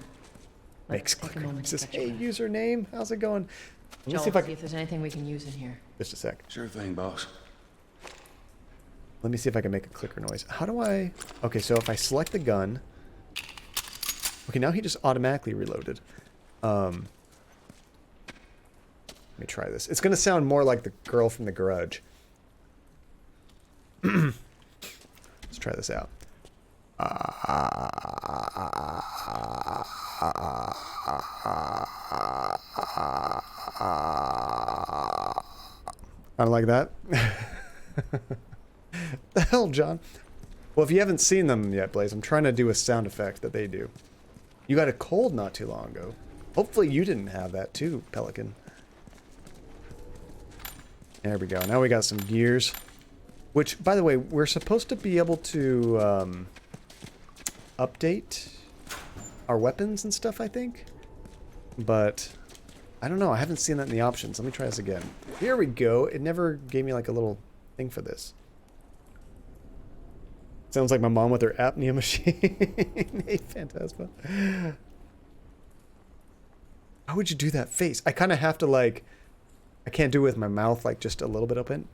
Makes clicker. Says, hey, username, how's it going? Let me Joel, see if there's anything we can use in here. Just a sec. Sure thing, boss. Let me see if I can make a clicker noise. How do I... Okay, so if I select the gun... Okay, now he just automatically reloaded. Let me try this. It's going to sound more like the girl from The Grudge. Let's try this out. I don't like that. The hell, John? Well, if you haven't seen them yet, Blaze, I'm trying to do a sound effect that they do. You got a cold not too long ago. Hopefully you didn't have that too, Pelican. There we go. Now we got some gears. Which, by the way, we're supposed to be able to update our weapons and stuff, I think. But I don't know. I haven't seen that in the options. Let me try this again. Here we go. It never gave me like a little thing for this. Sounds like my mom with her apnea machine. Hey, Phantasma. How would you do that face? I kind of have to like... I can't do it with my mouth like just a little bit open.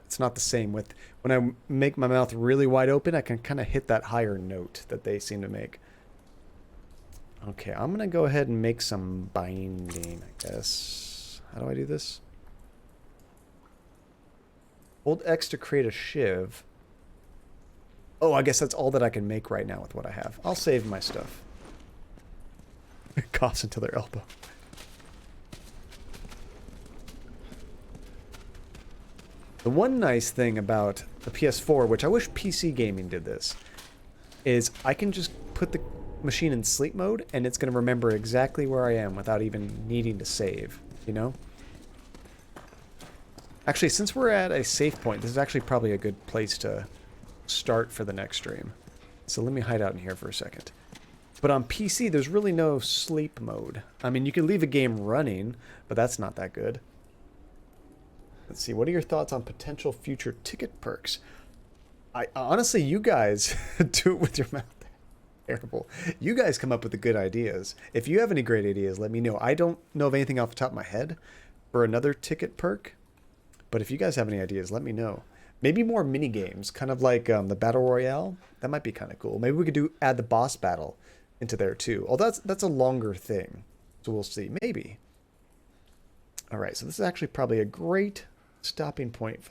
It's not the same with... When I make my mouth really wide open, I can kind of hit that higher note that they seem to make. Okay, I'm going to go ahead and make some binding, I guess. How do I do this? Hold X to create a shiv. Oh, I guess that's all that I can make right now with what I have. I'll save my stuff. Coughs until their elbow. The one nice thing about the PS4, which I wish PC gaming did this, is I can just put the machine in sleep mode and it's going to remember exactly where I am without even needing to save, you know? Actually, since we're at a save point, this is actually probably a good place to start for the next stream. So let me hide out in here for a second. But on PC, there's really no sleep mode. I mean, you can leave a game running, but that's not that good. Let's see, what are your thoughts on potential future ticket perks? Honestly, you guys do it with your mouth. Terrible. You guys come up with the good ideas. If you have any great ideas, let me know. I don't know of anything off the top of my head for another ticket perk, but if you guys have any ideas, let me know. Maybe more mini games, kind of like the Battle Royale. That might be kind of cool. Maybe we could add the boss battle into there too. Oh, that's a longer thing, so we'll see. Maybe. All right, so this is actually probably a great stopping point for